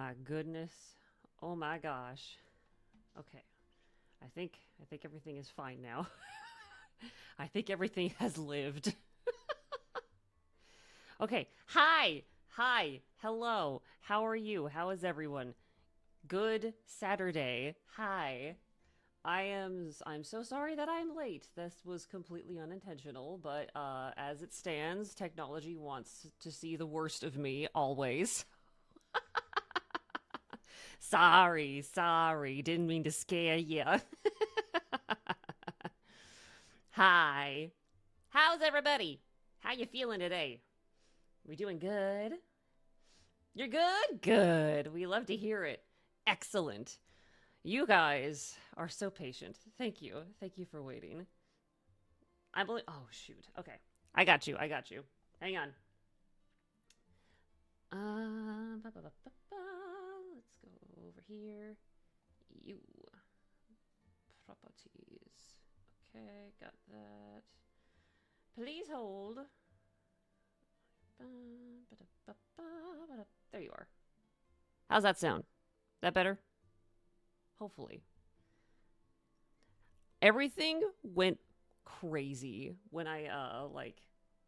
my goodness. Oh my gosh. Okay. I think everything is fine now. I think everything has lived. Okay. Hi. Hi. Hello. How are you? How is everyone? Good Saturday. Hi. I'm so sorry that I'm late. This was completely unintentional, but as it stands, technology wants to see the worst of me always. Sorry. Didn't mean to scare you. Hi. How's everybody? How you feeling today? We doing good? You're good? Good. We love to hear it. Excellent. You guys are so patient. Thank you. Thank you for waiting. I believe. Oh shoot. Okay. I got you. Hang on. Let's go over here. You properties. Okay, got that. Please hold. There you are. How's that sound? That better? Hopefully. Everything went crazy when I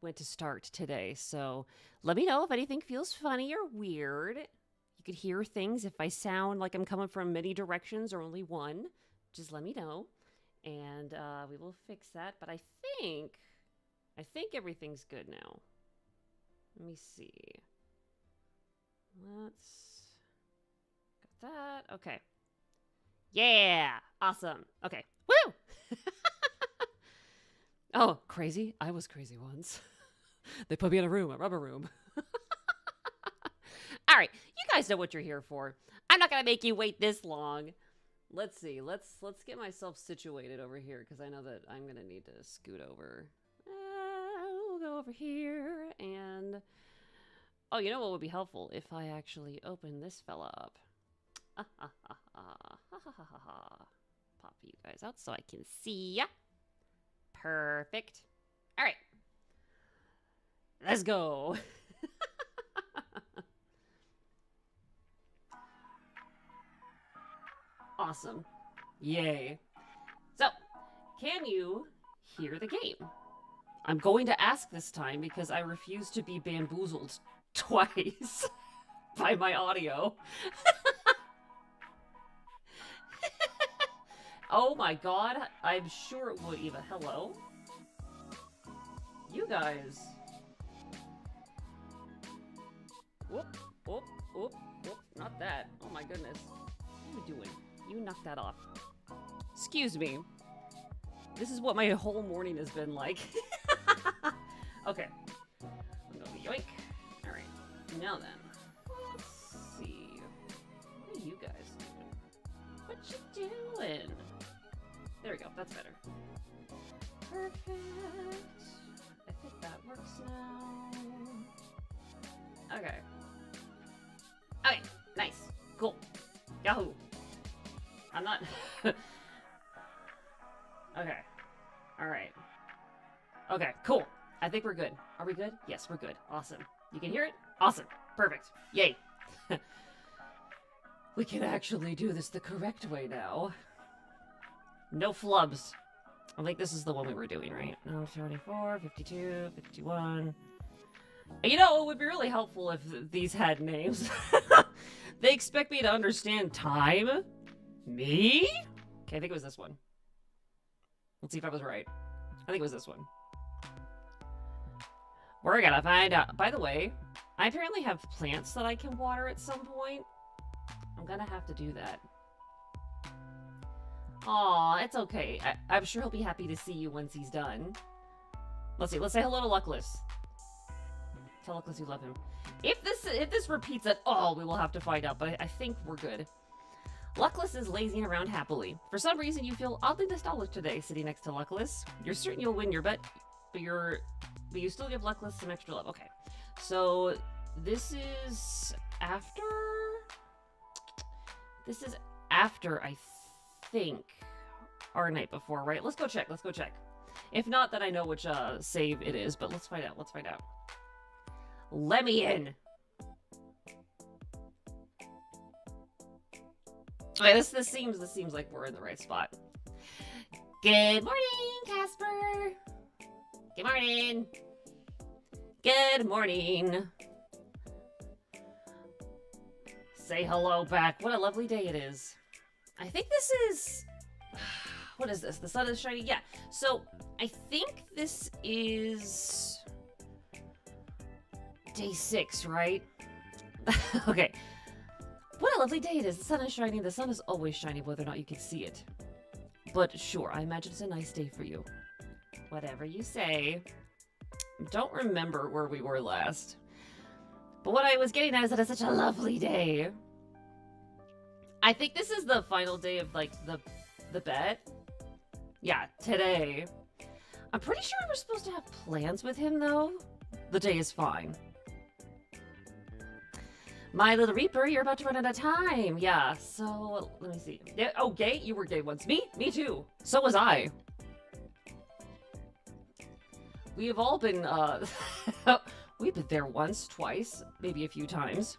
went to start today. So let me know if anything feels funny or weird. You could hear things if I sound like I'm coming from many directions or only one. Just let me know, and we will fix that. But I think everything's good now. Let me see. Let's got that. Okay. Yeah. Awesome. Okay. Woo! Oh, crazy? I was crazy once. They put me in a rubber room. All right, you guys know what you're here for. I'm not gonna make you wait this long. Let's see. Let's get myself situated over here because I know that I'm gonna need to scoot over. We'll go over here and oh, you know what would be helpful if I actually open this fella up. Pop you guys out so I can see ya. Perfect. All right. Let's go. Awesome. Yay. So, can you hear the game? I'm going to ask this time because I refuse to be bamboozled twice by my audio. Oh my god, I'm sure it would, Eva. Hello? You guys. Whoop, whoop, whoop, whoop. Not that. Oh my goodness. What are you doing? You knock that off. Excuse me. This is what my whole morning has been like. Okay. I'm gonna yoink. Alright. Now then. Let's see. What are you guys doing? What you doing? There we go. That's better. Perfect. I think that works now. Okay. Okay. Nice. Cool. Yahoo. I'm not... Okay. Alright. Okay, cool. I think we're good. Are we good? Yes, we're good. Awesome. You can hear it? Awesome. Perfect. Yay. We can actually do this the correct way now. No flubs. I think this is the one we were doing, right? 24, 52, 51. You know, it would be really helpful if these had names. They expect me to understand time? Me? Okay, I think it was this one. Let's see if I was right. I think it was this one. We're gonna find out. By the way, I apparently have plants that I can water at some point. I'm gonna have to do that. Aw, it's okay. I'm sure he'll be happy to see you once he's done. Let's see. Let's say hello to Luckless. Tell Luckless you love him. If this repeats at all, we will have to find out. But I think we're good. Luckless is lazing around happily. For some reason, you feel oddly nostalgic today, sitting next to Luckless. You're certain you'll win your bet, but you still give Luckless some extra love. Okay, so this is after. This is after, I think, our night before, right? Let's go check. Let's go check. If not, then I know which save it is. But let's find out. Let's find out. Let me in. Okay, this seems like we're in the right spot. Good morning, Casper. Good morning. Good morning. Say hello back. What a lovely day it is. I think this is... What is this? The sun is shining? Yeah. So, I think this is... Day 6, right? Okay. What a lovely day it is. The sun is shining. The sun is always shining, whether or not you can see it. But sure, I imagine it's a nice day for you. Whatever you say. Don't remember where we were last. But what I was getting at is that it's such a lovely day. I think this is the final day of, like, the bet. Yeah, today. I'm pretty sure we're supposed to have plans with him, though. The day is fine. My little Reaper, you're about to run out of time. Yeah, so, let me see. Yeah, oh, gay? You were gay once. Me too. So was I. We have all been, we've been there once, twice, maybe a few times.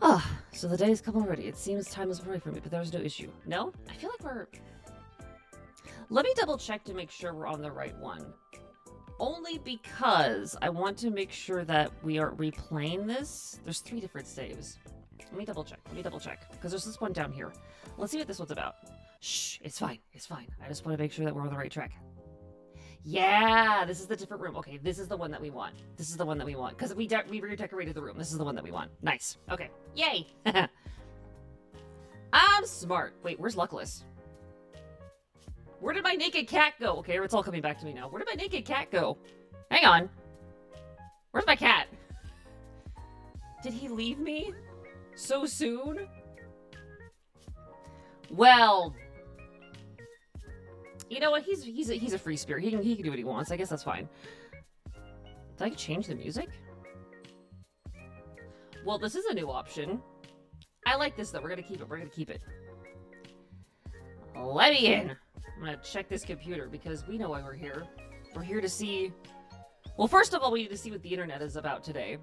Ah, so the day has come already. It seems time is right for me, but there's no issue. No? I feel like we're... Let me double check to make sure we're on the right one. Only because I want to make sure that we aren't replaying this. There's 3 different saves. Let me double check. Because there's this one down here. Let's see what this one's about. Shh, it's fine. It's fine. I just want to make sure that we're on the right track. Yeah, this is the different room. Okay, this is the one that we want. This is the one that we want. Because we redecorated the room. This is the one that we want. Nice. Okay. Yay. I'm smart. Wait, where's Luckless? Where did my naked cat go? Okay, it's all coming back to me now. Where did my naked cat go? Hang on. Where's my cat? Did he leave me? So soon? Well... You know what? He's a free spirit. He can do what he wants. I guess that's fine. Did I change the music? Well, this is a new option. I like this, though. We're gonna keep it. Let me in. I'm gonna check this computer because we know why we're here. We're here to see... Well, first of all, we need to see what the internet is about today.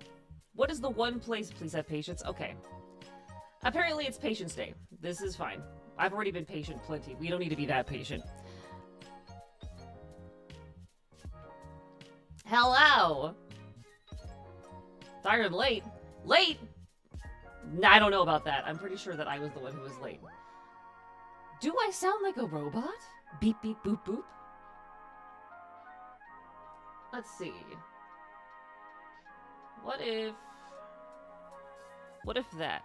What is the one place... Please have patience. Okay. Apparently, it's Patience Day. This is fine. I've already been patient plenty. We don't need to be that patient. Hello! Sorry I'm late. Late? Nah, I don't know about that. I'm pretty sure that I was the one who was late. Do I sound like a robot? Beep, beep, boop, boop. Let's see. What if that?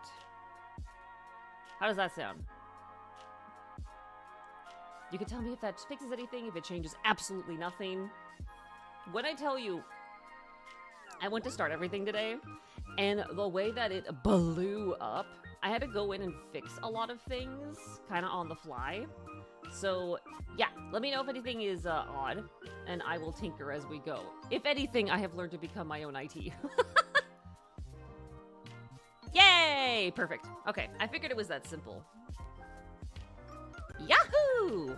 How does that sound? You can tell me if that fixes anything, if it changes absolutely nothing. When I tell you, I went to start everything today, and the way that it blew up, I had to go in and fix a lot of things, kind of on the fly. So, yeah, let me know if anything is odd, and I will tinker as we go. If anything, I have learned to become my own IT. Yay! Perfect. Okay, I figured it was that simple. Yahoo!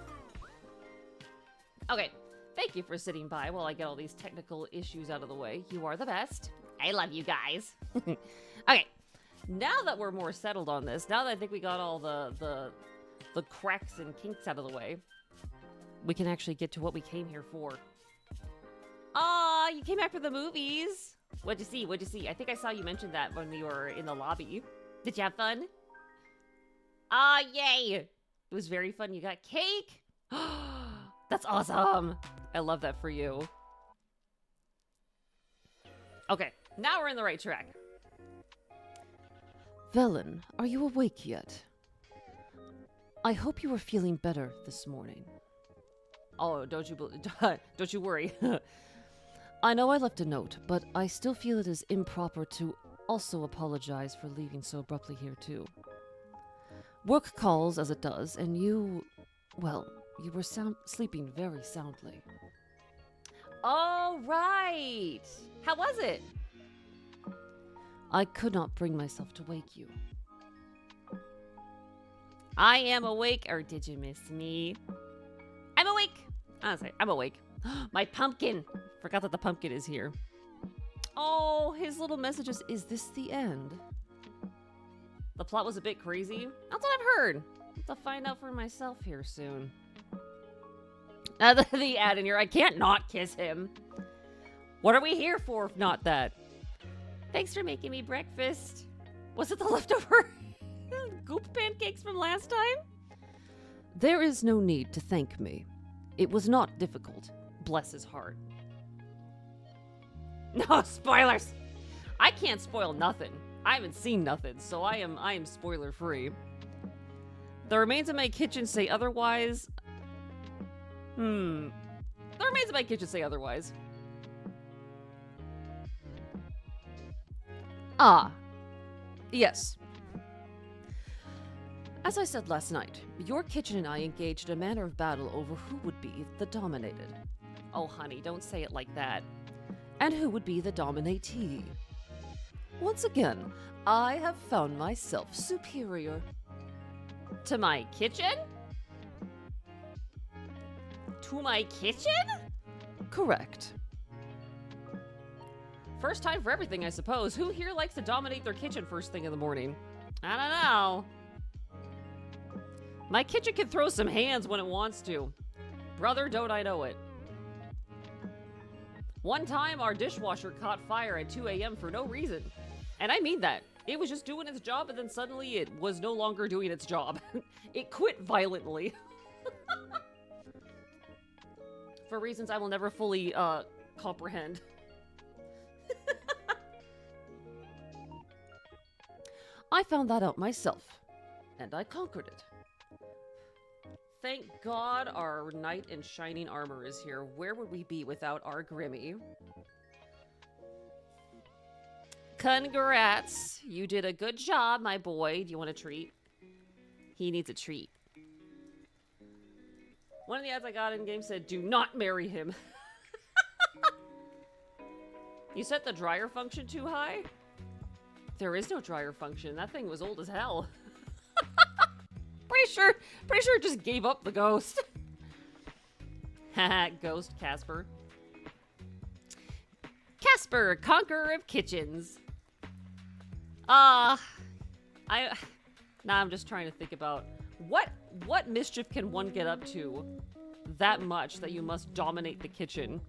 Okay, thank you for sitting by while I get all these technical issues out of the way. You are the best. I love you guys. Okay, now that we're more settled on this, now that I think we got all the cracks and kinks out of the way, we can actually get to what we came here for. Aw, you came back for the movies. What'd you see? What'd you see? I think I saw you mention that when we were in the lobby. Did you have fun? Aw, yay! It was very fun. You got cake? That's awesome. I love that for you. Okay, now we're in the right track. Velen, are you awake yet? I hope you are feeling better this morning. Oh, don't you worry. I know I left a note, but I still feel it is improper to also apologize for leaving so abruptly here too. Work calls as it does, and you were sleeping very soundly. All right. How was it? I could not bring myself to wake you. I am awake, or did you miss me? I'm awake. Oh, sorry, I'm awake. My pumpkin. Forgot that the pumpkin is here. Oh, his little messages. Is this the end? The The plot was a bit crazy. That's what I've heard. I'll find out for myself here soon. The ad in here, I can't not kiss him. What are we here for if not that? Thanks for making me breakfast. Was it the leftover goop pancakes from last time? There is no need to thank me. It was not difficult. Bless his heart. No spoilers! I can't spoil nothing. I haven't seen nothing, so I am spoiler free. The remains of my kitchen say otherwise. The remains of my kitchen say otherwise. Ah. Yes. As I said last night, your kitchen and I engaged in a manner of battle over who would be the dominated. Oh, honey, don't say it like that. And who would be the dominatee. Once again, I have found myself superior. To my kitchen? To my kitchen? Correct. First time for everything, I suppose. Who here likes to dominate their kitchen first thing in the morning? I don't know. My kitchen can throw some hands when it wants to. Brother, don't I know it. One time, our dishwasher caught fire at 2 a.m. for no reason. And I mean that. It was just doing its job, and then suddenly it was no longer doing its job. It quit violently. For reasons I will never fully, comprehend. I found that out myself, and I conquered it. Thank God our knight in shining armor is here. Where would we be without our Grimmy? Congrats! You did a good job, my boy. Do you want a treat? He needs a treat. One of the ads I got in game said, do not marry him. You set the dryer function too high? There is no dryer function. That thing was old as hell. Pretty sure it just gave up the ghost. Haha, ghost Casper. Casper, conqueror of kitchens. Now I'm just trying to think about what mischief can one get up to that much that you must dominate the kitchen.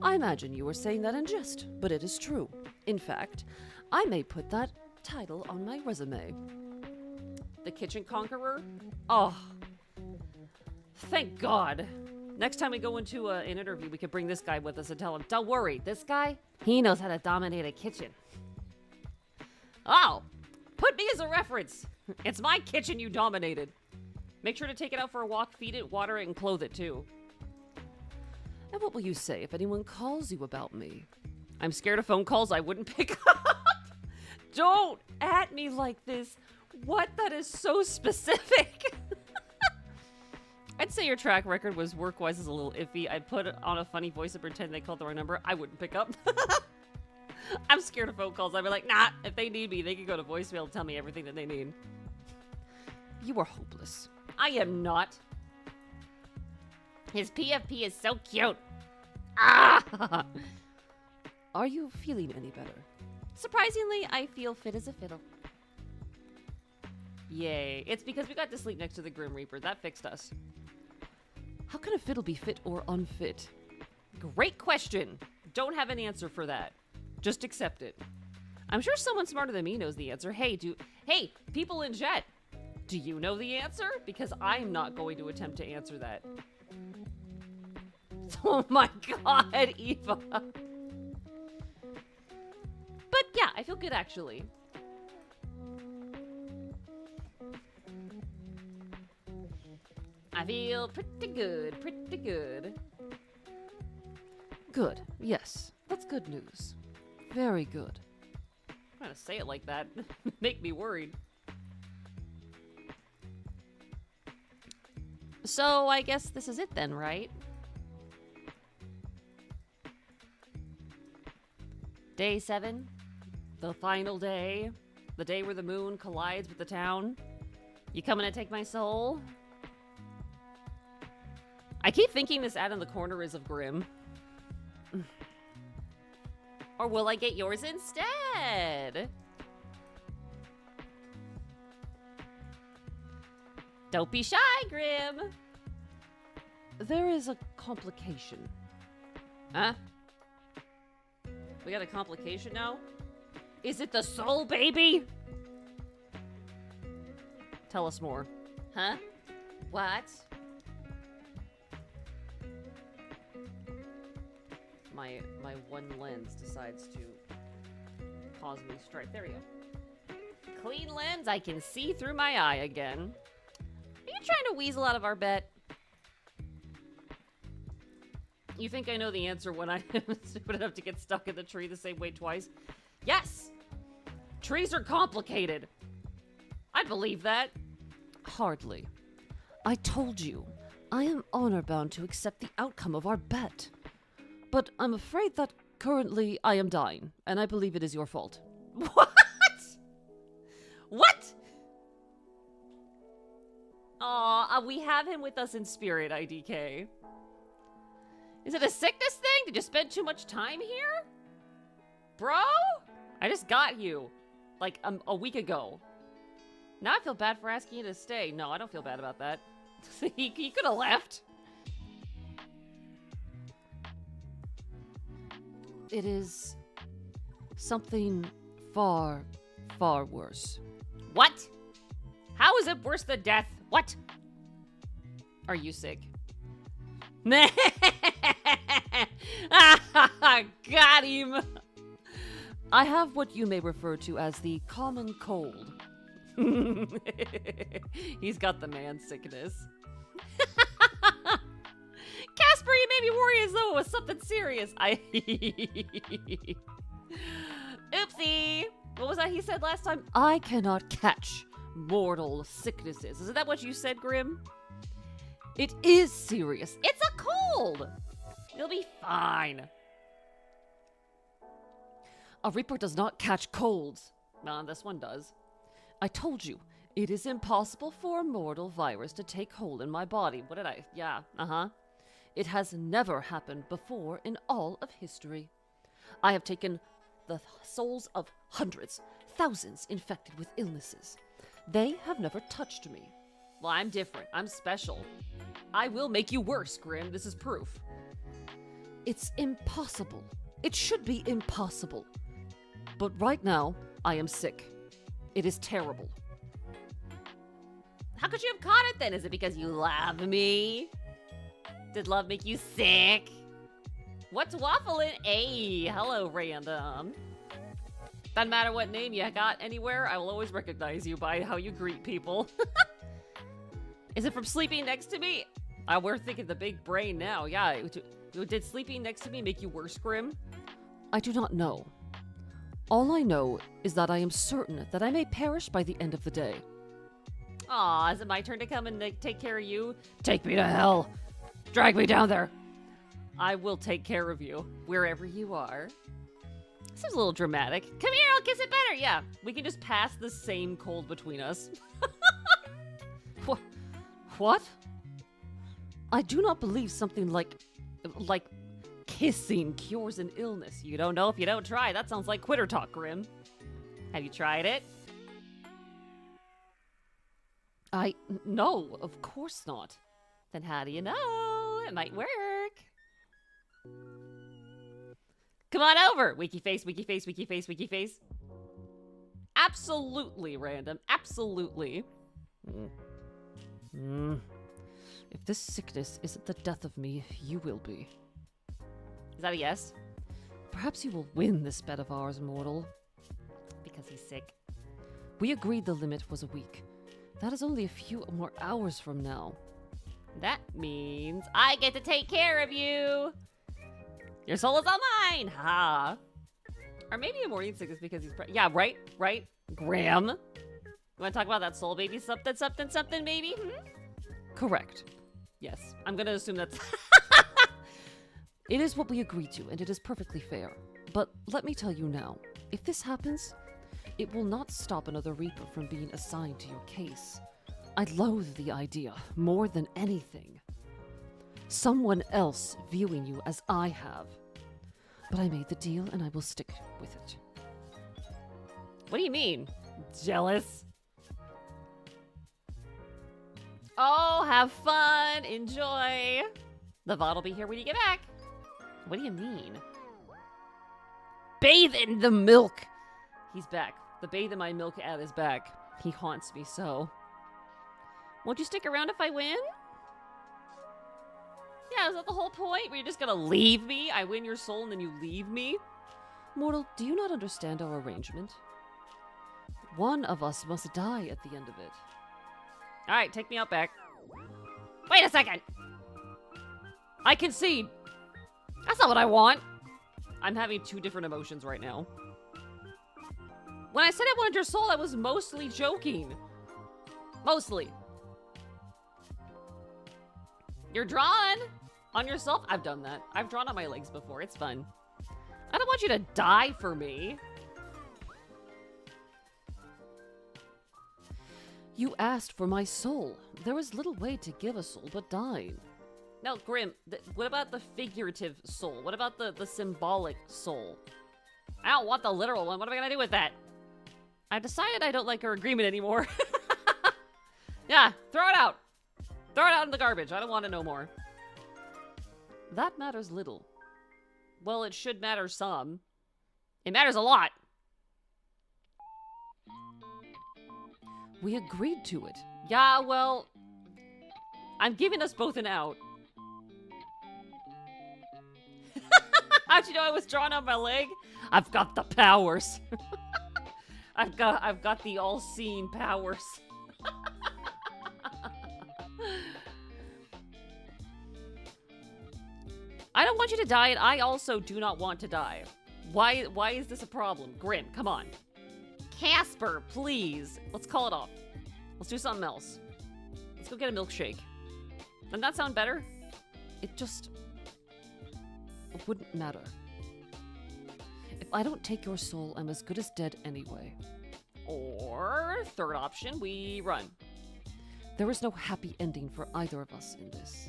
I imagine you were saying that in jest, but it is true. In fact, I may put that title on my resume. The kitchen conqueror? Oh, thank God. Next time we go into an interview, we could bring this guy with us and tell him, don't worry, this guy, he knows how to dominate a kitchen. Oh, put me as a reference. It's my kitchen you dominated. Make sure to take it out for a walk, feed it, water it, and clothe it too. And what will you say if anyone calls you about me? I'm scared of phone calls I wouldn't pick up. Don't at me like this. What? That is so specific. I'd say your track record was work-wise is a little iffy. I'd put it on a funny voice and pretend they called the wrong number. I wouldn't pick up. I'm scared of phone calls. I'd be like, nah, if they need me, they can go to voicemail and tell me everything that they need. You are hopeless. I am not. His PFP is so cute. Ah! Are you feeling any better? Surprisingly, I feel fit as a fiddle. Yay. It's because we got to sleep next to the Grim Reaper. That fixed us. How can a fiddle be fit or unfit? Great question. Don't have an answer for that. Just accept it. I'm sure someone smarter than me knows the answer. Hey, people in chat, do you know the answer? Because I'm not going to attempt to answer that. Oh my God, Eva. But yeah, I feel good actually. I feel pretty good, pretty good. Good, yes. That's good news. Very good. I'm trying to say it like that. Make me worried. So, I guess this is it then, right? Day 7. The final day. The day where the moon collides with the town. You coming to take my soul? I keep thinking this ad in the corner is of Grimm. Or will I get yours instead? Don't be shy, Grim. There is a complication. Huh? We got a complication now? Is it the soul baby? Tell us more. Huh? What? My one lens decides to cause me strife. There we go. Clean lens, I can see through my eye again. Are you trying to weasel out of our bet? You think I know the answer when I am stupid enough to get stuck in the tree the same way twice? Yes! Trees are complicated. I believe that. Hardly. I told you, I am honor-bound to accept the outcome of our bet. But I'm afraid that currently I am dying, and I believe it is your fault. What? What? Aw, we have him with us in spirit, IDK. Is it a sickness thing? Did you spend too much time here? Bro? I just got you. Like, a week ago. Now I feel bad for asking you to stay. No, I don't feel bad about that. he could have left. It is something far, far worse. What? How is it worse than death? What? Are you sick? Got him. I have what you may refer to as the common cold. He's got the man sickness. Casper, you made me worry as though it was something serious. Oopsie. What was that he said last time? I cannot catch Mortal sicknesses. Isn't that what you said, Grim? It is serious. It's a cold. You'll be fine. A Reaper does not catch colds. Well, this one does. I told you, it is impossible for a mortal virus to take hold in my body. What did I? Yeah, uh-huh. It has never happened before in all of history. I have taken the souls of hundreds, thousands infected with illnesses. They have never touched me. Well, I'm different. I'm special. I will make you worse, Grim. This is proof. It's impossible. It should be impossible. But right now, I am sick. It is terrible. How could you have caught it then? Is it because you love me? Did love make you sick? What's waffling? Hey, hello, random. Doesn't matter what name you got anywhere, I will always recognize you by how you greet people. Is it from sleeping next to me? We're thinking the big brain now. Yeah, did sleeping next to me make you worse, Grim? I do not know. All I know is that I am certain that I may perish by the end of the day. Aw, is it my turn to come and take care of you? Take me to hell. Drag me down there. I will take care of you, wherever you are. Seems a little dramatic. Come here, I'll kiss it better. Yeah, we can just pass the same cold between us. What? I do not believe something like kissing cures an illness. You don't know if you don't try. That sounds like quitter talk, Grim. Have you tried it? No, of course not. Then how do you know? It might work. Come on over. Wiki face, wiki face, wiki face, wiki face. Absolutely random. Absolutely. If this sickness isn't the death of me, you will be. Is that a yes? Perhaps you will win this bet of ours, mortal. Because he's sick. We agreed the limit was a week. That is only a few more hours from now. That means I get to take care of you. Your soul is all mine. Ha. Or maybe a morning sickness because he's yeah, right? Graham. You want to talk about that soul baby something maybe? Correct. Yes. I'm going to assume that's... It is what we agreed to, and it is perfectly fair. But let me tell you now, if this happens, it will not stop another Reaper from being assigned to your case. I loathe the idea more than anything. Someone else viewing you as I have. But I made the deal, and I will stick with it. What do you mean? Jealous? Oh, have fun. Enjoy. The VOD will be here when you get back. What do you mean? Bathe in the milk. He's back. The bathe in my milk ad is back. He haunts me so. Won't you stick around if I win? Yeah, is that the whole point? Were you just gonna leave me? I win your soul and then you leave me? Mortal, do you not understand our arrangement? One of us must die at the end of it. Alright, take me out back. Wait a second! I concede! That's not what I want! I'm having two different emotions right now. When I said I wanted your soul, I was mostly joking. Mostly. You're drawn on yourself? I've done that. I've drawn on my legs before. It's fun. I don't want you to die for me. You asked for my soul. There is little way to give a soul but dying. No, Grim, what about the figurative soul? What about the symbolic soul? I don't want the literal one. What am I gonna do with that? I decided I don't like our agreement anymore. Yeah, throw it out. Throw it out in the garbage. I don't want to know more. That matters little. Well, it should matter some. It matters a lot. We agreed to it. Yeah, well, I'm giving us both an out. How'd you know I was drawn on my leg? I've got the powers. I've got the all-seeing powers. I don't want you to die, and I also do not want to die. Why is this a problem? Grim, come on. Casper, please. Let's call it off. Let's do something else. Let's go get a milkshake. Doesn't that sound better? It just wouldn't matter. If I don't take your soul, I'm as good as dead anyway. Or, third option, we run. There is no happy ending for either of us in this.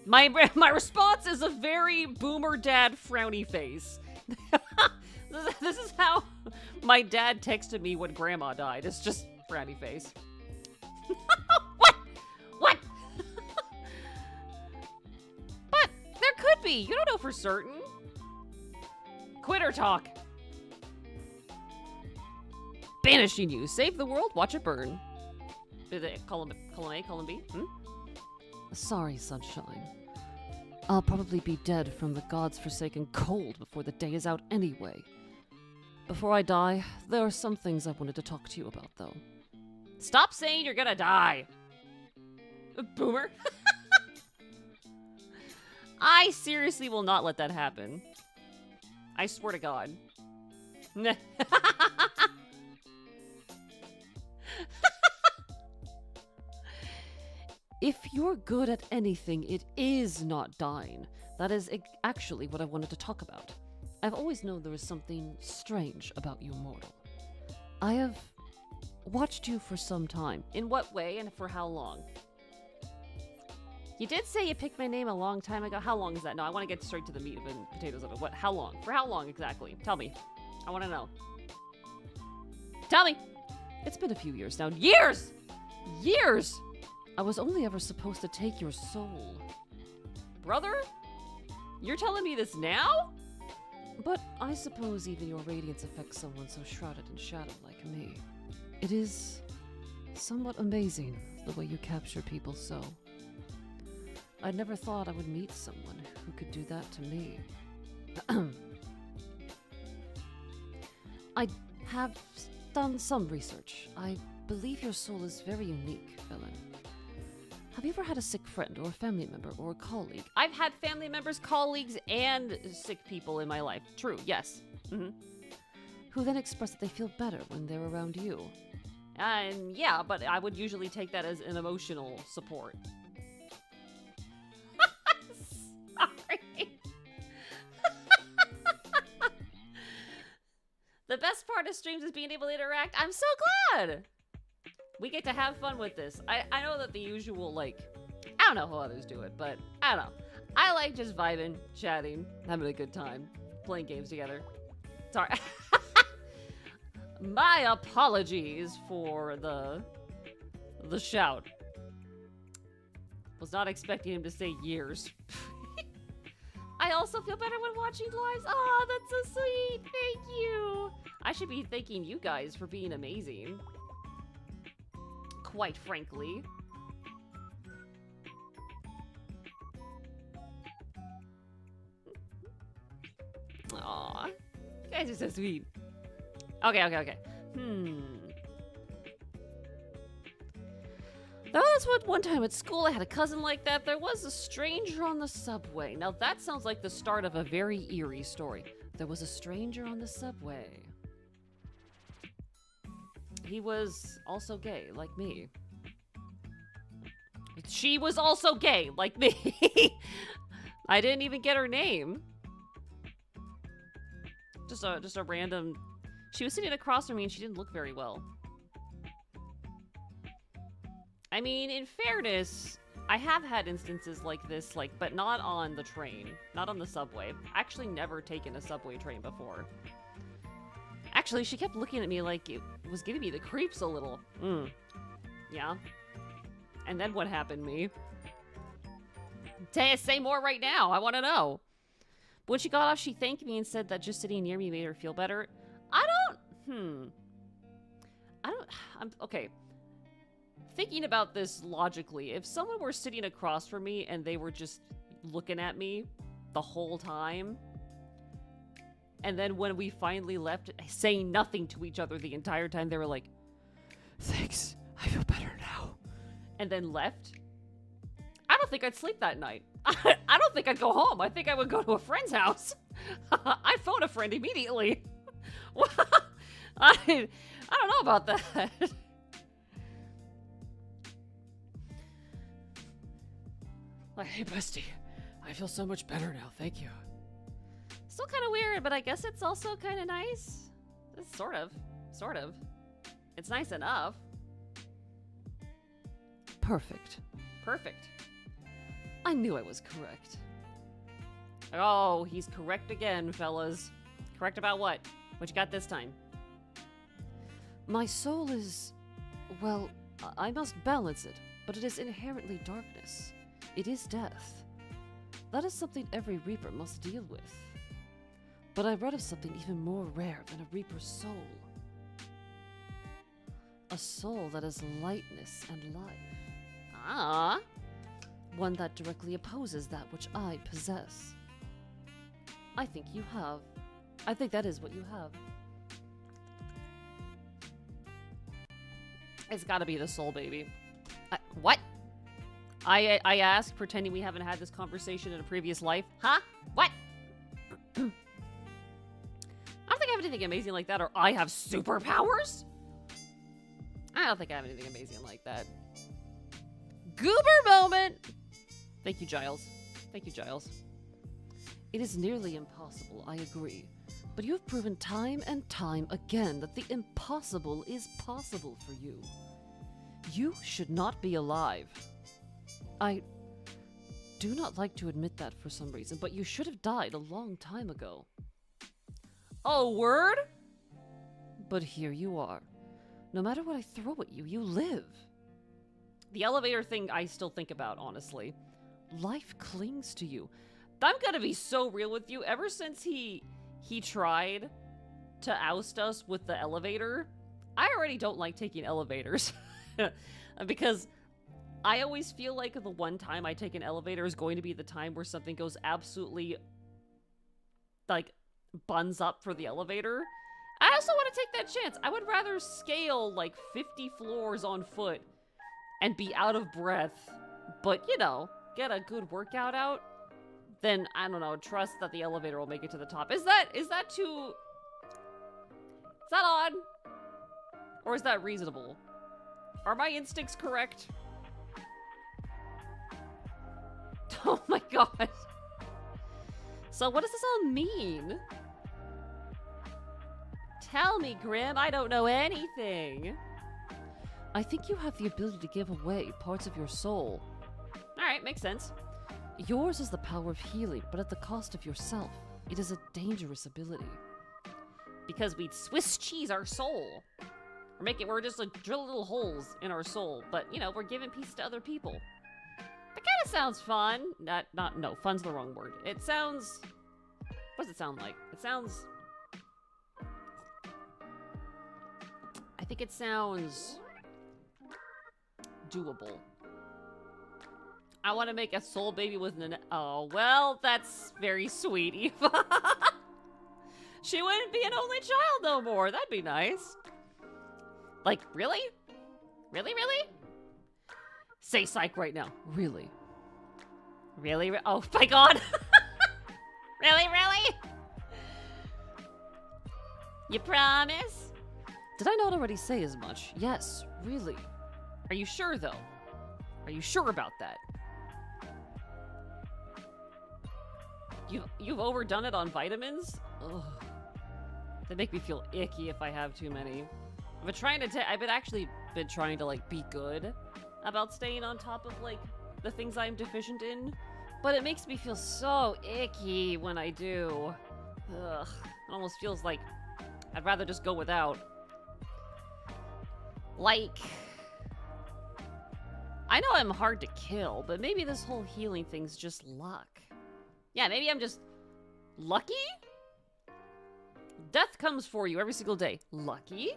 My response is a very boomer dad frowny face. This is how my dad texted me when grandma died. It's just frowny face. What? What? But there could be. You don't know for certain. Quitter talk. Banishing you. Save the world. Watch it burn. Column A, column B. Sorry, sunshine. I'll probably be dead from the gods' forsaken cold before the day is out anyway. Before I die, there are some things I wanted to talk to you about, though. Stop saying you're gonna die. Boomer. I seriously will not let that happen. I swear to God. If you're good at anything, it is not dying. That is actually what I wanted to talk about. I've always known there was something strange about you, mortal. I have watched you for some time. In what way and for how long? You did say you picked my name a long time ago. How long is that? No, I want to get straight to the meat and potatoes of it. What? How long? For how long exactly? Tell me. I want to know. Tell me. It's been a few years now. Years! Years! I was only ever supposed to take your soul. Brother? You're telling me this now? But I suppose even your radiance affects someone so shrouded in shadow like me. It is somewhat amazing the way you capture people so. I never thought I would meet someone who could do that to me. I have done some research. I believe your soul is very unique, Velen. Have you ever had a sick friend or a family member or a colleague? I've had family members, colleagues, and sick people in my life. True, yes. Who then express that they feel better when they're around you? Yeah, but I would usually take that as an emotional support. Sorry. The best part of streams is being able to interact. I'm so glad! We get to have fun with this. I know that the usual, like, I don't know how others do it, but I don't know. I like just vibing, chatting, having a good time, playing games together. Sorry. My apologies for the shout. Was not expecting him to say years. I also feel better when watching lives. Oh, that's so sweet. Thank you. I should be thanking you guys for being amazing. Quite frankly. Aw. You guys are so sweet. Okay. That was what one time at school I had a cousin like that. There was a stranger on the subway. Now that sounds like the start of a very eerie story. There was a stranger on the subway. He was also gay, like me. She was also gay, like me. I didn't even get her name. Just a random... She was sitting across from me and she didn't look very well. I mean, in fairness, I have had instances like this, but not on the train. Not on the subway. I've actually never taken a subway train before. Actually, she kept looking at me like it was giving me the creeps a little. Yeah. And then what happened, me? Say more right now. I want to know. When she got off, she thanked me and said that just sitting near me made her feel better. Okay. Thinking about this logically, if someone were sitting across from me and they were just looking at me the whole time, and then when we finally left, saying nothing to each other the entire time, they were like, "Thanks, I feel better now," and then left, I don't think I'd sleep that night. I don't think I'd go home. I think I would go to a friend's house. I'd phone a friend immediately. I don't know about that. Like, hey, bestie, I feel so much better now. Thank you. Still kind of weird, but I guess it's also kind of nice. It's sort of. It's nice enough. Perfect. I knew I was correct. Oh, he's correct again, fellas. Correct about what? What you got this time? My soul is... well, I must balance it, but it is inherently darkness. It is death. That is something every Reaper must deal with. But I read of something even more rare than a Reaper's soul. A soul that is lightness and life. Ah. One that directly opposes that which I possess. I think you have. I think that is what you have. It's gotta be the soul baby. What? I ask, pretending we haven't had this conversation in a previous life. Huh? What? I don't think I have anything amazing like that, or I have superpowers? I don't think I have anything amazing like that. Goober moment! Thank you, Giles. It is nearly impossible, I agree. But you have proven time and time again that the impossible is possible for you. You should not be alive. I do not like to admit that for some reason, but you should have died a long time ago. Oh, word? But here you are. No matter what I throw at you, you live. The elevator thing I still think about, honestly. Life clings to you. I'm gonna be so real with you. Ever since he tried to oust us with the elevator, I already don't like taking elevators. Because I always feel like the one time I take an elevator is going to be the time where something goes absolutely, buns up for the elevator. I also want to take that chance. I would rather scale, 50 floors on foot and be out of breath, but, get a good workout out, then, I don't know, trust that the elevator will make it to the top. Is that too... Is that odd? Or is that reasonable? Are my instincts correct? Oh my god. So what does this all mean? Tell me, Grim. I don't know anything. I think you have the ability to give away parts of your soul. Alright, makes sense. Yours is the power of healing, but at the cost of yourself. It is a dangerous ability. Because we'd Swiss cheese our soul. We're just drill little holes in our soul, but, we're giving pieces to other people. That kind That sounds fun. No, fun's the wrong word. It sounds... What does it sound like? It sounds... I think it sounds... doable. I want to make a soul baby with an... Oh, well, that's very sweet, Eva. She wouldn't be an only child no more. That'd be nice. Like, really? Really? Say psych right now. Really? Really? Oh my god. Really? You promise? Did I not already say as much? Yes, really. Are you sure, though? Are you sure about that? You've overdone it on vitamins? Ugh. They make me feel icky if I have too many. I've actually been trying to, like, be good about staying on top of, like, the things I'm deficient in. But it makes me feel so icky when I do. Ugh. It almost feels like I'd rather just go without. Like... I know I'm hard to kill, but maybe this whole healing thing's just luck. Yeah, maybe I'm just lucky? Death comes for you every single day. Lucky?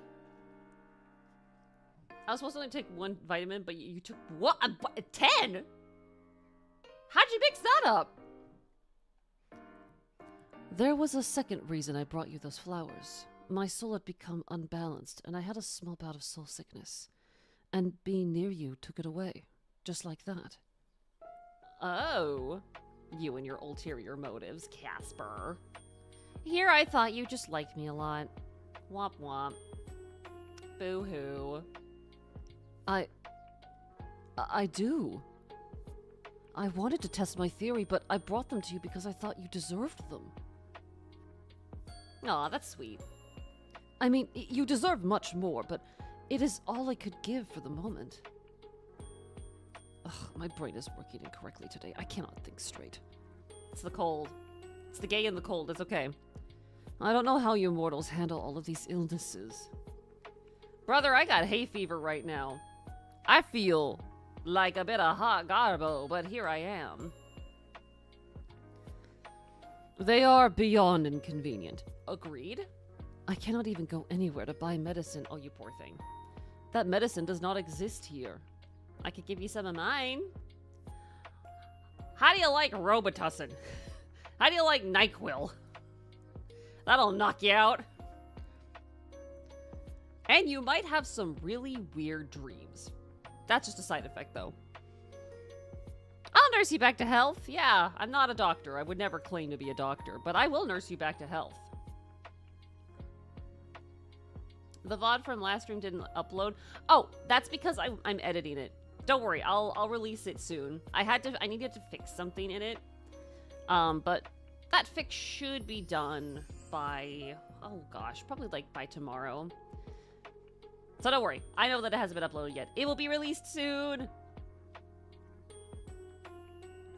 I was supposed to only take 1 vitamin, but you took what? 10? How'd you mix that up? There was a second reason I brought you those flowers. My soul had become unbalanced, and I had a small bout of soul sickness. And being near you took it away. Just like that. Oh. You and your ulterior motives, Casper. Here I thought you just liked me a lot. Womp womp. Boo-hoo. I do. I wanted to test my theory, but I brought them to you because I thought you deserved them. Aw, that's sweet. I mean, you deserve much more, but it is all I could give for the moment. Ugh, my brain is working incorrectly today. I cannot think straight. It's the cold. It's the gay and the cold. It's okay. I don't know how you mortals handle all of these illnesses. Brother, I got hay fever right now. I feel like a bit of hot garbo, but here I am. They are beyond inconvenient. Agreed. I cannot even go anywhere to buy medicine. Oh, you poor thing. That medicine does not exist here. I could give you some of mine. How do you like Robitussin? How do you like NyQuil? That'll knock you out. And you might have some really weird dreams. That's just a side effect, though. I'll nurse you back to health. Yeah, I'm not a doctor. I would never claim to be a doctor, but I will nurse you back to health. The VOD from last stream didn't upload. Oh, that's because I'm editing it. Don't worry, I'll release it soon. I needed to fix something in it. But that fix should be done by, oh gosh, probably like by tomorrow. So don't worry, I know that it hasn't been uploaded yet. It will be released soon.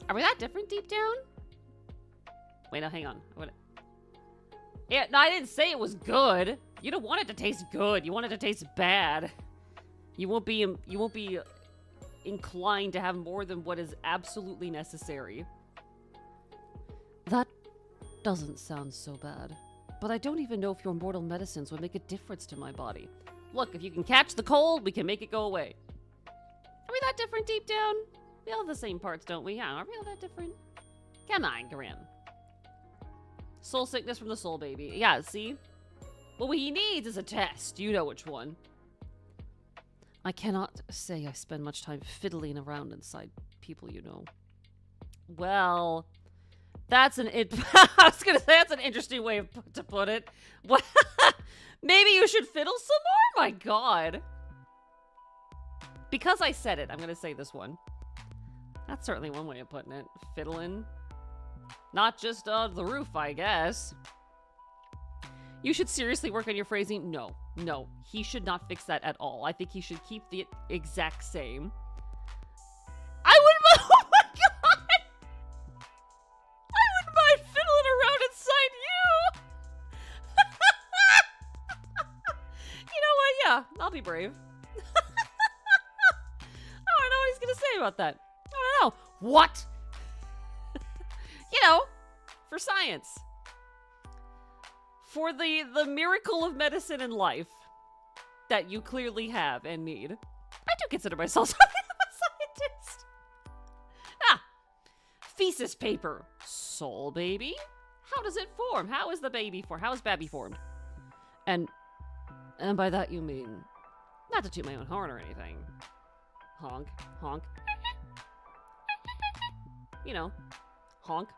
Are we that different deep down? Wait, no, hang on. Yeah, no, I didn't say it was good. You don't want it to taste good. You want it to taste bad. You won't be inclined to have more than what is absolutely necessary. That doesn't sound so bad. But I don't even know if your mortal medicines would make a difference to my body. Look, if you can catch the cold, we can make it go away. Are we that different deep down? We all have the same parts, don't we? Yeah, are we all that different? Come on, Grim. Soul sickness from the soul baby. Yeah, see? What he needs is a test. You know which one. I cannot say I spend much time fiddling around inside people you know. Well, that's I was gonna say that's an interesting way to put it. What? Maybe you should fiddle some more? My god. Because I said it, I'm gonna say this one. That's certainly one way of putting it. Fiddling. Not just the roof, I guess. You should seriously work on your phrasing. No, he should not fix that at all. I think he should keep the exact same. I wouldn't mind, oh my god! I wouldn't mind fiddling around inside you! You know what? Yeah, I'll be brave. I don't know what he's gonna say about that. I don't know. What? You know, for science. For the miracle of medicine and life that you clearly have and need. I do consider myself something of a scientist. Ah, feces paper. Soul baby? How does it form? How is the baby formed? How is Babby formed? And by that you mean, not to toot my own horn or anything. Honk, honk. You know, honk.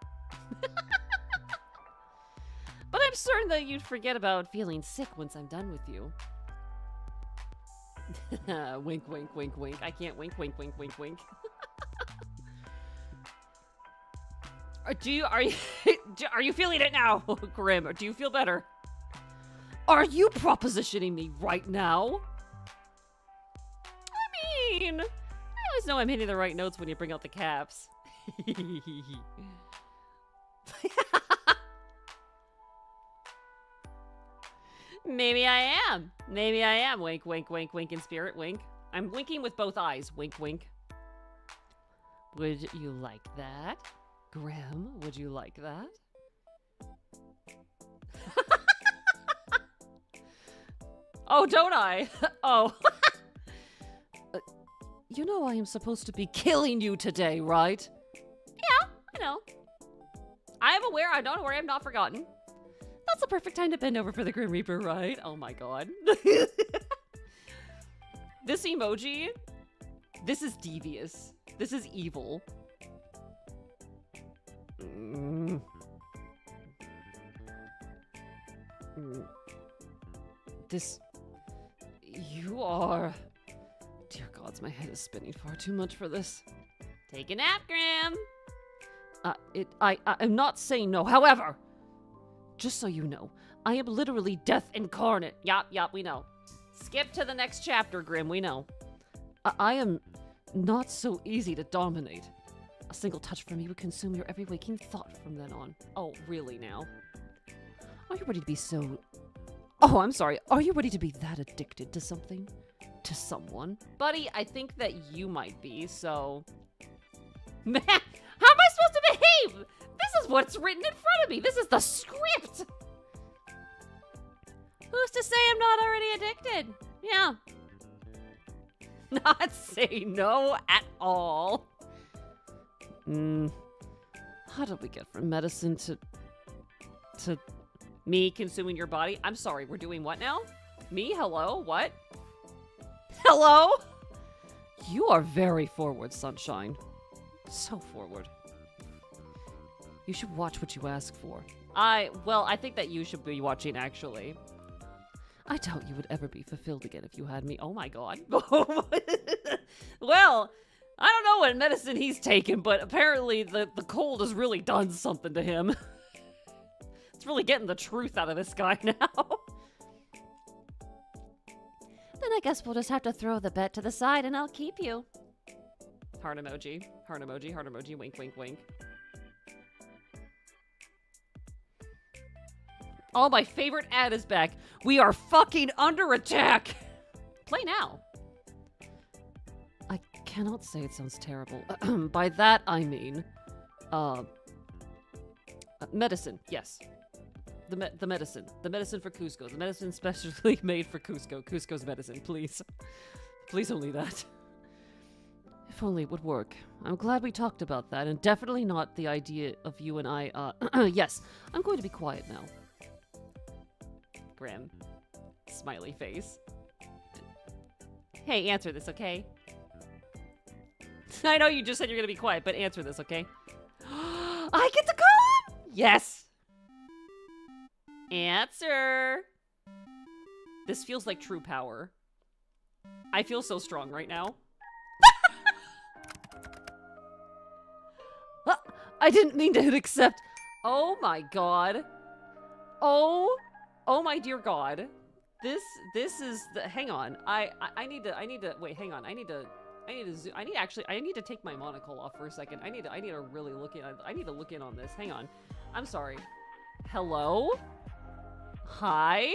But I'm certain that you'd forget about feeling sick once I'm done with you. Wink, wink, wink, wink. I can't wink, wink, wink, wink, wink. Are you feeling it now, Grim? Or do you feel better? Are you propositioning me right now? I mean, I always know I'm hitting the right notes when you bring out the caps. Maybe I am. Maybe I am. Wink, wink, wink, wink in spirit. Wink. I'm winking with both eyes. Wink, wink. Would you like that? Grim, would you like that? Oh, don't I? Oh. You know I am supposed to be killing you today, right? Yeah, I know. I am aware. I don't worry. I'm not forgotten. That's the perfect time to bend over for the Grim Reaper, right? Oh my god. This emoji, this is devious. This is evil. You are... Dear gods, my head is spinning far too much for this. Take a nap, Grim. I'm not saying no. However, just so you know, I am literally death incarnate. Yup, we know. Skip to the next chapter, Grim, we know. I am not so easy to dominate. A single touch from me would consume your every waking thought from then on. Oh, really now? Are you ready to be so... Oh, I'm sorry. Are you ready to be that addicted to something? To someone? Buddy, I think that you might be, so... Man, how am I supposed to behave? This is what's written in front of me. This is the script. Who's to say I'm not already addicted? Yeah. Not say no at all. How did we get from medicine to me consuming your body? I'm sorry, we're doing what now? Me? Hello? What? Hello? You are very forward, Sunshine. So forward. You should watch what you ask for. Well, I think that you should be watching, actually. I doubt you would ever be fulfilled again if you had me. Oh my god. Well, I don't know what medicine he's taken, but apparently the cold has really done something to him. It's really getting the truth out of this guy now. Then I guess we'll just have to throw the bet to the side and I'll keep you. Heart emoji. Heart emoji. Heart emoji. Wink, wink, wink. Oh, my favorite ad is back. We are fucking under attack. Play now. I cannot say it sounds terrible. By that, I mean... medicine, yes. The medicine. The medicine for Cusco. The medicine specially made for Cusco. Cusco's medicine, please. Please only that. If only it would work. I'm glad we talked about that, and definitely not the idea of you and I, yes. I'm going to be quiet now. Grim. Smiley face. Hey, answer this, okay? I know you just said you're gonna be quiet, but answer this, okay? I get to call him! Yes! Answer! This feels like true power. I feel so strong right now. I didn't mean to hit accept. Oh my god. Oh my dear god. This is the, hang on. I need to wait, hang on. I need to take my monocle off for a second. I need to really look in. I need to look in on this. Hang on. I'm sorry. Hello? Hi?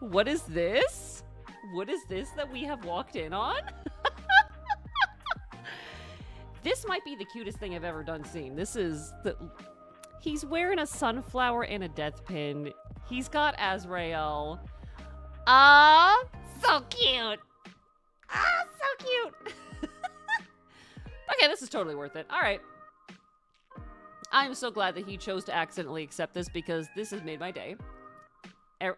What is this? What is this that we have walked in on? This might be the cutest thing I've ever done seen. This is the... He's wearing a sunflower and a death pin. He's got Azrael. Ah, so cute. Ah, so cute. Okay, this is totally worth it. All right. I'm so glad that he chose to accidentally accept this because this has made my day.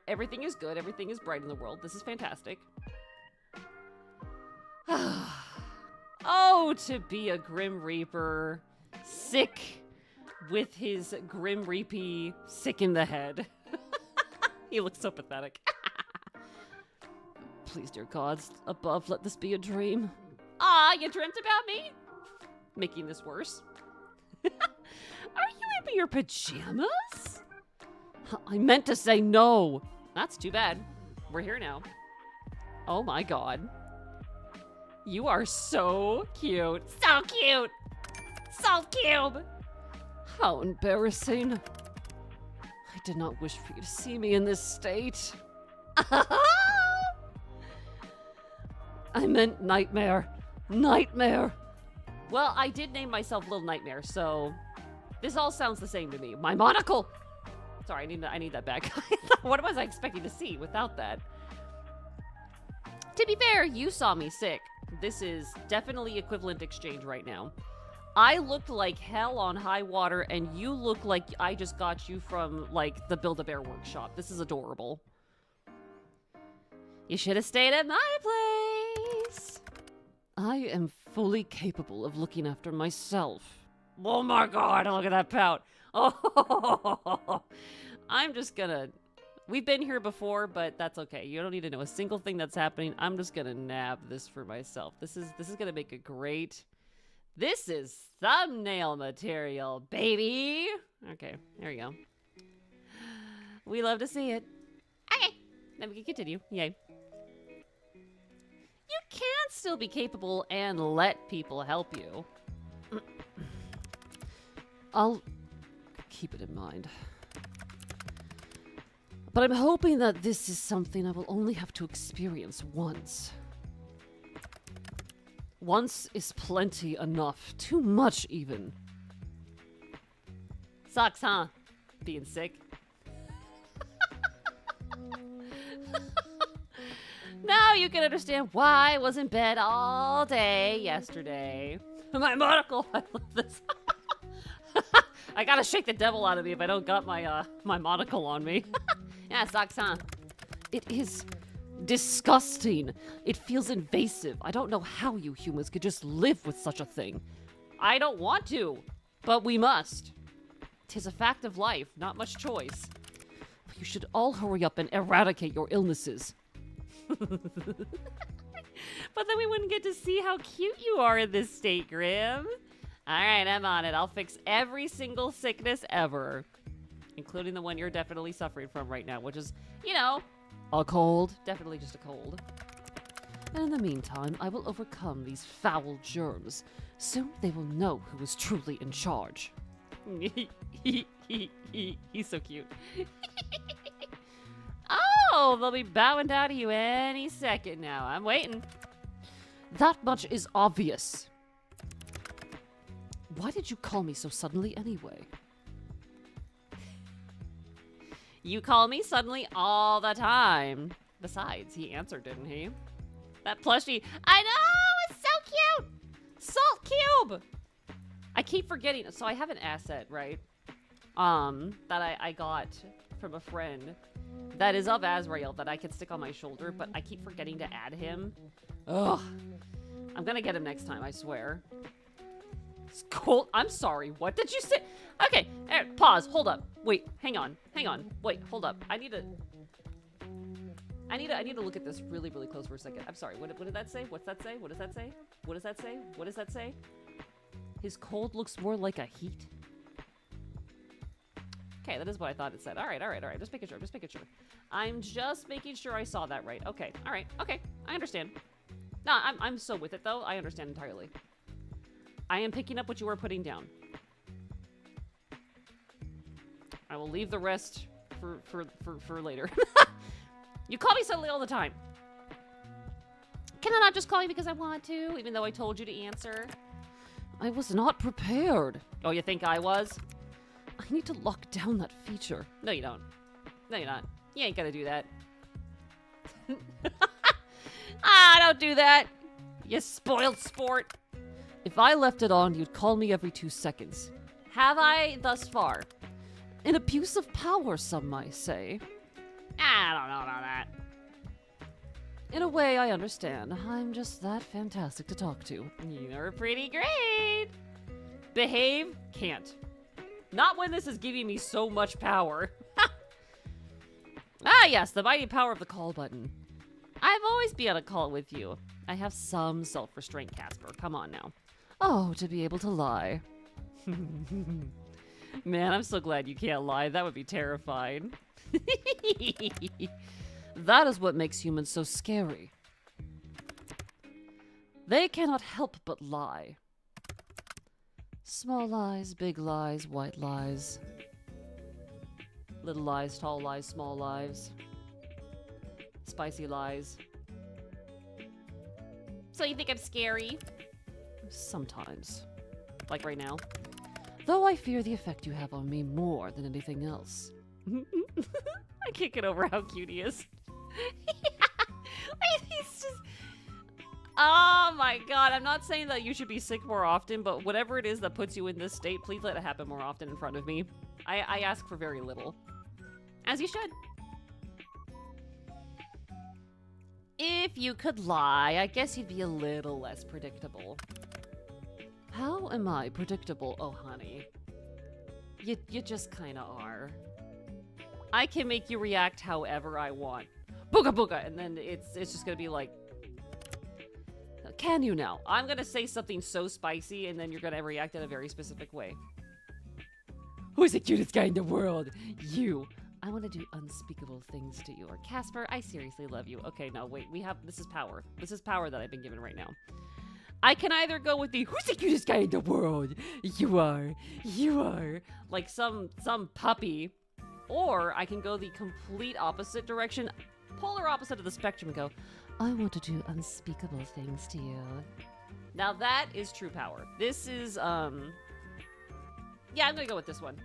Everything is good. Everything is bright in the world. This is fantastic. Oh, to be a Grim Reaper. Sick with his Grim Reapy sick in the head. He looks so pathetic. Please, dear gods above, let this be a dream. Ah, you dreamt about me? Making this worse. Are you in your pajamas? I meant to say no. That's too bad. We're here now. Oh my god. You are so cute. So cute. So cute. How embarrassing. I did not wish for you to see me in this state. I meant nightmare. Nightmare. Well, I did name myself Little Nightmare, so this all sounds the same to me. My monocle. Sorry, I need that back. What was I expecting to see without that? To be fair, you saw me sick. This is definitely equivalent exchange right now. I looked like hell on high water, and you look like I just got you from, like, the Build-A-Bear workshop. This is adorable. You should have stayed at my place. I am fully capable of looking after myself. Oh my god, look at that pout. Oh, I'm just gonna... We've been here before, but that's okay. You don't need to know a single thing that's happening. I'm just gonna nab this for myself. This is gonna make a great... This is thumbnail material, baby. Okay, there we go. We love to see it. Okay, then we can continue. Yay. You can still be capable and let people help you. I'll keep it in mind. But I'm hoping that this is something I will only have to experience once. Once is plenty enough. Too much, even. Sucks, huh? Being sick. Now you can understand why I was in bed all day yesterday. My monocle! I love this. I gotta shake the devil out of me if I don't got my my monocle on me. Yeah, sucks, huh? It is disgusting. It feels invasive. I don't know how you humans could just live with such a thing. I don't want to, but we must. 'Tis a fact of life, not much choice. You should all hurry up and eradicate your illnesses. But then we wouldn't get to see how cute you are in this state, Grim. Alright, I'm on it. I'll fix every single sickness ever. Including the one you're definitely suffering from right now, which is, you know, a cold. Definitely just a cold. And in the meantime, I will overcome these foul germs. Soon they will know who is truly in charge. He's so cute. Oh, they'll be bowing down to you any second now. I'm waiting. That much is obvious. Why did you call me so suddenly anyway? You call me suddenly all the time. Besides, he answered, didn't he? That plushie. I know! It's so cute! Salt Cube! I keep forgetting. So I have an asset, right? That I got from a friend that is of Azrael that I can stick on my shoulder, but I keep forgetting to add him. Ugh. I'm gonna get him next time, I swear. It's cold. I'm sorry. What did you say? Okay, pause. Hold up. Wait, hang on. Wait, hold up. I need to look at this really, really close for a second. I'm sorry. What did that say? What's that say? What does that say? What does that say? What does that say? His cold looks more like a heat. Okay, that is what I thought it said. All right. Just making sure. I'm just making sure I saw that right. Okay. All right. Okay. I understand. No, I'm so with it though. I understand entirely. I am picking up what you are putting down. I will leave the rest for later. You call me suddenly all the time. Can I not just call you because I want to, even though I told you to answer? I was not prepared. Oh, you think I was? I need to lock down that feature. No, you don't. No, you're not. You ain't gonna do that. Don't do that. You spoiled sport. If I left it on, you'd call me every 2 seconds. Have I thus far? An abuse of power, some might say. I don't know about that. In a way, I understand. I'm just that fantastic to talk to. You're pretty great. Behave? Can't. Not when this is giving me so much power. Ah, yes, the mighty power of the call button. I've always been on a call with you. I have some self-restraint, Casper. Come on now. Oh, to be able to lie. Man, I'm so glad you can't lie. That would be terrifying. That is what makes humans so scary. They cannot help but lie. Small lies, big lies, white lies. Little lies, tall lies, small lies. Spicy lies. So you think I'm scary? Sometimes. Like right now? Though I fear the effect you have on me more than anything else. I can't get over how cute he is. He's just... Oh my god, I'm not saying that you should be sick more often, but whatever it is that puts you in this state, please let it happen more often in front of me. I ask for very little. As you should. If you could lie, I guess you'd be a little less predictable. How am I predictable? Oh, honey. You just kind of are. I can make you react however I want. Booga booga! And then it's just gonna be like... Can you now? I'm gonna say something so spicy, and then you're gonna react in a very specific way. Who's the cutest guy in the world? You. I want to do unspeakable things to you. Or Casper, I seriously love you. Okay, no, wait. This is power. This is power that I've been given right now. I can either go with the who's the cutest guy in the world? You are. You are. Like some puppy. Or I can go the complete opposite direction, polar opposite of the spectrum, and go, I want to do unspeakable things to you. Now that is true power. This is, yeah, I'm gonna go with this one.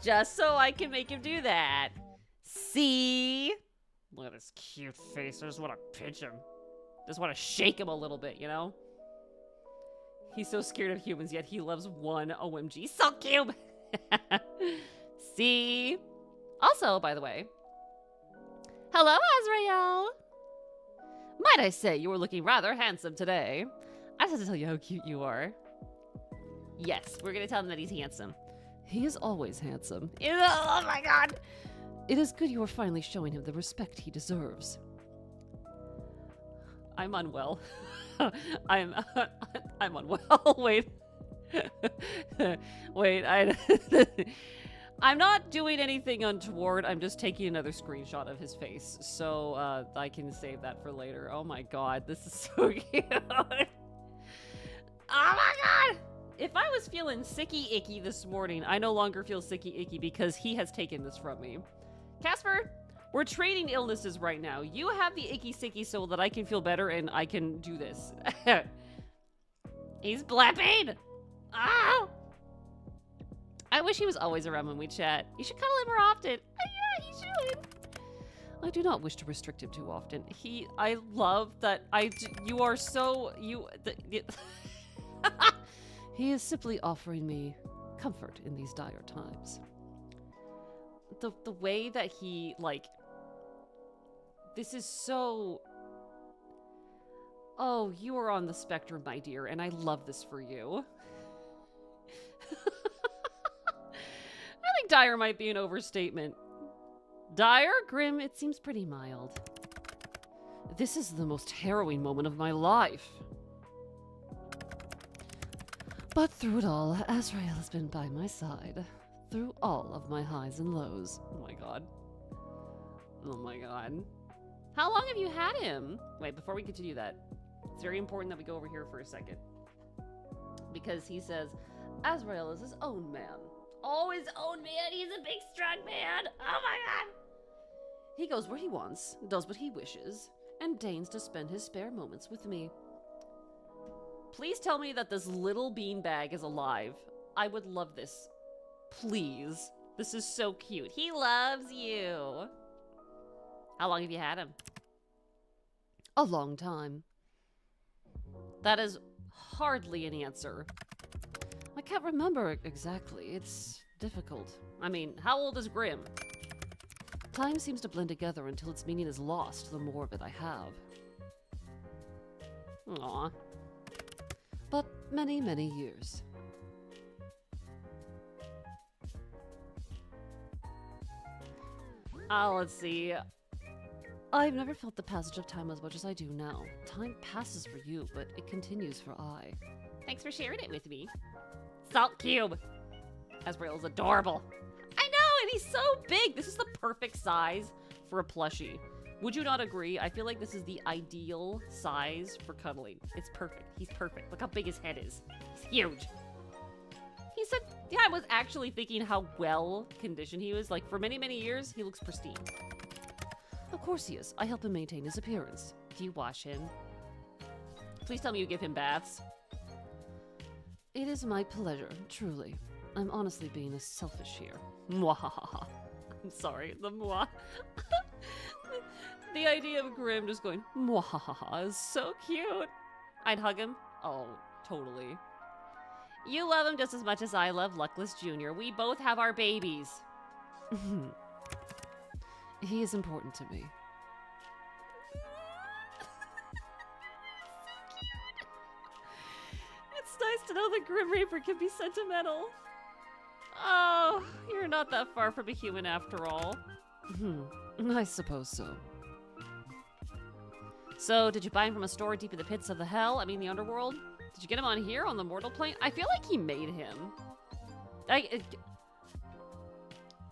Just so I can make him do that. See? Look at his cute face. I just want to pinch him. Just want to shake him a little bit, you know? He's so scared of humans, yet he loves one OMG. So cute! See? Also, by the way, hello, Azrael! Might I say, you were looking rather handsome today. I just have to tell you how cute you are. Yes, we're gonna tell him that he's handsome. He is always handsome. Oh my god! It is good you are finally showing him the respect he deserves. I'm unwell. I'm unwell. Wait. Wait, I'm not doing anything untoward. I'm just taking another screenshot of his face, so I can save that for later. Oh my god, this is so cute. Oh my god! If I was feeling sicky icky this morning, I no longer feel sicky icky because he has taken this from me. Casper, we're trading illnesses right now. You have the icky sicky so that I can feel better and I can do this. He's blapping! Ah! I wish he was always around when we chat. You should cuddle him more often. Yeah, he should. I do not wish to restrict him too often. I love that you are so, He is simply offering me comfort in these dire times. The way that he, like, this is so... Oh, you are on the spectrum, my dear, and I love this for you. I think dire might be an overstatement. Dire? Grim? It seems pretty mild. This is the most harrowing moment of my life. But through it all, Azrael has been by my side. Through all of my highs and lows. Oh my god. Oh my god. How long have you had him? Wait, before we continue that, it's very important that we go over here for a second. Because he says, Azrael is his own man. Oh, his own man! He's a big, strong man! Oh my god! He goes where he wants, does what he wishes, and deigns to spend his spare moments with me. Please tell me that this little beanbag is alive. I would love this. Please. This is so cute. He loves you. How long have you had him? A long time. That is hardly an answer. I can't remember exactly. It's difficult. I mean, how old is Grim? Time seems to blend together until its meaning is lost the more of it I have. Aw. But many, many years. Let's see. I've never felt the passage of time as much as I do now. Time passes for you, but it continues for I. Thanks for sharing it with me. Salt Cube. Asriel's adorable. I know, and he's so big. This is the perfect size for a plushie. Would you not agree? I feel like this is the ideal size for cuddling. It's perfect. He's perfect. Look how big his head is. He's huge. He said, yeah, I was actually thinking how well conditioned he was. Like, for many, many years, he looks pristine. Of course he is. I help him maintain his appearance. Do you wash him? Please tell me you give him baths. It is my pleasure, truly. I'm honestly being selfish here. Mwahaha. I'm sorry, the mwah. The idea of Grim just going, mwahaha, is so cute. I'd hug him. Oh, totally. You love him just as much as I love Luckless Jr. We both have our babies. He is important to me. It's nice to know the Grim Reaper can be sentimental. Oh, you're not that far from a human after all. I suppose so. So, did you buy him from a store deep in the pits of the hell? I mean, the underworld? Did you get him on here, on the mortal plane? I feel like he made him.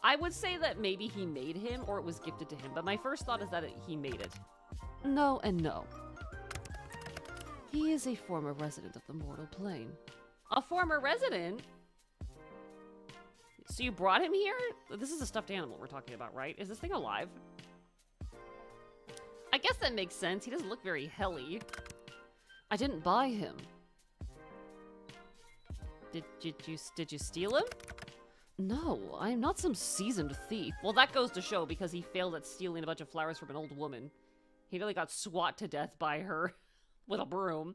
I would say that maybe he made him, or it was gifted to him, but my first thought is that he made it. No and no. He is a former resident of the mortal plane. A former resident? So you brought him here? This is a stuffed animal we're talking about, right? Is this thing alive? I guess that makes sense. He doesn't look very helly. I didn't buy him. Did you steal him? No, I am not some seasoned thief. Well, that goes to show because he failed at stealing a bunch of flowers from an old woman. He really got swat to death by her with a broom.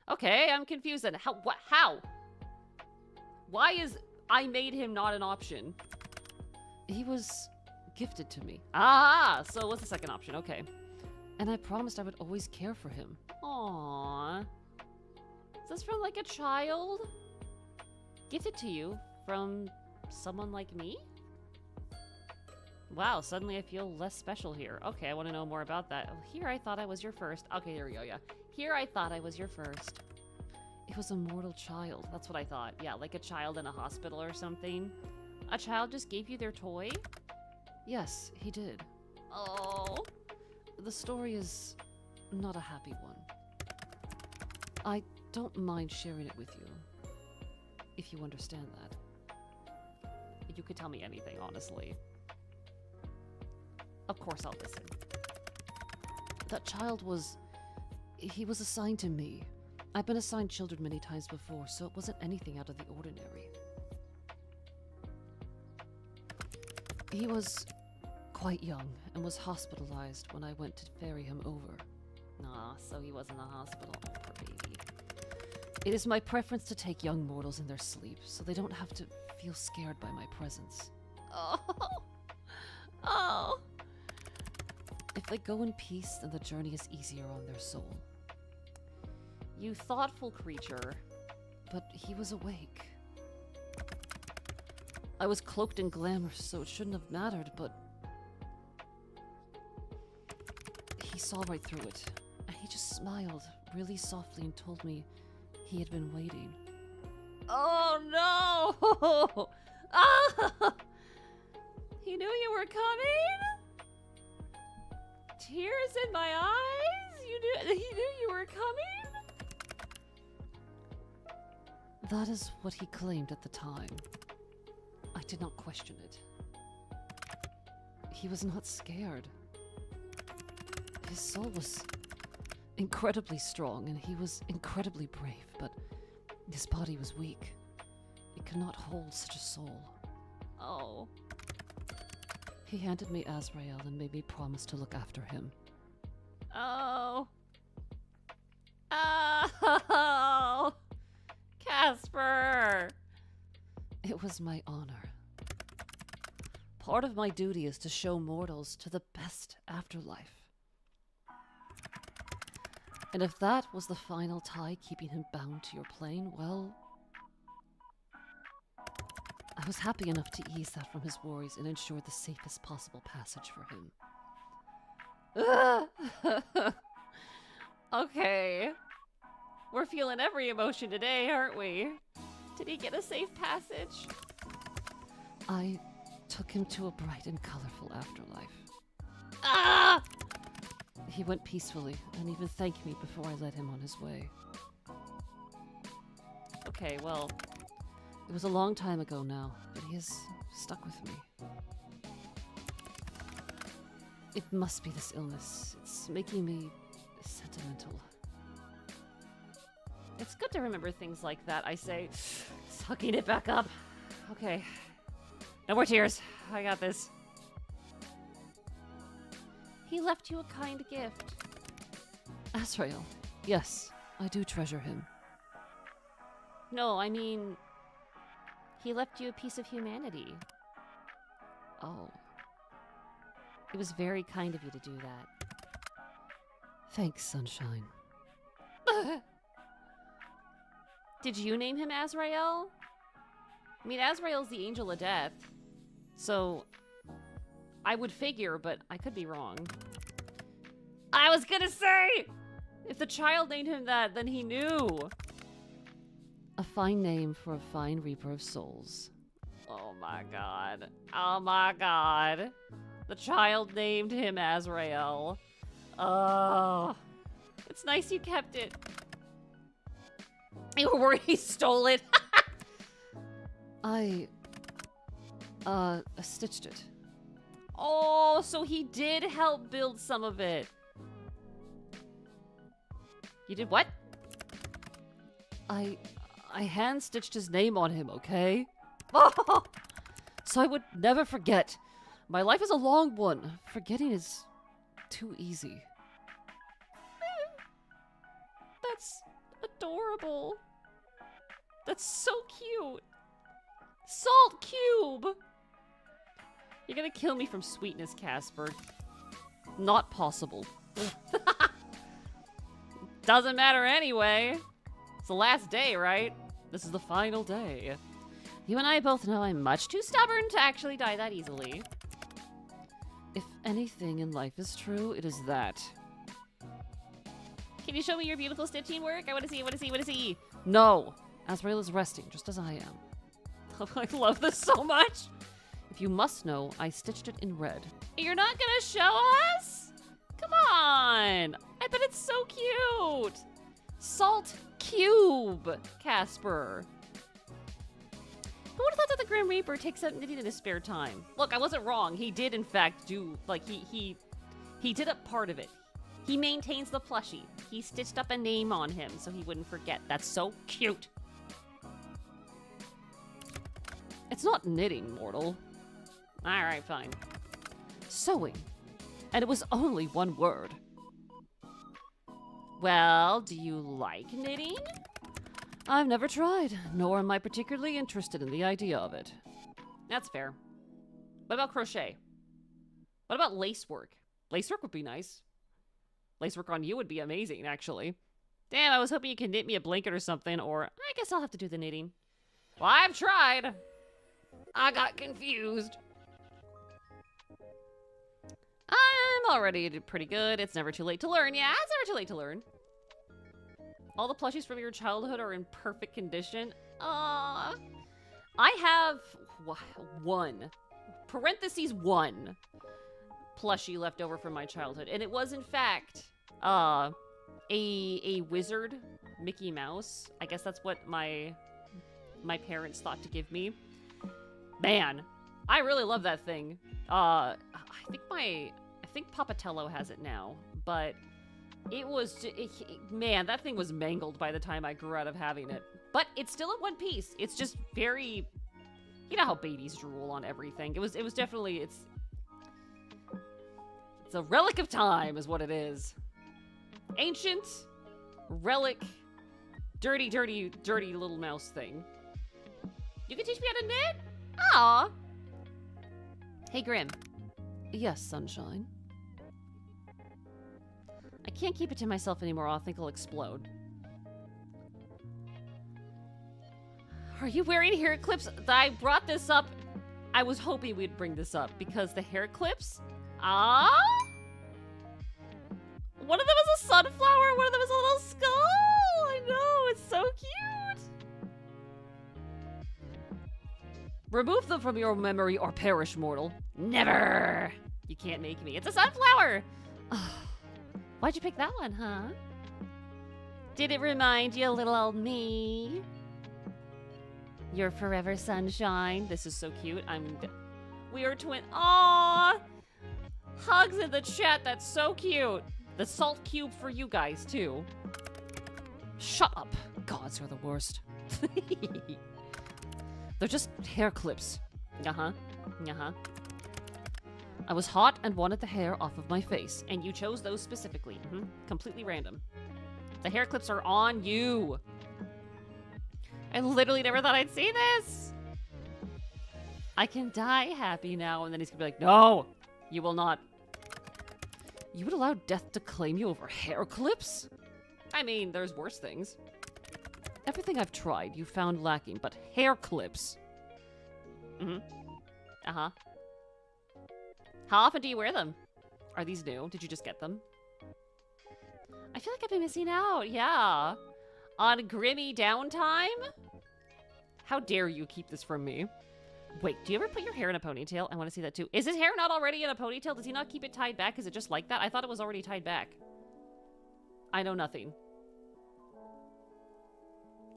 Okay, I'm confused then. How? Why is I made him not an option? He was gifted to me. Ah, so what's the second option? Okay. And I promised I would always care for him. Aww. Is this from like a child? Gifted to you from someone like me? Wow, suddenly I feel less special here. Okay, I want to know more about that. Oh, here I thought I was your first. Okay, there we go, yeah. Here I thought I was your first. It was a mortal child. That's what I thought. Yeah, like a child in a hospital or something. A child just gave you their toy? Yes, he did. Oh. The story is not a happy one. I don't mind sharing it with you, if you understand that. You could tell me anything, honestly. Of course I'll listen. That child he was assigned to me. I've been assigned children many times before, so it wasn't anything out of the ordinary. He was quite young and was hospitalized when I went to ferry him over. Ah, so he was in the hospital. Oh, poor baby. It is my preference to take young mortals in their sleep, so they don't have to feel scared by my presence. Oh. Oh. If they go in peace, then the journey is easier on their soul. You thoughtful creature. But he was awake. I was cloaked in glamour, so it shouldn't have mattered, but he saw right through it, and he just smiled really softly and told me he had been waiting. Oh no! Ah! He knew you were coming? Tears in my eyes? He knew you were coming? That is what he claimed at the time. I did not question it. He was not scared. His soul was incredibly strong, and he was incredibly brave, but his body was weak. It could not hold such a soul. Oh. He handed me Azrael and made me promise to look after him. Oh. Oh. Casper. It was my honor. Part of my duty is to show mortals to the best afterlife. And if that was the final tie keeping him bound to your plane, well, I was happy enough to ease that from his worries and ensure the safest possible passage for him. Okay. We're feeling every emotion today, aren't we? Did he get a safe passage? I took him to a bright and colorful afterlife. Ah! He went peacefully and even thanked me before I led him on his way. Okay, well, It was a long time ago now, but he has stuck with me. It must be this illness. It's making me sentimental. it's good to remember things like that, I say, sucking it back up. Okay. No more tears. I got this. He left you a kind gift. Azrael. Yes, I do treasure him. No, I mean, he left you a piece of humanity. Oh, It was very kind of you to do that. thanks, Sunshine. Did you name him Azrael? I mean, Azrael's the angel of death. So, I would figure, but I could be wrong. I was gonna say! If the child named him that, then he knew. A fine name for a fine reaper of souls. Oh my god. Oh my god. The child named him Azrael. Oh. It's nice you kept it. You were worried he stole it. I stitched it. Oh, so he did help build some of it. You did what? I hand-stitched his name on him, okay? Oh, So I would never forget. My life is a long one. Forgetting is too easy. that's adorable. That's so cute. Salt cube. You're gonna kill me from sweetness, Casper. Not possible. Doesn't matter anyway. It's the last day, right? This is the final day. You and I both know I'm much too stubborn to actually die that easily. If anything in life is true, it is that. Can you show me your beautiful stitching work? I want to see, I want to see, I want to see. No! Azrael is resting, just as I am. I love this so much. If you must know, I stitched it in red. You're not gonna show us? Come on. I bet it's so cute. Salt cube, Casper. Who would have thought that the Grim Reaper takes out knitting in his spare time? Look, I wasn't wrong. He did, in fact, do, like, he did a part of it. He maintains the plushie. He stitched up a name on him so he wouldn't forget. That's so cute. It's not knitting, mortal. All right, fine. Sewing. And it was only one word. Well, do you like knitting? I've never tried, nor am I particularly interested in the idea of it. That's fair. What about crochet? What about lacework? Lacework would be nice. Lacework on you would be amazing, actually. Damn, I was hoping you could knit me a blanket or something, or I guess I'll have to do the knitting. Well, I've tried. I got confused. I'm already pretty good. It's never too late to learn. Yeah, it's never too late to learn. All the plushies from your childhood are in perfect condition. I have one, parentheses 1, plushie left over from my childhood. And it was, in fact, a wizard Mickey Mouse. I guess that's what my parents thought to give me. Man, I really love that thing. I think Otello has it now, but It was, man, that thing was mangled by the time I grew out of having it. But it's still in one piece. It's just very, you know how babies drool on everything. It was definitely, it's a relic of time is what it is. Ancient, relic, dirty, dirty, dirty little mouse thing. You can teach me how to knit? Aw. Hey, Grim. Yes, Sunshine. I can't keep it to myself anymore. I think I'll explode. Are you wearing hair clips? I brought this up. I was hoping we'd bring this up because the hair clips. Ah. One of them is a sunflower. One of them is a little skull. I know. It's so cute. Remove them from your memory or perish, mortal. Never. You can't make me. It's a sunflower. Why'd you pick that one, huh? Did it remind you of little old me? Your forever sunshine. This is so cute. We are twin. Aww! Hugs in the chat. That's so cute. The salt cube for you guys, too. Shut up. Gods are the worst. They're just hair clips. Uh-huh. Uh-huh. I was hot and wanted the hair off of my face. And you chose those specifically. Mm-hmm. Completely random. The hair clips are on you. I literally never thought I'd see this. I can die happy now. And then he's gonna be like, no, you will not. You would allow death to claim you over hair clips? I mean, there's worse things. Everything I've tried, you found lacking, but hair clips. Mm-hmm. Uh-huh. How often do you wear them? Are these new? Did you just get them? I feel like I've been missing out, yeah. On Grimmy downtime? How dare you keep this from me? Wait, do you ever put your hair in a ponytail? I want to see that too. Is his hair not already in a ponytail? Does he not keep it tied back? Is it just like that? I thought it was already tied back. I know nothing.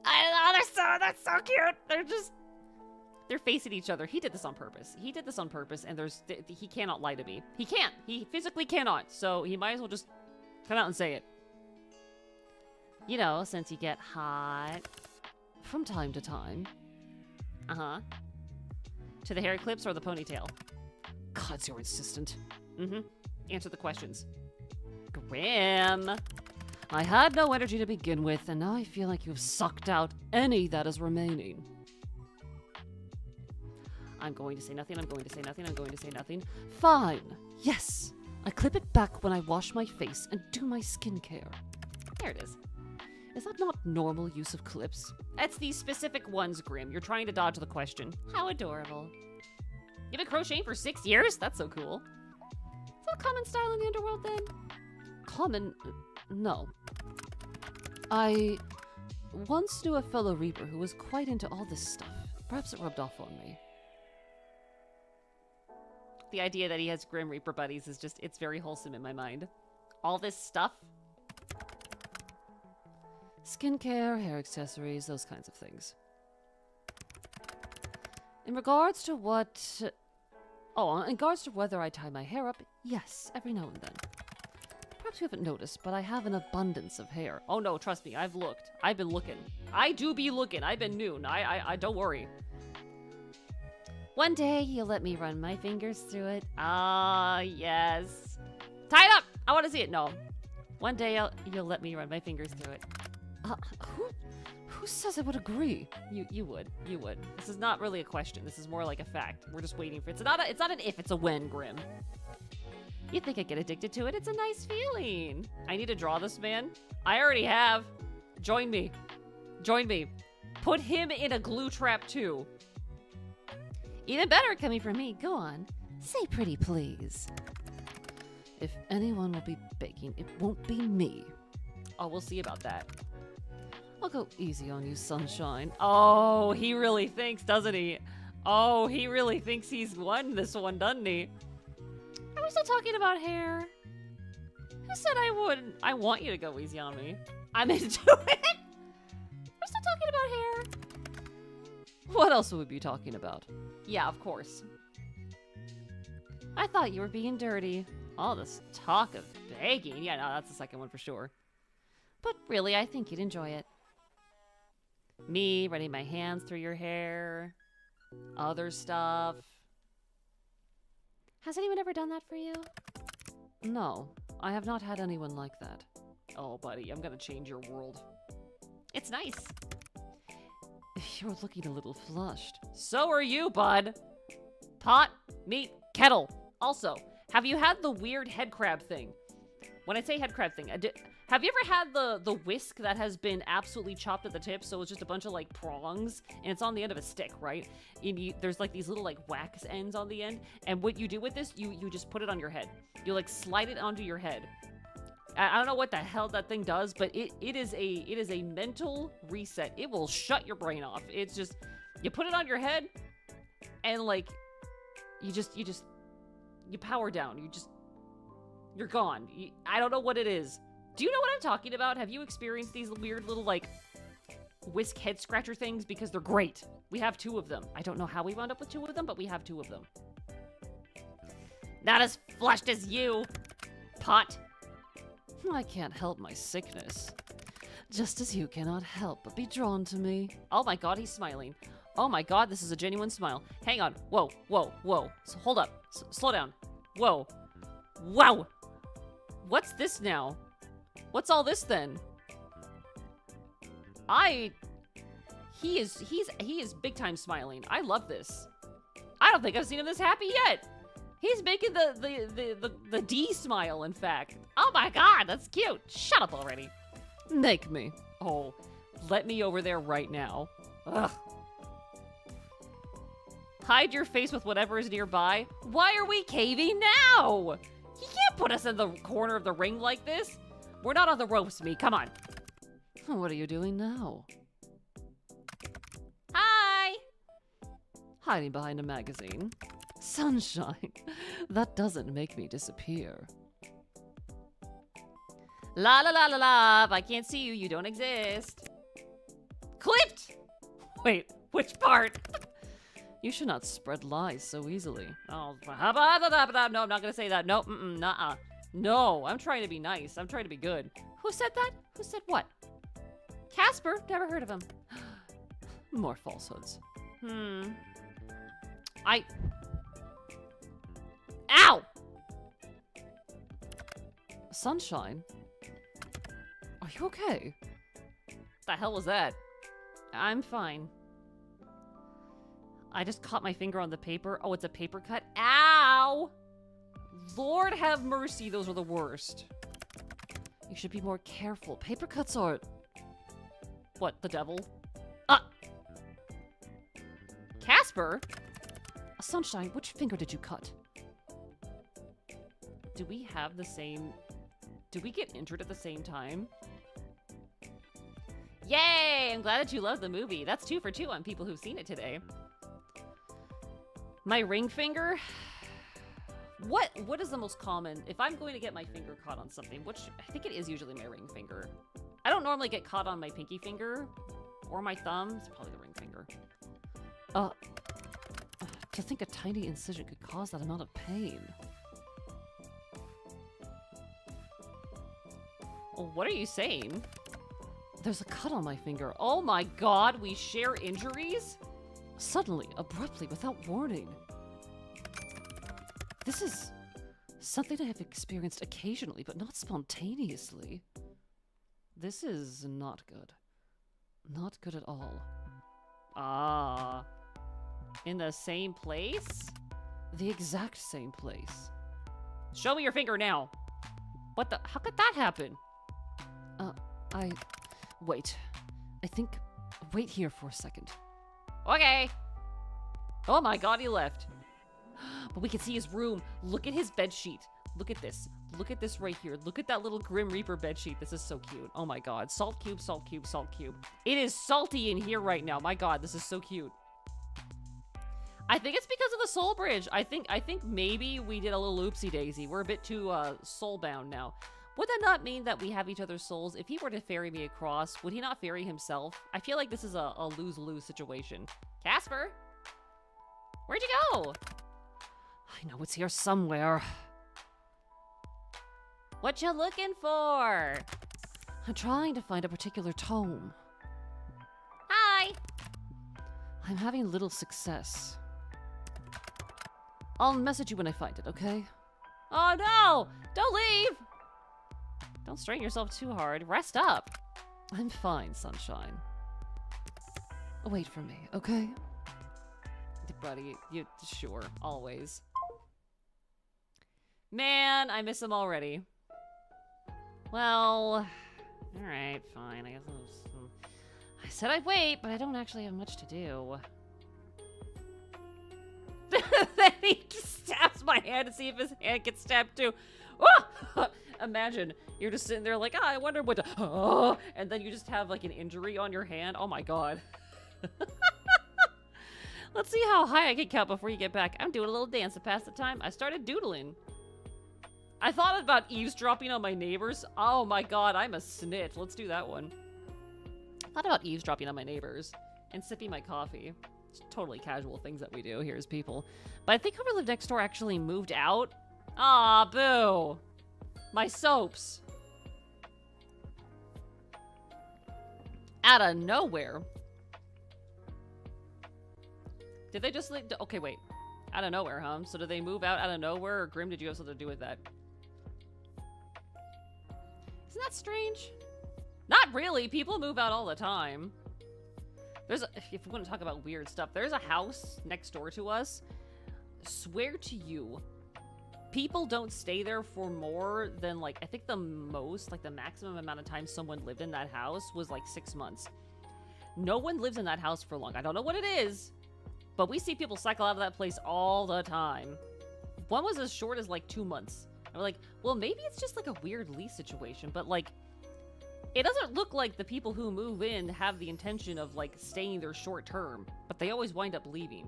I know, that's so cute. They're facing each other. He did this on purpose. He did this on purpose, and he cannot lie to me. He can't. He physically cannot. So he might as well just come out and say it. You know, since you get hot. From time to time. Uh-huh. To the hair clips or the ponytail? God, you're insistent. Mm-hmm. Answer the questions. Grim. I had no energy to begin with, and now I feel like you've sucked out any that is remaining. I'm going to say nothing, I'm going to say nothing, I'm going to say nothing. Fine. Yes. I clip it back when I wash my face and do my skincare. There it is. Is that not normal use of clips? That's these specific ones, Grim. You're trying to dodge the question. How adorable. You've been crocheting for 6 years? That's so cool. Is that a common style in the underworld, then? Common? No. I once knew a fellow Reaper who was quite into all this stuff. Perhaps it rubbed off on me. The idea that he has Grim Reaper buddies is just, it's very wholesome in my mind. All this stuff. Skincare, hair accessories, those kinds of things. In regards to what... Oh, in regards to whether I tie my hair up, yes, every now and then. Perhaps you haven't noticed, but I have an abundance of hair. Oh no, trust me, I've looked. I've been looking. I do be looking. I've been noon. I don't worry. One day, you'll let me run my fingers through it. Ah, yes. Tie it up! I want to see it. No. One day, you'll let me run my fingers through it. Who says I would agree? You would. You would. This is not really a question. This is more like a fact. We're just waiting for it. It's not an if, it's a when, Grim. You think I'd get addicted to it? It's a nice feeling. I need to draw this man. I already have. Join me. Join me. Put him in a glue trap too. Even better coming from me. Go on. Say pretty please. If anyone will be baking, it won't be me. Oh, we'll see about that. I'll go easy on you, Sunshine. Oh, he really thinks, doesn't he? Oh, he really thinks he's won this one, doesn't he? Are we still talking about hair? Who said I wouldn't? I want you to go easy on me. I'm into it. We're still talking about hair. What else would we be talking about? Yeah, of course. I thought you were being dirty. All this talk of begging. Yeah, no, that's the second one for sure. But really, I think you'd enjoy it. Me running my hands through your hair. Other stuff. Has anyone ever done that for you? No, I have not had anyone like that. Oh, buddy, I'm gonna change your world. It's nice. You're looking a little flushed. So are you, bud. Pot, meat, kettle. Also, have you had the weird head crab thing? When I say head crab thing, have you ever had the whisk that has been absolutely chopped at the tip, so it's just a bunch of, like, prongs, and it's on the end of a stick, right? And there's, like, these little, like, wax ends on the end, and what you do with this, you just put it on your head. You, like, slide it onto your head. I don't know what the hell that thing does, but it is a mental reset. It will shut your brain off. It's just, you put it on your head, and, like, you power down. You're gone. I don't know what it is. Do you know what I'm talking about? Have you experienced these weird little, like, whisk head scratcher things? Because they're great. We have 2 of them. I don't know how we wound up with 2 of them, but we have 2 of them. Not as flushed as you, Pot. I can't help my sickness. Just as you cannot help but be drawn to me. Oh my god, he's smiling. Oh my god, this is a genuine smile. Hang on. Whoa, whoa, whoa. So, hold up. Slow down. Whoa. Wow. What's this now? What's all this then? He is big time smiling. I love this. I don't think I've seen him this happy yet. He's making the D smile, in fact. Oh my god, that's cute. Shut up already. Make me. Oh, let me over there right now. Ugh. Hide your face with whatever is nearby. Why are we caving now? You can't put us in the corner of the ring like this. We're not on the ropes, me. Come on. What are you doing now? Hi. Hiding behind a magazine. Sunshine. That doesn't make me disappear. La la la la la. If I can't see you, you don't exist. Clipped. Wait, which part? You should not spread lies so easily. Oh, no, I'm not gonna say that. No, nuh-uh. No, I'm trying to be nice. I'm trying to be good. Who said that? Who said what? Casper? Never heard of him. More falsehoods. Ow! Sunshine? Are you okay? The hell was that? I'm fine. I just caught my finger on the paper. Oh, it's a paper cut. Ow! Lord have mercy, those are the worst. You should be more careful. Paper cuts are... What, the devil? Casper? Sunshine, which finger did you cut? Do we have the same... Did we get injured at the same time? Yay! I'm glad that you love the movie. That's 2 for 2 on people who've seen it today. My ring finger? What is the most common? If I'm going to get my finger caught on something, which I think it is usually my ring finger. I don't normally get caught on my pinky finger or my thumb. It's probably the ring finger. To think a tiny incision could cause that amount of pain. What are you saying? There's a cut on my finger. Oh my god, we share injuries? Suddenly, abruptly, without warning. This is something I have experienced occasionally, but not spontaneously. This is not good. Not good at all. Ah. In the same place? The exact same place. Show me your finger now. What the? How could that happen? Wait. I think... Wait here for a second. Okay. Oh my god, he left. But we can see his room. Look at his bed sheet. Look at this. Look at this right here. Look at that little Grim Reaper bed sheet. This is so cute. Oh my god. Salt cube, salt cube, salt cube. It is salty in here right now. My god, this is so cute. I think it's because of the soul bridge. I think maybe we did a little oopsie daisy. We're a bit too soul bound now. Would that not mean that we have each other's souls? If he were to ferry me across, would he not ferry himself? I feel like this is a lose-lose situation. Casper? Where'd you go? I know it's here somewhere. What you looking for? I'm trying to find a particular tome. Hi. I'm having little success. I'll message you when I find it, okay? Oh no! Don't leave! Don't strain yourself too hard. Rest up. I'm fine, sunshine. Wait for me, okay? Buddy, you sure, always. Man, I miss him already. Well, alright, fine. I guess I said I'd wait, but I don't actually have much to do. Then he stabs my hand to see if his hand gets stabbed too. Oh! Imagine, you're just sitting there like, I wonder what to... Oh! And then you just have like an injury on your hand. Oh my god. Let's see how high I can count before you get back. I'm doing a little dance to pass the time. I started doodling. I thought about eavesdropping on my neighbors. Oh my god, I'm a snitch. Let's do that one. I thought about eavesdropping on my neighbors and sipping my coffee. It's totally casual things that we do here as people. But I think whoever lived next door actually moved out. Aw, boo. My soaps. Out of nowhere. Did they just like... Okay, wait. Out of nowhere, huh? So did they move out of nowhere? Or Grim, did you have something to do with that? Isn't that strange? Not really. People move out all the time. There's a... If we want to talk about weird stuff, there's a house next door to us. Swear to you, people don't stay there for more than, like, I think the most, like, the maximum amount of time someone lived in that house was, like, 6 months. No one lives in that house for long. I don't know what it is. But we see people cycle out of that place all the time. One was as short as like 2 months. And we're like, well, maybe it's just like a weird lease situation, but like, it doesn't look like the people who move in have the intention of like staying there short term, but they always wind up leaving.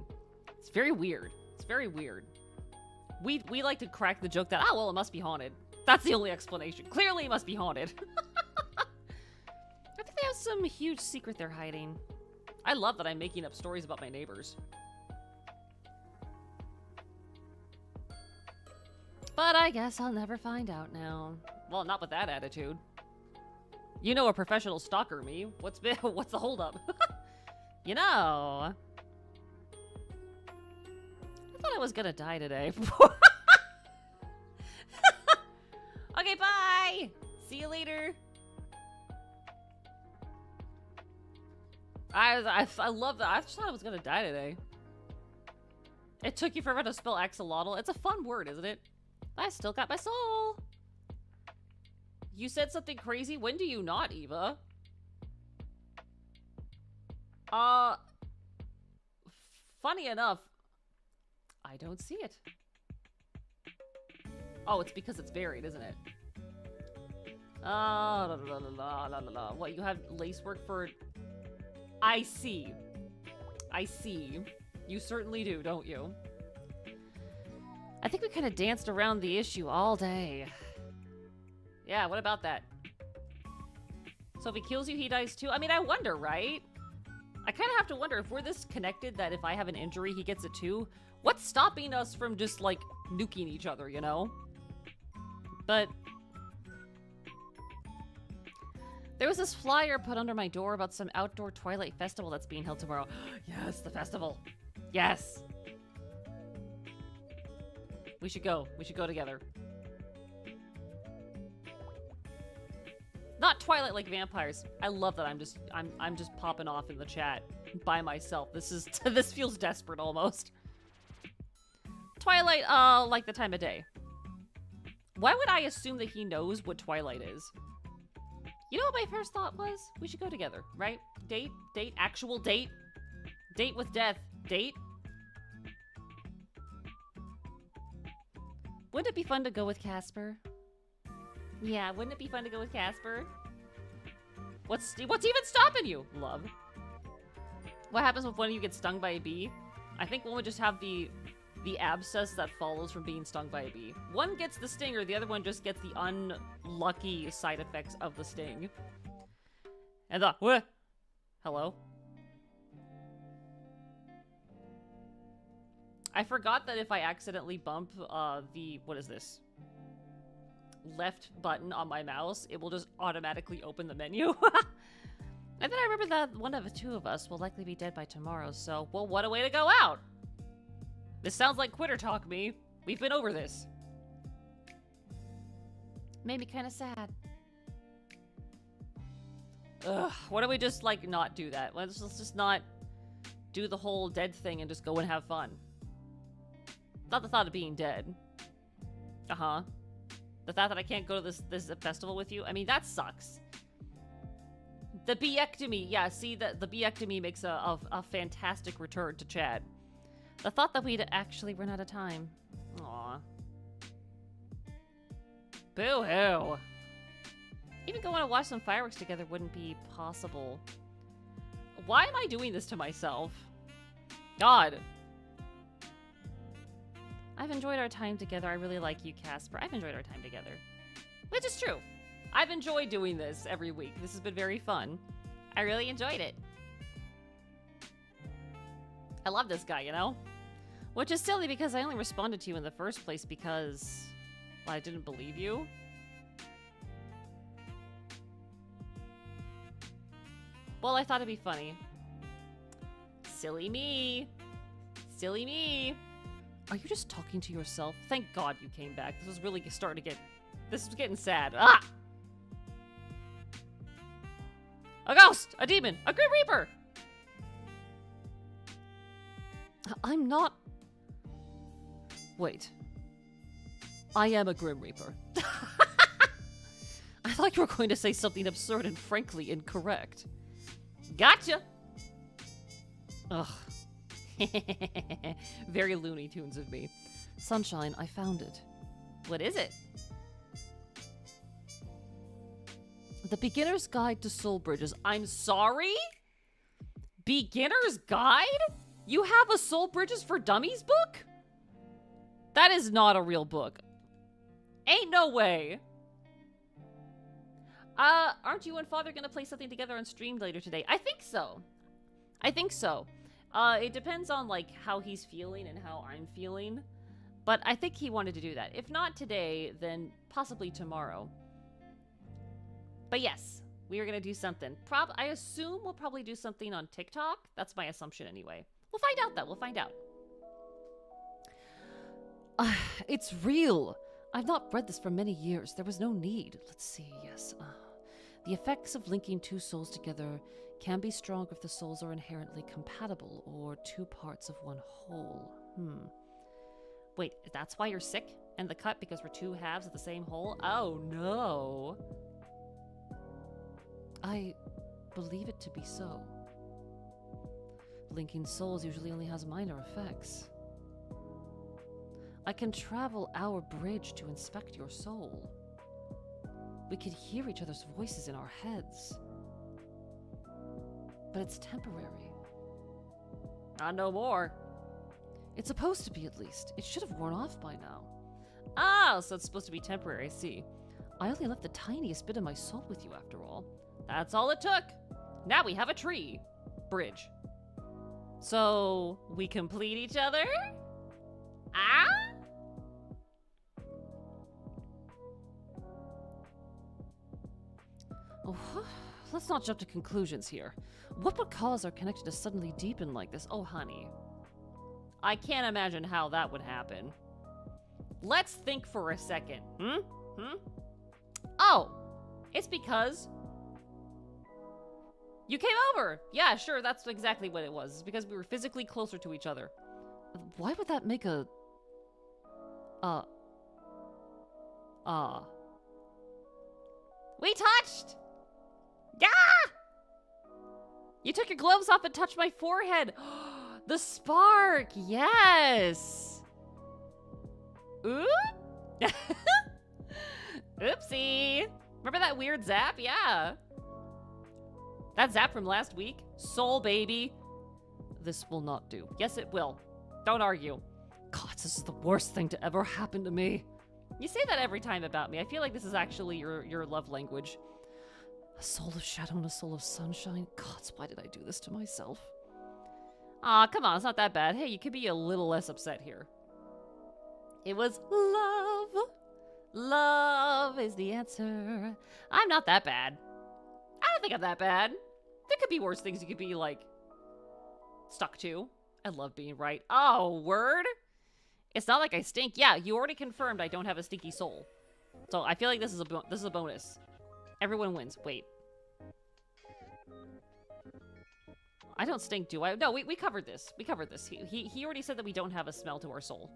It's very weird. It's very weird. We like to crack the joke that, oh, well, it must be haunted. That's the only explanation. Clearly it must be haunted. I think they have some huge secret they're hiding. I love that I'm making up stories about my neighbors. But I guess I'll never find out now. Well, not with that attitude. You know a professional stalker, me. What's the holdup? You know. I thought I was gonna die today. Okay, bye! See you later. I love that. I just thought I was gonna die today. It took you forever to spell axolotl. It's a fun word, isn't it? I still got my soul. You said something crazy. When do you not, Eva? Funny enough, I don't see it. Oh, it's because it's buried, isn't it? La la la la la la la. What, you have lace work for... I see. I see. You certainly do, don't you? I think we kind of danced around the issue all day. Yeah, what about that? So if he kills you, he dies too? I mean, I wonder, right? I kind of have to wonder if we're this connected that if I have an injury, he gets it too. What's stopping us from just, like, nuking each other, you know? But... there was this flyer put under my door about some outdoor Twilight festival that's being held tomorrow. Yes, the festival. Yes. We should go. We should go together. Not Twilight like vampires. I love that I'm just popping off in the chat by myself. This feels desperate almost. Twilight, like the time of day. Why would I assume that he knows what Twilight is? You know what my first thought was? We should go together, right? Date, actual date. Date with death. Date. Wouldn't it be fun to go with Casper? Yeah, wouldn't it be fun to go with Casper? What's even stopping you? Love. What happens if one of you gets stung by a bee? I think one would just have the abscess that follows from being stung by a bee. One gets the stinger, the other one just gets the unlucky side effects of the sting. And what? Hello? I forgot that if I accidentally bump what is this? left button on my mouse, it will just automatically open the menu. And then I remember that one of the two of us will likely be dead by tomorrow, so, well, what a way to go out! This sounds like quitter talk, me. We've been over this. Made me kind of sad. Ugh, why don't we just, like, not do that? Let's just not do the whole dead thing and just go and have fun. Not the thought of being dead. Uh-huh. The thought that I can't go to this festival with you? I mean, that sucks. The beectomy. Yeah, see, the beectomy makes a fantastic return to Chad. The thought that we'd actually run out of time. Aw. Boo-hoo. Even going to watch some fireworks together wouldn't be possible. Why am I doing this to myself? God. I've enjoyed our time together. I really like you, Casper. I've enjoyed our time together. Which is true. I've enjoyed doing this every week. This has been very fun. I really enjoyed it. I love this guy, you know? Which is silly because I only responded to you in the first place because, well, I didn't believe you. Well, I thought it'd be funny. Silly me. Silly me. Are you just talking to yourself? Thank God you came back. This was really starting to get... This was getting sad. Ah! A ghost! A demon! A Grim Reaper! I'm not... Wait. I am a Grim Reaper. I thought you were going to say something absurd and frankly incorrect. Gotcha! Ugh. Very Looney Tunes of me. Sunshine, I found it. What is it? The Beginner's Guide to Soul Bridges. I'm sorry? Beginner's Guide? You have a Soul Bridges for Dummies book? That is not a real book. Ain't no way. Aren't you and Father gonna play something together on stream later today? I think so. I think so. It depends on, like, how he's feeling and how I'm feeling. But I think he wanted to do that. If not today, then possibly tomorrow. But yes, we are going to do something. I assume we'll probably do something on TikTok. That's my assumption anyway. We'll find out, though. We'll find out. It's real. I've not read this for many years. There was no need. Let's see, yes. The effects of linking two souls together can be strong if the souls are inherently compatible or two parts of one whole. Wait, that's why you're sick? And the cut because we're two halves of the same whole? Oh, no. I believe it to be so. Linking souls usually only has minor effects. I can travel our bridge to inspect your soul. We could hear each other's voices in our heads. But it's temporary. Not no more. It's supposed to be, at least. It should have worn off by now. Oh, so it's supposed to be temporary, I see. I only left the tiniest bit of my soul with you, after all. That's all it took. Now we have a tree. Bridge. So, we complete each other? Ah? Oh, let's not jump to conclusions here. What would cause our connection to suddenly deepen like this? Oh, honey. I can't imagine how that would happen. Let's think for a second. Oh, it's because you came over. Yeah, sure, that's exactly what it was. It's because we were physically closer to each other. Why would that make a... We touched! Yeah! You took your gloves off and touched my forehead. The spark, yes! Oop! Oopsie! Remember that weird zap? Yeah. That zap from last week? Soul, baby. This will not do. Yes, it will. Don't argue. God, this is the worst thing to ever happen to me. You say that every time about me. I feel like this is actually your love language. A soul of shadow and a soul of sunshine? Gods, why did I do this to myself? Aw, come on, it's not that bad. Hey, you could be a little less upset here. It was love. Love is the answer. I'm not that bad. I don't think I'm that bad. There could be worse things you could be, like, stuck to. I love being right. Oh, word? It's not like I stink. Yeah, you already confirmed I don't have a stinky soul. So I feel like this is a bonus. Everyone wins. Wait. I don't stink, do I? No, we covered this. We covered this. He already said that we don't have a smell to our soul.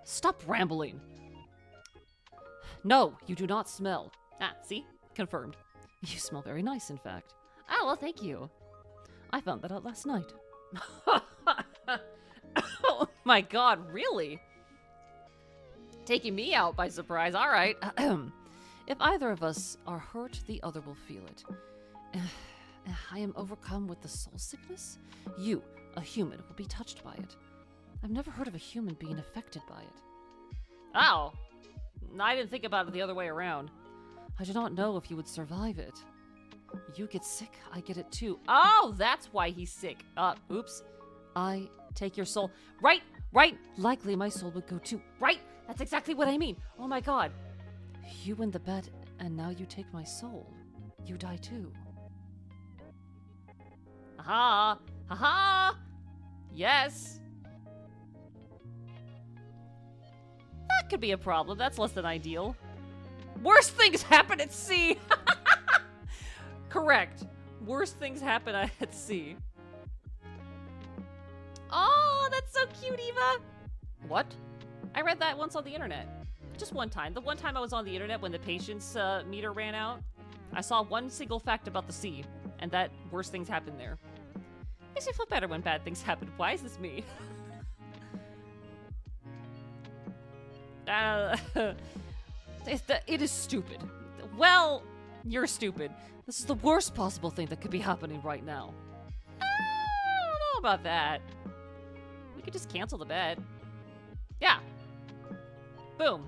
Stop rambling. No, you do not smell. Ah, see? Confirmed. You smell very nice, in fact. Oh, well, thank you. I found that out last night. Oh my god, really? Taking me out by surprise, alright. If either of us are hurt, the other will feel it. I am overcome with the soul sickness. You, a human, will be touched by it. I've never heard of a human being affected by it. Oh. I didn't think about it the other way around. I do not know if you would survive it. You get sick, I get it too. Oh, that's why he's sick. Oops. I take your soul. Right. Likely my soul would go too. Right. That's exactly what I mean. Oh my god. You win the bet, and now you take my soul. You die too. Aha. Haha. Yes. That could be a problem. That's less than ideal. Worst things happen at sea. Correct. Worst things happen at sea. Oh, that's so cute, Eva. What? I read that once on the internet. Just one time. The one time I was on the internet when the patience meter ran out, I saw one single fact about the sea, and that worst things happen there. Makes me feel better when bad things happen. Why is this me? It is stupid. Well, you're stupid. This is the worst possible thing that could be happening right now. I don't know about that. We could just cancel the bet. Yeah. Boom.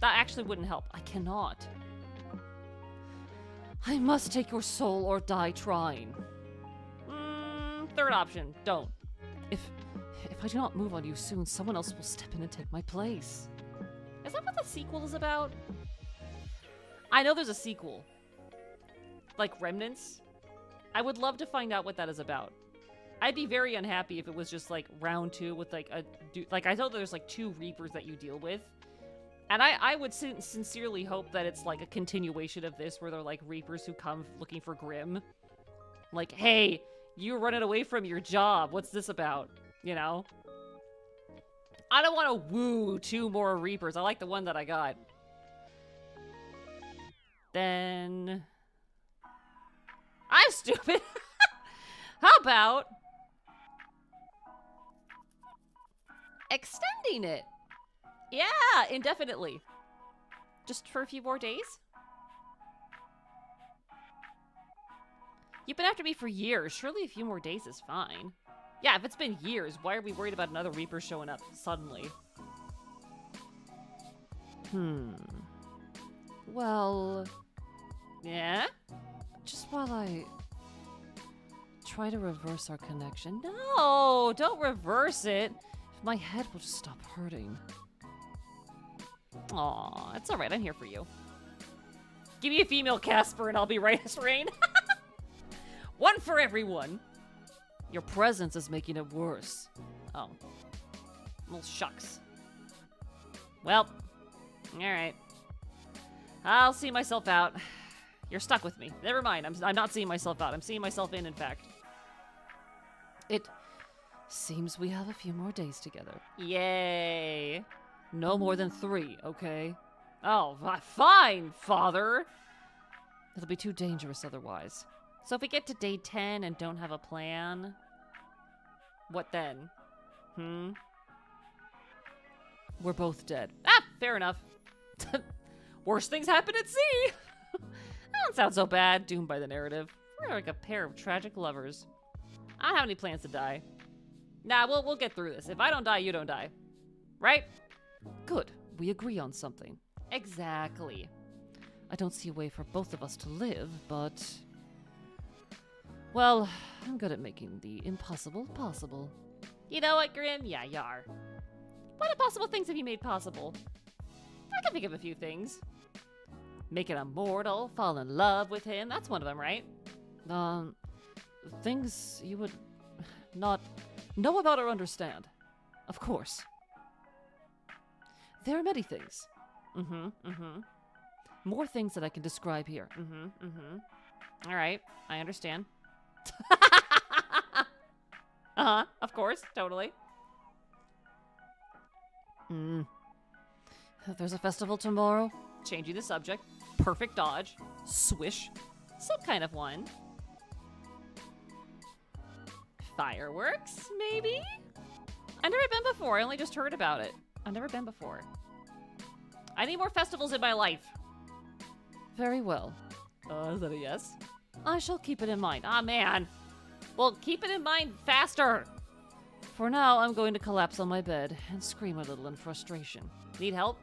That actually wouldn't help. I cannot. I must take your soul or die trying. Third option. Don't. If I do not move on you soon, someone else will step in and take my place. Is that what the sequel is about? I know there's a sequel. Like Remnants. I would love to find out what that is about. I'd be very unhappy if it was just like round 2 with like I know there's like 2 Reapers that you deal with. And I would sincerely hope that it's like a continuation of this where they're like Reapers who come looking for Grim. Like, hey, you're running away from your job. What's this about? You know? I don't want to woo 2 more Reapers. I like the one that I got. Then... I'm stupid. How about... extending it? Yeah, indefinitely. Just for a few more days? You've been after me for years. Surely a few more days is fine. Yeah, if it's been years, why are we worried about another Reaper showing up suddenly? Well... Yeah? Just while I try to reverse our connection. No, don't reverse it. If my head will just stop hurting. Aw, it's alright, I'm here for you. Give me a female Casper and I'll be right as rain. One for everyone. Your presence is making it worse. Oh. Well, shucks. Well, alright. I'll see myself out. You're stuck with me. Never mind, I'm not seeing myself out. I'm seeing myself in fact. It seems we have a few more days together. Yay. No more than 3, okay? Oh, fine, father. It'll be too dangerous otherwise. So if we get to day 10 and don't have a plan, what then? We're both dead. Ah, fair enough. Worst things happen at sea. That don't sound so bad. Doomed by the narrative. We're like a pair of tragic lovers. I don't have any plans to die. Nah, we'll get through this. If I don't die, you don't die. Right? Good. We agree on something. Exactly. I don't see a way for both of us to live, but... Well, I'm good at making the impossible possible. You know what, Grim? Yeah, you are. What impossible things have you made possible? I can think of a few things. Make it immortal, fall in love with him. That's one of them, right? Things you would not know about or understand. Of course. There are many things. More things that I can describe here. All right, I understand. Of course, totally. There's a festival tomorrow. Changing the subject. Perfect dodge. Swish. Some kind of one. Fireworks, maybe? I've never been before. I only just heard about it. I've never been before. I need more festivals in my life. Very well. Is that a yes? I shall keep it in mind. Ah, man. Well, keep it in mind faster. For now, I'm going to collapse on my bed and scream a little in frustration. Need help?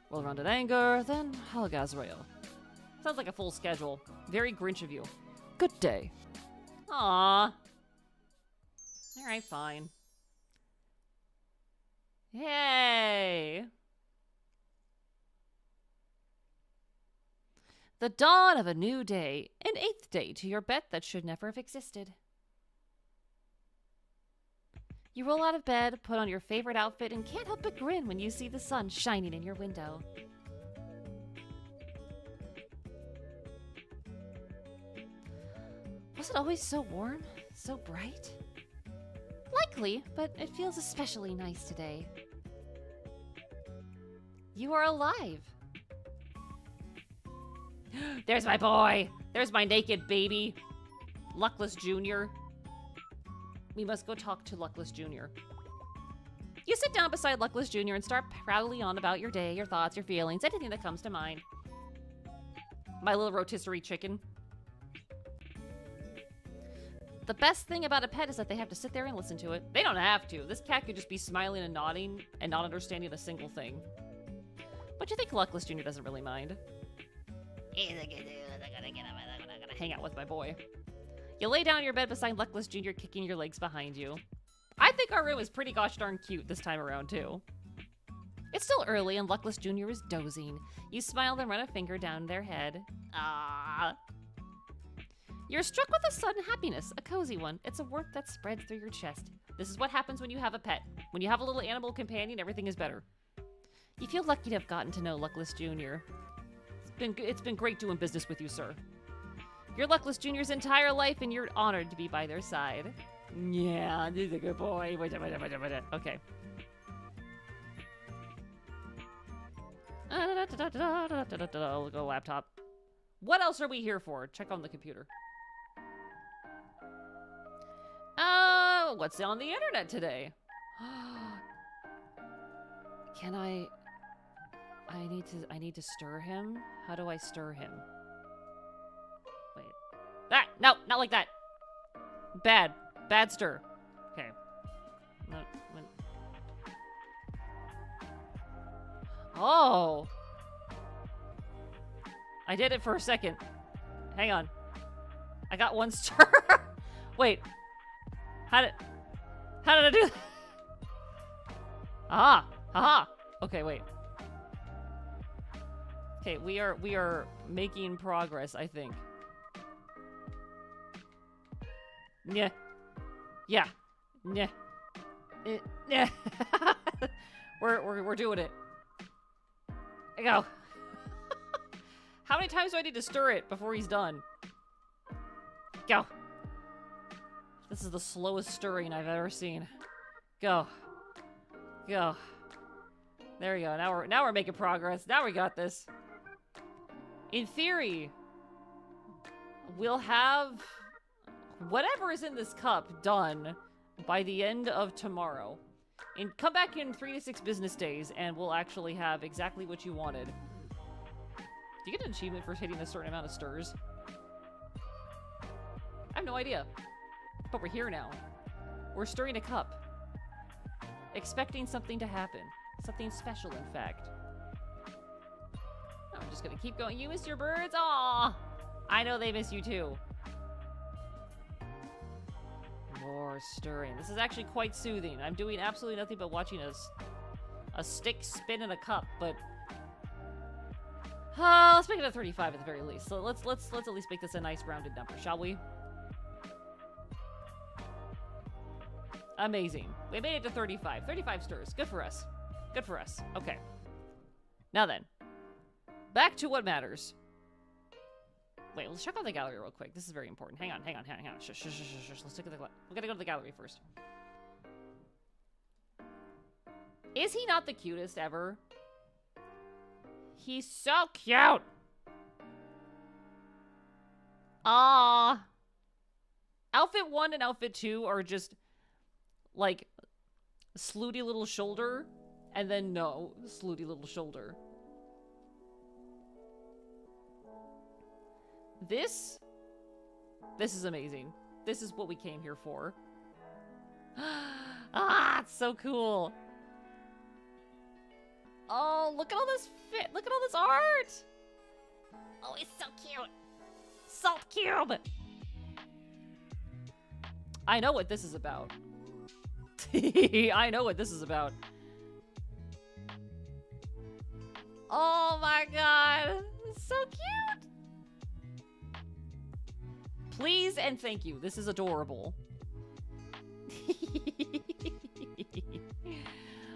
Roll around in anger, then hug Azrael. Sounds like a full schedule. Very Grinch of you. Good day. Aww. Alright, fine. Yay! The dawn of a new day, an 8th day to your bet that should never have existed. You roll out of bed, put on your favorite outfit, and can't help but grin when you see the sun shining in your window. Was it always so warm? So bright? Likely, but it feels especially nice today. You are alive. There's my boy. There's my naked baby. Luckless Jr. We must go talk to Luckless Jr. You sit down beside Luckless Jr. and start proudly on about your day, your thoughts, your feelings, anything that comes to mind. My little rotisserie chicken. The best thing about a pet is that they have to sit there and listen to it. They don't have to. This cat could just be smiling and nodding and not understanding a single thing. But you think Luckless Jr. doesn't really mind. He's a good dude. I'm gonna hang out with my boy. You lay down in your bed beside Luckless Jr. kicking your legs behind you. I think our room is pretty gosh darn cute this time around, too. It's still early and Luckless Jr. is dozing. You smile and run a finger down their head. Ah. You're struck with a sudden happiness, a cozy one. It's a warmth that spreads through your chest. This is what happens when you have a pet. When you have a little animal companion, everything is better. You feel lucky to have gotten to know Luckless Jr. It's been great doing business with you, sir. You're Luckless Jr.'s entire life, and you're honored to be by their side. Yeah, this is a good boy. Okay. We'll go laptop. What else are we here for? Check on the computer. What's on the internet today? Can I need to stir him? How do I stir him? Wait. Ah, no, not like that. Bad stir. Okay. Oh. I did it for a second. Hang on. I got one stir. Wait. How did I do that? Aha. Aha. Okay, wait. Okay, we are making progress, I think. Yeah. Yeah. Yeah. Yeah. We're doing it. There you go. How many times do I need to stir it before he's done? Go. This is the slowest stirring I've ever seen. Go. Go. There we go. Now we're making progress. Now we got this. In theory, we'll have whatever is in this cup done by the end of tomorrow. And come back in 3 to 6 business days and we'll actually have exactly what you wanted. Do you get an achievement for hitting a certain amount of stirs? I have no idea. But we're here now. We're stirring a cup. Expecting something to happen. Something special, in fact. I'm just gonna keep going. You miss your birds? Aw! I know they miss you too. More stirring. This is actually quite soothing. I'm doing absolutely nothing but watching a stick spin in a cup, but Let's make it a 35 at the very least. So let's at least make this a nice rounded number, shall we? Amazing. We made it to 35. 35 stirs. Good for us. Good for us. Okay. Now then. Back to what matters. Wait, let's check out the gallery real quick. This is very important. Hang on. Shush. Let's look at we gotta go to the gallery first. Is he not the cutest ever? He's so cute! Ah. Outfit 1 and outfit 2 are just, like, slooty little shoulder, and then no, slooty little shoulder. This is amazing. This is what we came here for. Ah, it's so cool. Oh, look at all this fit. Look at all this art. Oh, he's so cute. Salt cube. I know what this is about. I know what this is about. Oh my god. It's so cute. Please and thank you. This is adorable.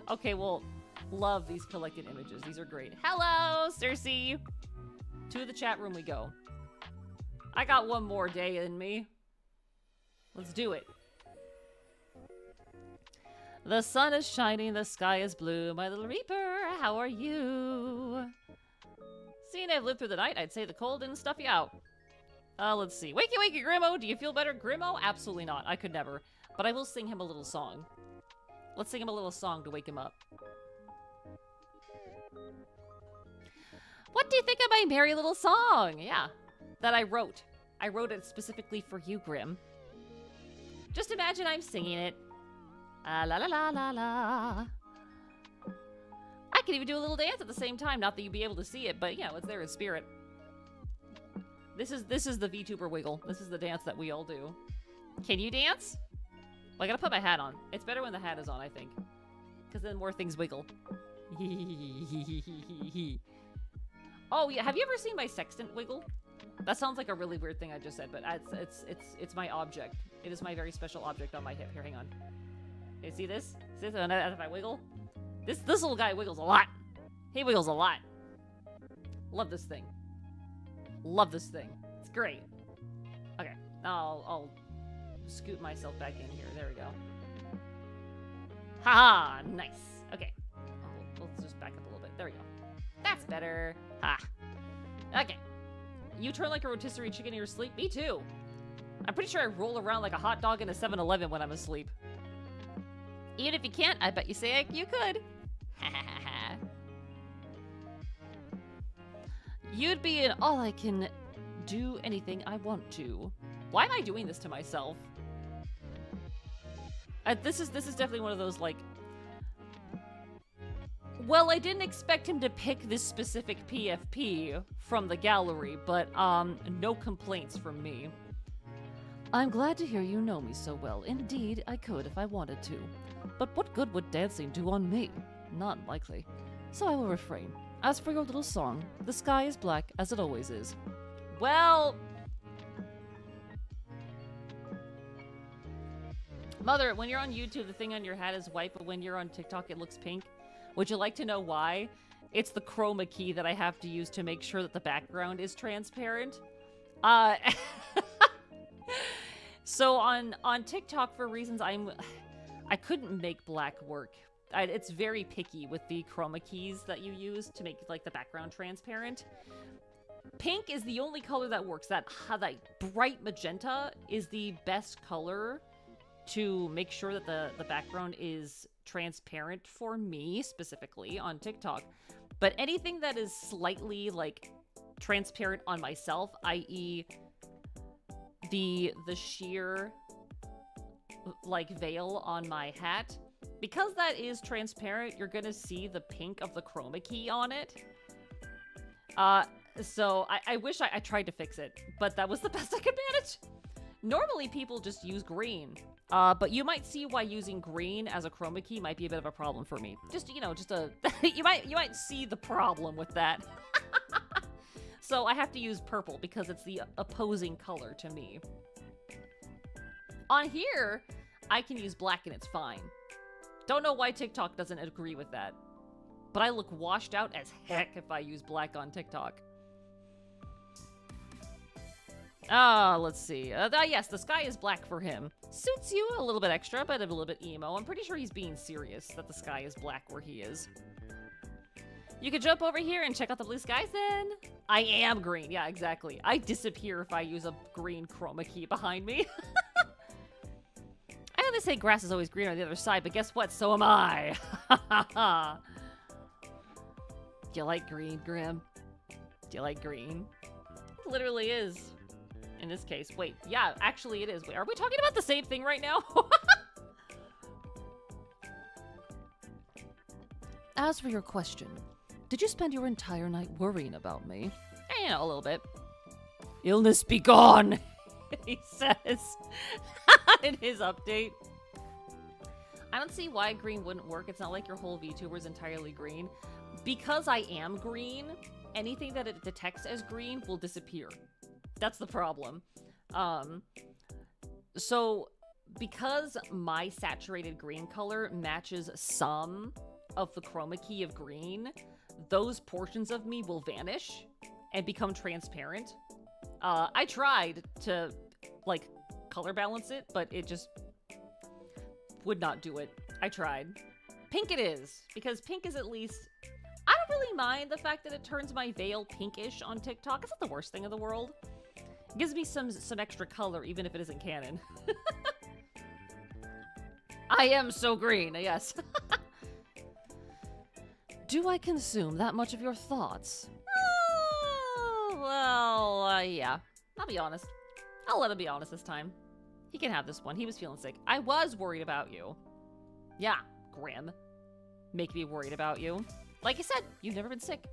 Okay, well, love these collected images. These are great. Hello, Cersei. To the chat room we go. I got one more day in me. Let's do it. The sun is shining, the sky is blue. My little Reaper, how are you? Seeing I've lived through the night, I'd say the cold didn't stuff you out. Let's see. Wakey, wakey, Grimo. Do you feel better? Grimo? Absolutely not. I could never. But I will sing him a little song. Let's sing him a little song to wake him up. What do you think of my merry little song? Yeah, that I wrote. I wrote it specifically for you, Grim. Just imagine I'm singing it. La la la la la. I can even do a little dance at the same time. Not that you'd be able to see it, but you know, it's there in spirit. This is the VTuber wiggle. This is the dance that we all do. Can you dance? Well, I gotta put my hat on. It's better when the hat is on, I think. Because then more things wiggle. Oh, yeah. Have you ever seen my sextant wiggle? That sounds like a really weird thing I just said, but it's my object. It is my very special object on my hip. Here, hang on. Okay, see this? See this? If I wiggle? This little guy wiggles a lot. He wiggles a lot. Love this thing. Love this thing. It's great. Okay. I'll scoot myself back in here. There we go. Haha! Nice. Okay. Let's just back up a little bit. There we go. That's better. Ha. Okay. You turn like a rotisserie chicken in your sleep? Me too. I'm pretty sure I roll around like a hot dog in a 7-Eleven when I'm asleep. Even if you can't, I bet you say you could. You'd be in all I can do anything I want to. Why am I doing this to myself? This is definitely one of those, like... Well, I didn't expect him to pick this specific PFP from the gallery, but, no complaints from me. I'm glad to hear you know me so well. Indeed, I could if I wanted to. But what good would dancing do on me? Not likely. So I will refrain. As for your little song, the sky is black as it always is. Well... Mother, when you're on YouTube, the thing on your hat is white, but when you're on TikTok, it looks pink. Would you like to know why? It's the chroma key that I have to use to make sure that the background is transparent. So on TikTok, for reasons I couldn't make black work. It's very picky with the chroma keys that you use to make like the background transparent. Pink is the only color that works. That bright magenta is the best color to make sure that the background is transparent for me, specifically on TikTok. But anything that is slightly like transparent on myself, i.e. the sheer like veil on my hat, because that is transparent, you're gonna see the pink of the chroma key on it. So I wish I tried to fix it, but that was the best I could manage. Normally people just use green, but you might see why using green as a chroma key might be a bit of a problem for me. Just, you know, just a you might see the problem with that. So I have to use purple because it's the opposing color to me. On here, I can use black and it's fine. Don't know why TikTok doesn't agree with that. But I look washed out as heck if I use black on TikTok. Let's see. Yes, the sky is black for him. Suits you a little bit extra, but a little bit emo. I'm pretty sure he's being serious that the sky is black where he is. You could jump over here and check out the blue skies then. I am green. Yeah, exactly. I disappear if I use a green chroma key behind me. I know they say grass is always greener on the other side, but guess what? So am I. Do you like green, Grim? Do you like green? It literally is. In this case. Wait, yeah, actually it is. Wait, are we talking about the same thing right now? As for your question, did you spend your entire night worrying about me? You know, a little bit. Illness be gone, he says in his update. I don't see why green wouldn't work. It's not like your whole VTuber is entirely green. Because I am green, anything that it detects as green will disappear. That's the problem. So because my saturated green color matches some of the chroma key of green, those portions of me will vanish and become transparent. I tried to, like, color balance it, but it just would not do it. I tried. Pink it is, because pink is at least... I don't really mind the fact that it turns my veil pinkish on TikTok. It's not the worst thing in the world. It gives me some extra color, even if it isn't canon. I am so green, yes. Do I consume that much of your thoughts? Well, yeah. I'll be honest. I'll let him be honest this time. He can have this one. He was feeling sick. I was worried about you. Yeah, Grim. Make me worried about you. Like I said, you've never been sick.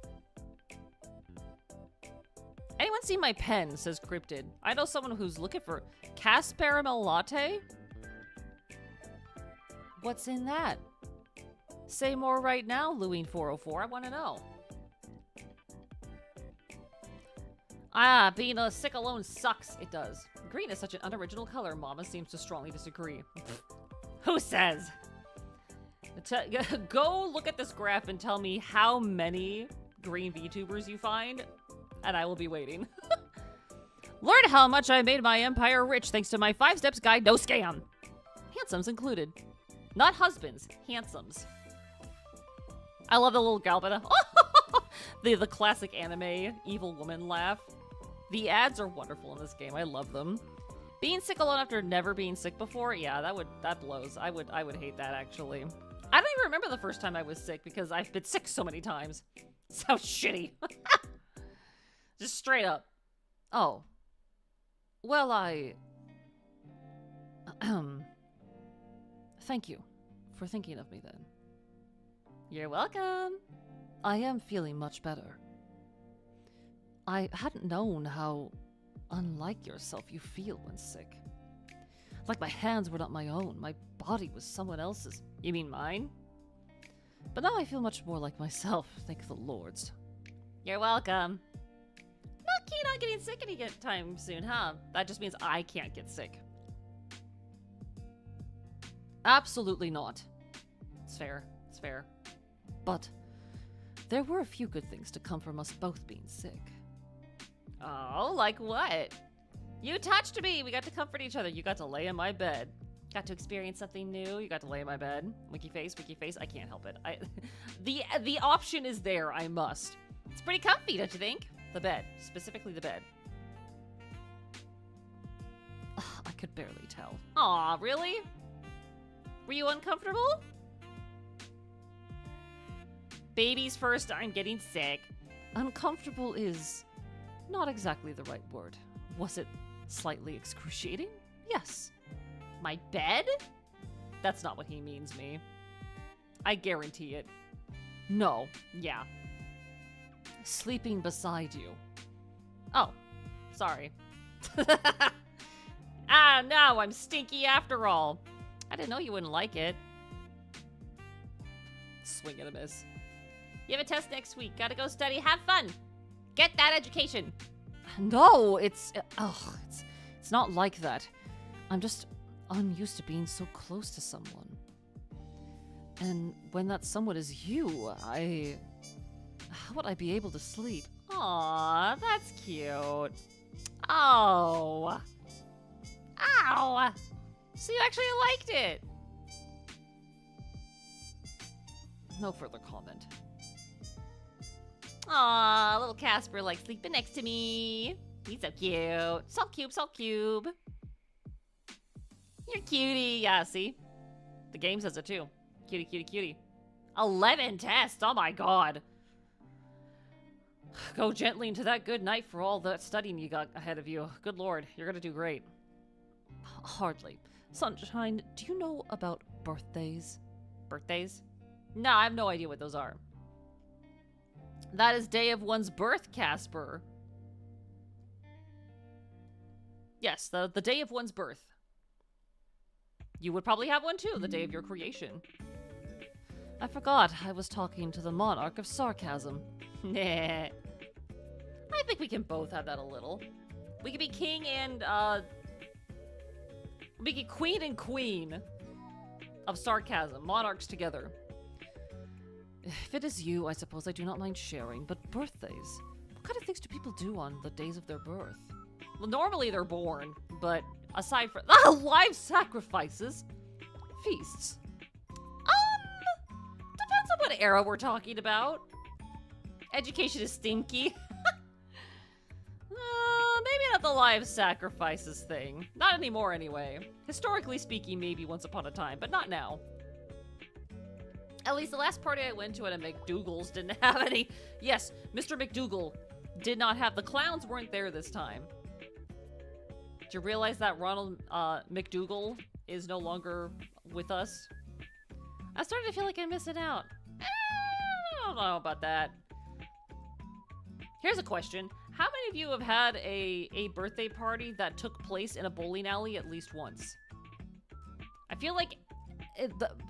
Anyone seen my pen, says Cryptid. I know someone who's looking for caramel latte. What's in that? Say more right now, Louine404. I want to know. Being sick alone sucks. It does. Green is such an unoriginal color. Mama seems to strongly disagree. Who says? Go look at this graph and tell me how many green VTubers you find, and I will be waiting. Learn how much I made my empire rich thanks to my 5 steps guide, no scam. Handsomes included. Not husbands, handsomes. I love the little Galbana. the classic anime evil woman laugh. The ads are wonderful in this game. I love them. Being sick alone after never being sick before, yeah, that blows. I would hate that actually. I don't even remember the first time I was sick because I've been sick so many times. Sounds shitty. Just straight up. Oh. Well, Thank you for thinking of me then. You're welcome. I am feeling much better. I hadn't known how unlike yourself you feel when sick. Like my hands were not my own, my body was someone else's. You mean mine? But now I feel much more like myself, thank the lords. You're welcome. Not keen on getting sick anytime soon, huh? That just means I can't get sick. Absolutely not. It's fair. It's fair. But there were a few good things to come from us both being sick. Oh, like what? You touched me. We got to comfort each other. You got to lay in my bed. Got to experience something new. You got to lay in my bed. Winky face, winky face. I can't help it. The option is there. I must. It's pretty comfy, don't you think? The bed. Specifically the bed. I could barely tell. Aw, really? Were you uncomfortable? Baby's first time getting sick. Uncomfortable is not exactly the right word. Was it slightly excruciating? Yes. My bed? That's not what he means me. I guarantee it. No. Yeah. Sleeping beside you. Oh. Sorry. Ah, no, I'm stinky after all. I didn't know you wouldn't like it. Swing and a miss. You have a test next week. Gotta go study. Have fun. Get that education. No, it's not like that. I'm just unused to being so close to someone. And when that someone is you, how would I be able to sleep? Aw, that's cute. Oh. Ow. So you actually liked it. No further comment. Aw, little Casper likes sleeping next to me. He's so cute. So cute, so cute. You're cutie. Yeah, see? The game says it too. Cutie, cutie, cutie. 11 tests. Oh my god. Go gently into that good night for all that studying you got ahead of you. Good lord, you're gonna do great. Hardly. Sunshine, do you know about birthdays? Birthdays? No, I have no idea what those are. That is day of one's birth, Casper. Yes, the day of one's birth. You would probably have one too, the day of your creation. I forgot I was talking to the monarch of sarcasm. Nah. I think we can both have that a little. We could be king and, we could queen and queen of sarcasm. Monarchs together. If it is you, I suppose I do not mind sharing, but birthdays? What kind of things do people do on the days of their birth? Well, normally they're born, but aside from live sacrifices, Feasts. Depends on what era we're talking about. Education is stinky. Maybe not the live sacrifices thing. Not anymore, anyway. Historically speaking, maybe once upon a time, but not now. At least the last party I went to at a McDougal's didn't have any. Yes, Mr. McDougal did not have. The clowns weren't there this time. Did you realize that Ronald McDougal is no longer with us? I'm starting to feel like I'm missing out. I don't know about that. Here's a question. How many of you have had a birthday party that took place in a bowling alley at least once? I feel like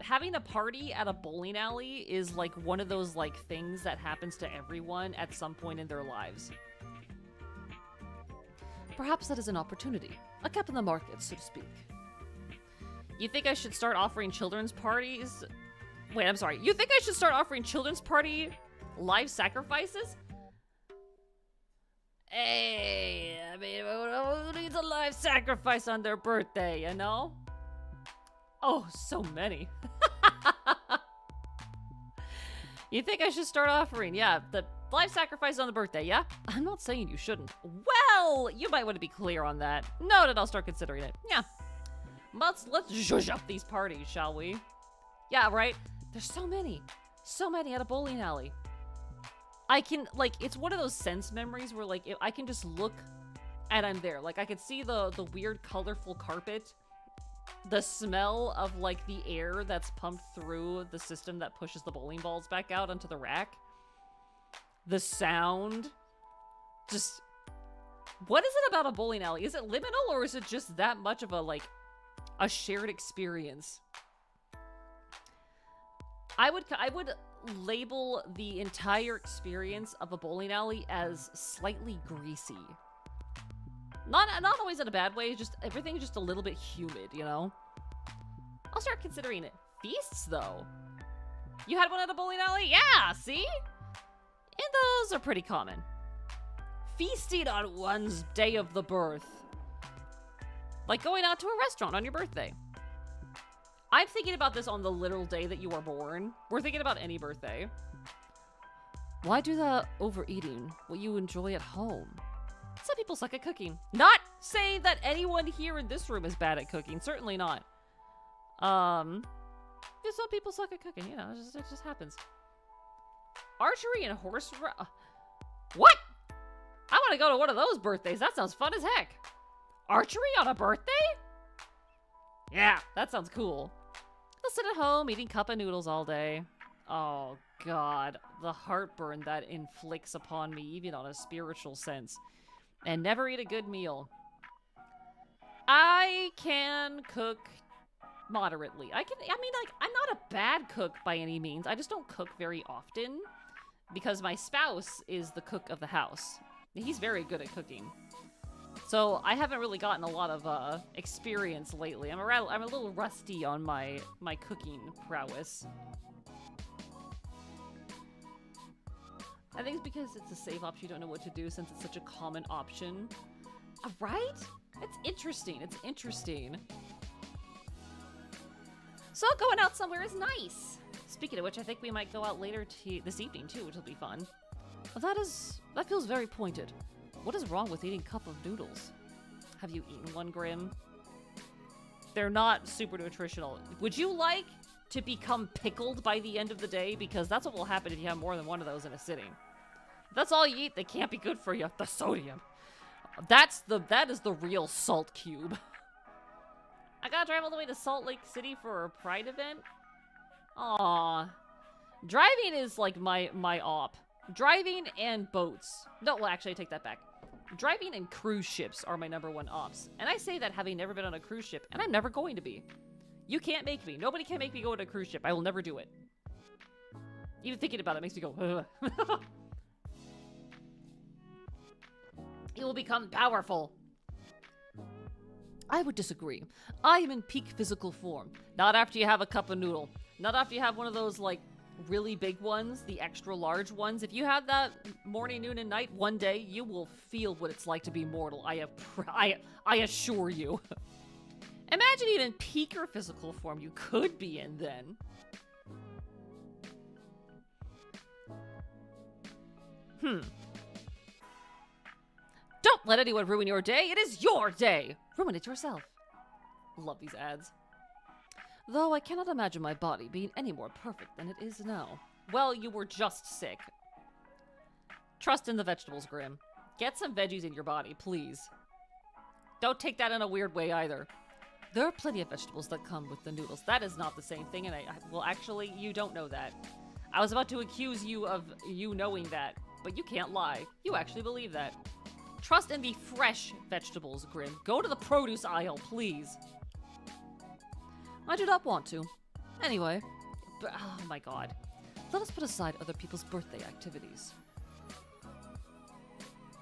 having a party at a bowling alley is like one of those like things that happens to everyone at some point in their lives. Perhaps that is an opportunity. A cap in the market, so to speak. You think I should start offering children's parties? Wait, I'm sorry. You think I should start offering children's party live sacrifices? Hey, I mean, who needs a live sacrifice on their birthday, you know? Oh, so many. You think I should start offering, yeah, the live sacrifice on the birthday, yeah? I'm not saying you shouldn't. Well, you might want to be clear on that. Noted, I'll start considering it. Yeah. Let's zhuzh up these parties, shall we? Yeah, right? There's so many. So many at a bowling alley. I can, like, it's one of those sense memories where, like, I can just look and I'm there. Like, I could see the weird, colorful carpet. The smell of, like, the air that's pumped through the system that pushes the bowling balls back out onto the rack. The sound. Just, what is it about a bowling alley? Is it liminal or is it just that much of a, like, a shared experience? I would label the entire experience of a bowling alley as slightly greasy. Not always in a bad way, just everything's just a little bit humid, you know? I'll start considering it. Feasts, though. You had one at a bowling alley? Yeah, see? And those are pretty common. Feasting on one's day of the birth. Like going out to a restaurant on your birthday. I'm thinking about this on the literal day that you were born. We're thinking about any birthday. Why do the overeating what you enjoy at home? Some people suck at cooking. Not saying that anyone here in this room is bad at cooking. Certainly not. Yeah, some people suck at cooking. You know, it just happens. Archery and horse... What? I want to go to one of those birthdays. That sounds fun as heck. Archery on a birthday? Yeah, that sounds cool. I'll sit at home eating cup of noodles all day. Oh, God. The heartburn that inflicts upon me, even on a spiritual sense. And never eat a good meal. I can cook moderately. I'm not a bad cook by any means. I just don't cook very often. because my spouse is the cook of the house. He's very good at cooking. So I haven't really gotten a lot of experience lately. I'm a little rusty on my cooking prowess. I think it's because it's a safe option. You don't know what to do since it's such a common option. Right? It's interesting. It's interesting. So going out somewhere is nice. Speaking of which, I think we might go out later this evening too, which will be fun. That feels very pointed. What is wrong with eating cup of noodles? Have you eaten one, Grim? They're not super nutritional. Would you like to become pickled by the end of the day? Because that's what will happen if you have more than one of those in a sitting. If that's all you eat, they can't be good for you. The sodium. That is the real salt cube. I gotta drive all the way to Salt Lake City for a Pride event? Aww. Driving is like my op. Driving and boats. No, well, actually, I take that back. Driving and cruise ships are my #1 ops. And I say that having never been on a cruise ship, and I'm never going to be. You can't make me. Nobody can make me go on a cruise ship. I will never do it. Even thinking about it makes me go, ugh. You will become powerful. I would disagree. I am in peak physical form. Not after you have a cup of noodle. Not after you have one of those, like, really big ones, the extra large ones. If you have that morning, noon, and night one day, you will feel what it's like to be mortal. I assure you. Imagine even peak or physical form you could be in then. Don't let anyone ruin your day. It is your day. Ruin it yourself. Love these ads. Though I cannot imagine my body being any more perfect than it is now. Well, you were just sick. Trust in the vegetables, Grim. Get some veggies in your body, please. Don't take that in a weird way either. There are plenty of vegetables that come with the noodles. That is not the same thing, and well, actually, you don't know that. I was about to accuse you of you knowing that, but you can't lie. You actually believe that. Trust in the fresh vegetables, Grim. Go to the produce aisle, please. I do not want to. Anyway, oh my god. Let us put aside other people's birthday activities.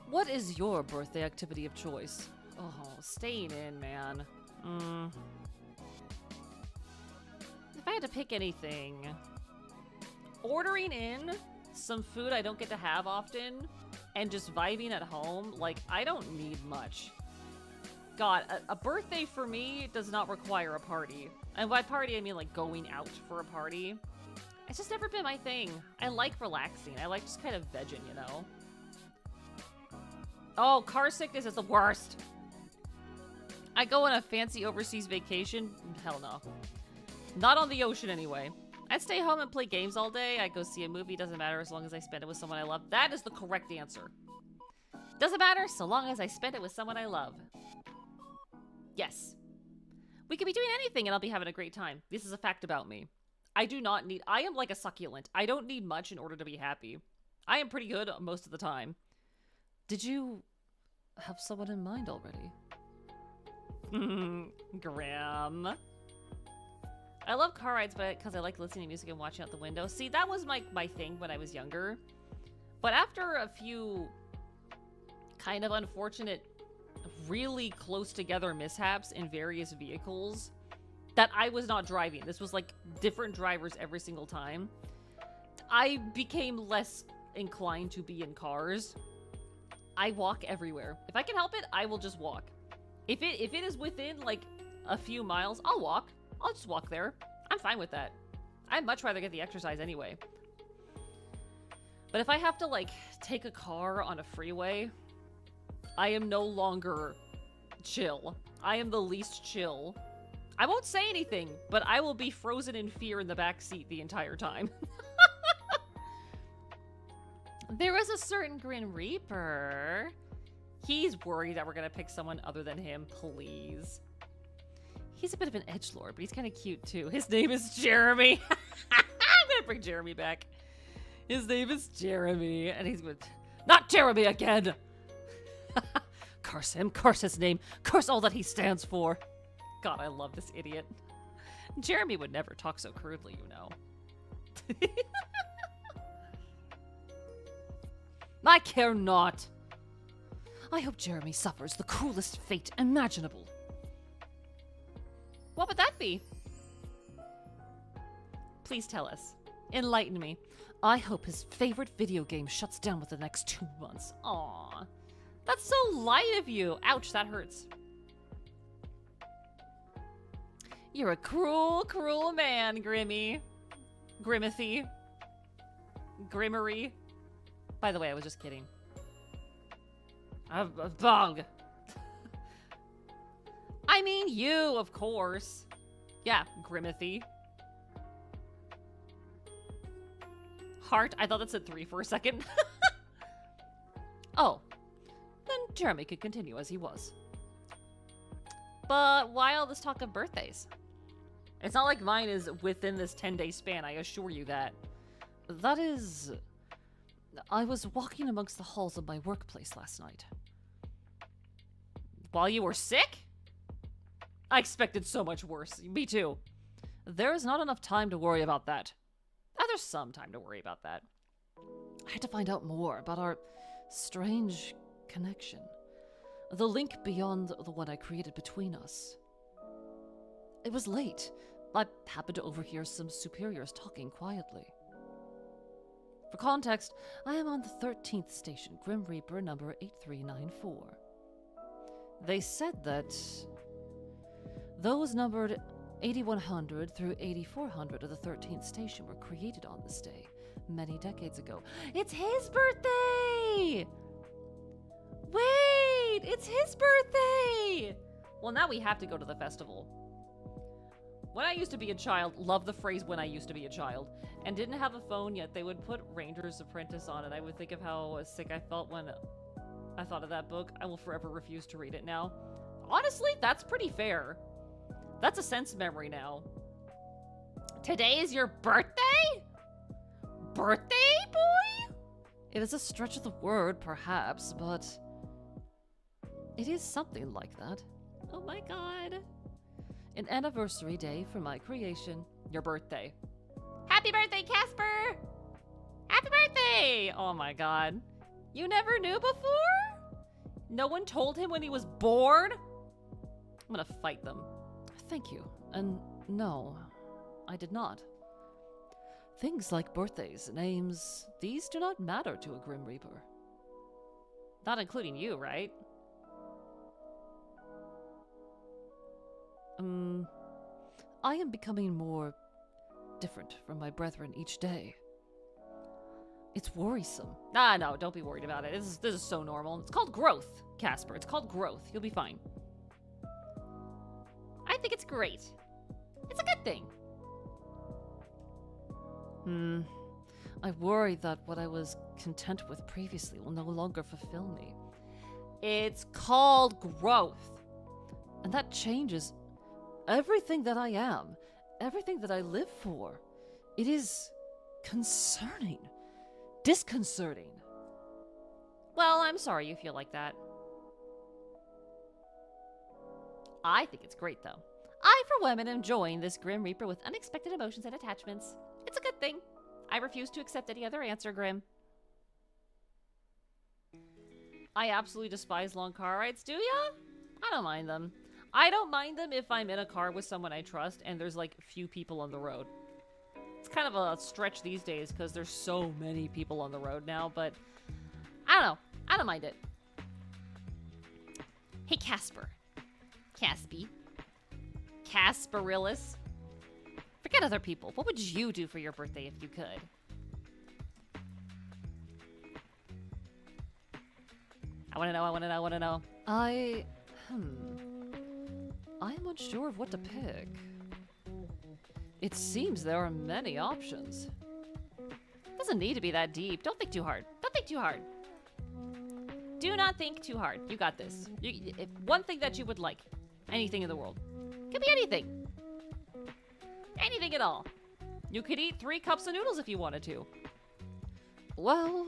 What is your birthday activity of choice? Oh, staying in, man. If I had to pick anything, ordering in some food I don't get to have often and just vibing at home, like, I don't need much. God, a birthday for me does not require a party. And by party, I mean, like, going out for a party. It's just never been my thing. I like relaxing. I like just kind of vegging, you know? Oh, car sickness is the worst. I go on a fancy overseas vacation? Hell no. Not on the ocean, anyway. I'd stay home and play games all day. I'd go see a movie. Doesn't matter as long as I spend it with someone I love. That is the correct answer. Doesn't matter so long as I spend it with someone I love. Yes. We could be doing anything and I'll be having a great time. This is a fact about me. I am like a succulent. I don't need much in order to be happy. I am pretty good most of the time. Did you have someone in mind already? Graham. I love car rides because I like listening to music and watching out the window. See, that was my thing when I was younger. But after a few kind of unfortunate, really close together mishaps in various vehicles that I was not driving, this was like different drivers every single time, I became less inclined to be in cars. I walk everywhere. If I can help it, I will just walk. If it is within like a few miles, I'll walk. I'll just walk there. I'm fine with that. I'd much rather get the exercise anyway. But if I have to like take a car on a freeway, I am no longer chill. I am the least chill. I won't say anything, but I will be frozen in fear in the back seat the entire time. There is a certain Grim Reaper. He's worried that we're gonna pick someone other than him, please. He's a bit of an edgelord, but he's kind of cute too. His name is Jeremy. I'm gonna bring Jeremy back. His name is Jeremy, and he's with... Not Jeremy again! Curse him, curse his name, curse all that he stands for. God, I love this idiot. Jeremy would never talk so crudely, you know. I care not. I hope Jeremy suffers the cruelest fate imaginable. What would that be? Please tell us. Enlighten me. I hope his favorite video game shuts down within the next 2 months. Aw. That's so light of you. Ouch, that hurts. You're a cruel, cruel man, Grimmy. Grimothy. Grimmery. By the way, I was just kidding. A bug. I mean you, of course. Yeah, Grimothy. Heart. I thought that said 3 for a second. Oh. Then Jeremy could continue as he was. But why all this talk of birthdays? It's not like mine is within this 10-day span, I assure you that. That is... I was walking amongst the halls of my workplace last night. While you were sick? I expected so much worse. Me too. There is not enough time to worry about that. There's some time to worry about that. I had to find out more about our strange connection. The link beyond the one I created between us. It was late. I happened to overhear some superiors talking quietly. For context, I am on the 13th station, Grim Reaper number 8394. They said that those numbered 8100 through 8400 of the 13th station were created on this day, many decades ago. It's his birthday! Wait, it's his birthday! Well, now we have to go to the festival. When I used to be a child, loved the phrase when I used to be a child, and didn't have a phone yet, they would put Ranger's Apprentice on it. I would think of how sick I felt when I thought of that book. I will forever refuse to read it now. Honestly, that's pretty fair. That's a sense memory now. Today is your birthday? Birthday, boy? It is a stretch of the word, perhaps, but it is something like that. Oh my god. An anniversary day for my creation. Your birthday. Happy birthday, Casper! Happy birthday! Oh my god. You never knew before? No one told him when he was born? I'm gonna fight them. Thank you. And no, I did not. Things like birthdays, names, these do not matter to a Grim Reaper. Not including you, right? I am becoming more different from my brethren each day. It's worrisome. Ah, no, don't be worried about it. This is so normal. It's called growth, Casper. It's called growth. You'll be fine. I think it's great. It's a good thing. I worry that what I was content with previously will no longer fulfill me. It's called growth. And that changes everything that I am, everything that I live for. It is concerning, disconcerting. Well, I'm sorry you feel like that. I think it's great, though. I, for one, am enjoying this Grim Reaper with unexpected emotions and attachments. It's a good thing. I refuse to accept any other answer, Grim. I absolutely despise long car rides, do ya? I don't mind them. I don't mind them if I'm in a car with someone I trust and there's, like, few people on the road. It's kind of a stretch these days because there's so many people on the road now, but I don't know. I don't mind it. Hey, Casper. Caspy. Casparillis. Forget other people. What would you do for your birthday if you could? I want to know, I want to know, I want to know. I am unsure of what to pick. It seems there are many options. Doesn't need to be that deep. Don't think too hard. Don't think too hard. Do not think too hard. You got this. If one thing that you would like. Anything in the world. Could be anything. Anything at all. You could eat 3 cups of noodles if you wanted to. Well,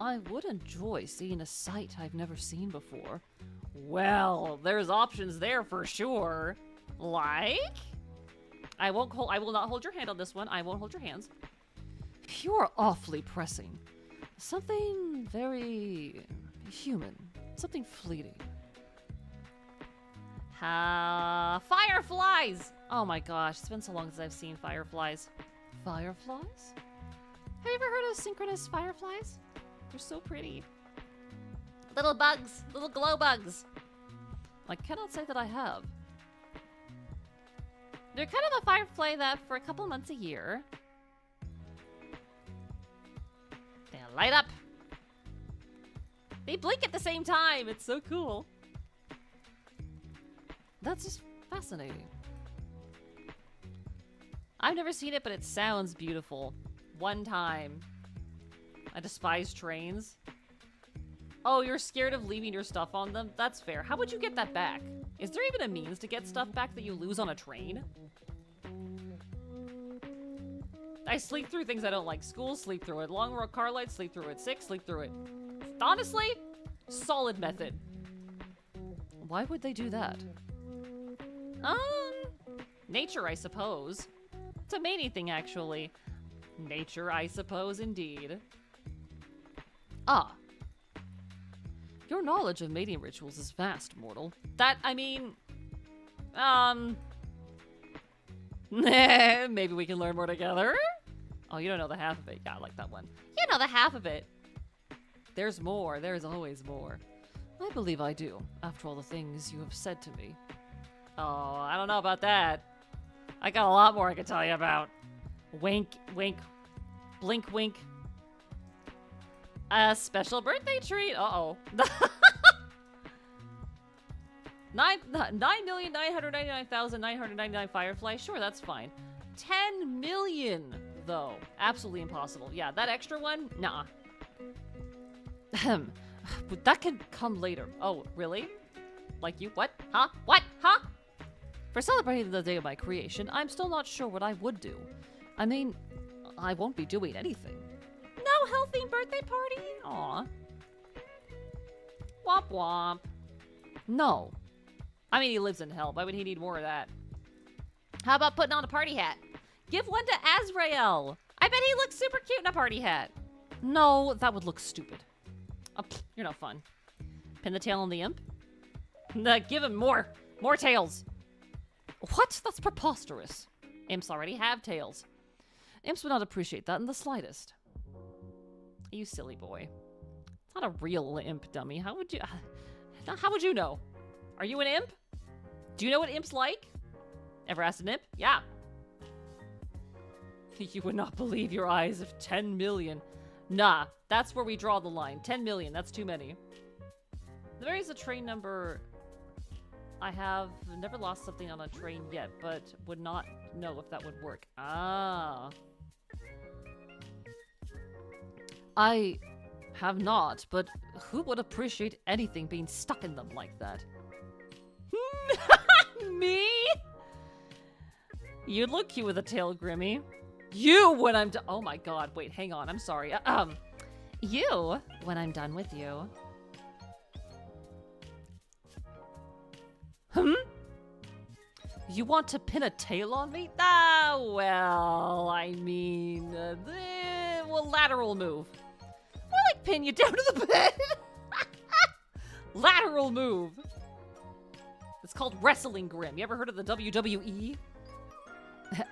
I would enjoy seeing a sight I've never seen before. Well, there's options there for sure. Like? I will not hold your hand on this one. I won't hold your hands. You're awfully pressing. Something very human. Something fleeting. Fireflies! Oh my gosh, it's been so long since I've seen fireflies. Fireflies? Have you ever heard of synchronous fireflies? They're so pretty. Little bugs, little glow bugs. I cannot say that I have. They're kind of a firefly that for a couple months a year, they light up. They blink at the same time. It's so cool. That's just fascinating. I've never seen it, but it sounds beautiful. One time. I despise trains. Oh, you're scared of leaving your stuff on them? That's fair. How would you get that back? Is there even a means to get stuff back that you lose on a train? I sleep through things I don't like. School, sleep through it. Long road car lights, sleep through it. Sick, sleep through it. Honestly, solid method. Why would they do that? Nature, I suppose. It's a mating thing, actually. Nature, I suppose, indeed. Ah. Your knowledge of mating rituals is vast, mortal. That, I mean... maybe we can learn more together? Oh, you don't know the half of it. Yeah, I like that one. You know the half of it. There's more. There's always more. I believe I do, after all the things you have said to me. Oh, I don't know about that. I got a lot more I could tell you about. Wink, wink. Blink, wink. A special birthday treat. Uh-oh. 9,999,999 fireflies. Sure, that's fine. 10 million, though. Absolutely impossible. Yeah, that extra one? Nah. But that can come later. Oh, really? Like you? What? Huh? What? Huh? For celebrating the day of my creation, I'm still not sure what I would do. I mean, I won't be doing anything. No healthy birthday party? Aw. Womp womp. No. I mean, he lives in hell. Why would he need more of that? How about putting on a party hat? Give one to Azrael. I bet he looks super cute in a party hat. No, that would look stupid. You're not fun. Pin the tail on the imp? Nah, give him more. More tails. What? That's preposterous. Imps already have tails. Imps would not appreciate that in the slightest. You silly boy. It's not a real imp, dummy. How would you... How would you know? Are you an imp? Do you know what imps like? Ever asked an imp? Yeah. You would not believe your eyes of 10 million. Nah, that's where we draw the line. 10 million, that's too many. There is a train number... I have never lost something on a train yet, but would not know if that would work. Ah. I have not, but who would appreciate anything being stuck in them like that? Me? You'd look cute with a tail, Grimmy. You, when I'm done. Oh my god, wait, hang on, I'm sorry. You, when I'm done with you. You want to pin a tail on me? Ah, well, I mean, well, lateral move. More like pin you down to the bed. Lateral move. It's called wrestling, Grim. You ever heard of the WWE?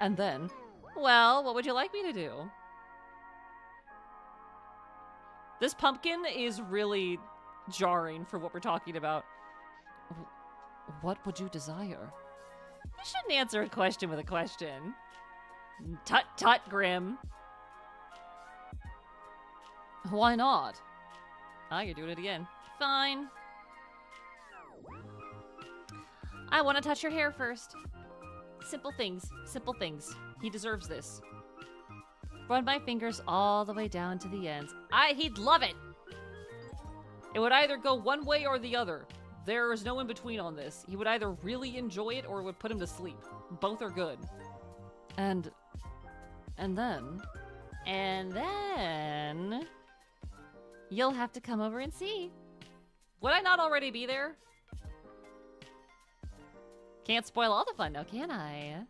And then? Well, what would you like me to do? This pumpkin is really jarring for what we're talking about. What would you desire? You shouldn't answer a question with a question. Tut tut, Grim. Why not? Ah, you're doing it again. Fine. I want to touch your hair first. Simple things. Simple things. He deserves this. Run my fingers all the way down to the ends. He'd love it. It would either go one way or the other. There is no in between on this. He would either really enjoy it or it would put him to sleep. Both are good. And then? And then... You'll have to come over and see. Would I not already be there? Can't spoil all the fun now, can I?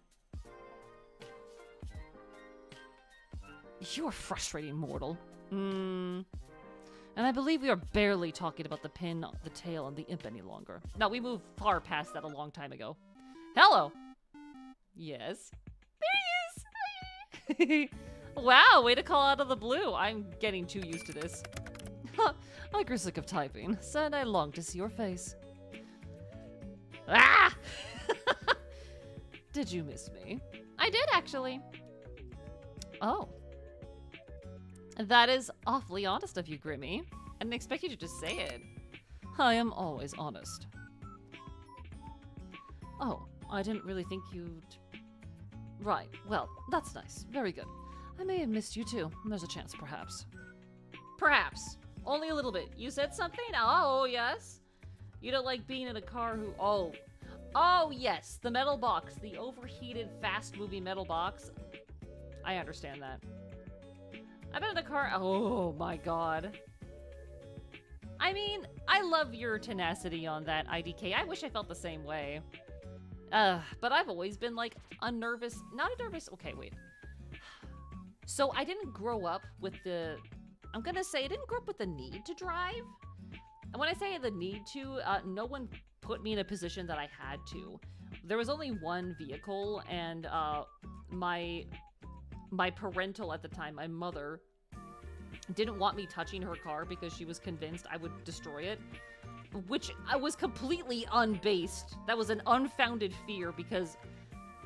You're a frustrating mortal. And I believe we are barely talking about the pin, the tail, and the imp any longer. No, we moved far past that a long time ago. Hello! Yes? There he is! Wow, way to call out of the blue. I'm getting too used to this. I grew sick of typing, said I longed to see your face. Ah! Did you miss me? I did, actually. Oh. That is awfully honest of you, Grimmy. I didn't expect you to just say it. I am always honest. Oh, I didn't really think you'd... Right, well, that's nice. Very good. I may have missed you too. There's a chance, perhaps. Perhaps. Only a little bit. You said something? Oh, yes. You don't like being in a car who... Oh. Oh, yes. The metal box. The overheated, fast-moving metal box. I understand that. I've been in a car... Oh, my God. I mean, I love your tenacity on that, IDK. I wish I felt the same way. But I've always been, like, a nervous... Not a nervous... Okay, wait. So I didn't grow up with the... I'm gonna say I didn't grow up with the need to drive. And when I say the need to, no one put me in a position that I had to. There was only one vehicle, and my parental at the time, my mother, didn't want me touching her car because she was convinced I would destroy it, which I was completely unbased. That was an unfounded fear because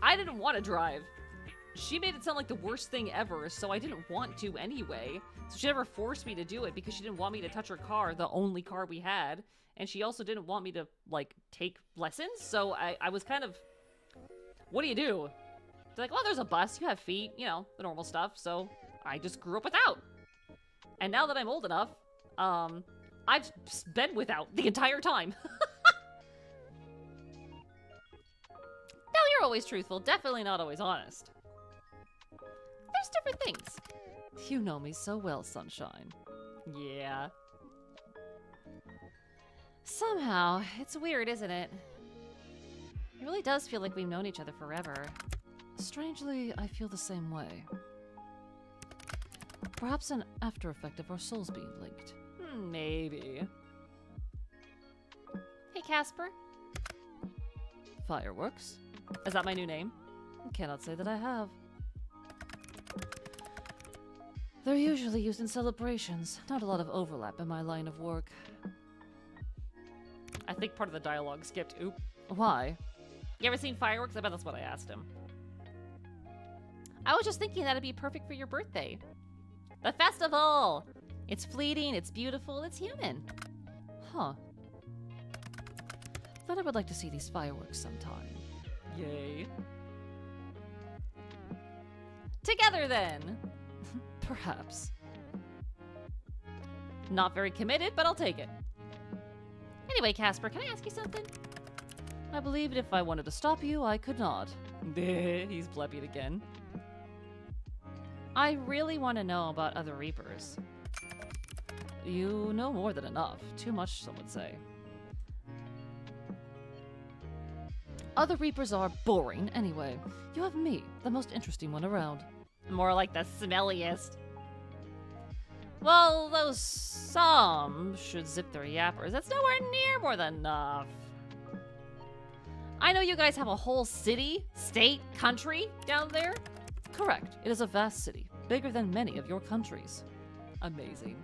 I didn't want to drive. She made it sound like the worst thing ever, so I didn't want to anyway. So she never forced me to do it because she didn't want me to touch her car, the only car we had. And she also didn't want me to, like, take lessons. So I was kind of, what do you do? They're like, well, there's a bus, you have feet, you know, the normal stuff. So I just grew up without. And now that I'm old enough, I've been without the entire time. No, you're always truthful. Definitely not always honest. There's different things. You know me so well, Sunshine. Yeah. Somehow, it's weird, isn't it? It really does feel like we've known each other forever. Strangely, I feel the same way. Perhaps an after effect of our souls being linked. Maybe. Hey, Casper. Fireworks? Is that my new name? Cannot say that I have. They're usually used in celebrations. Not a lot of overlap in my line of work. I think part of the dialogue skipped. Oop. Why? You ever seen fireworks? I bet that's what I asked him. I was just thinking that'd be perfect for your birthday. The festival! It's fleeting, it's beautiful, it's human. Huh. Then I would like to see these fireworks sometime. Yay. Together then! Perhaps. Not very committed, but I'll take it. Anyway, Casper, can I ask you something? I believed if I wanted to stop you, I could not. He's blebbied again. I really want to know about other Reapers. You know more than enough. Too much, some would say. Other Reapers are boring, anyway. You have me, the most interesting one around. More like the smelliest. Well, those some should zip their yappers. That's nowhere near more than enough. I know you guys have a whole city, state, country down there. Correct. It is a vast city, bigger than many of your countries. Amazing.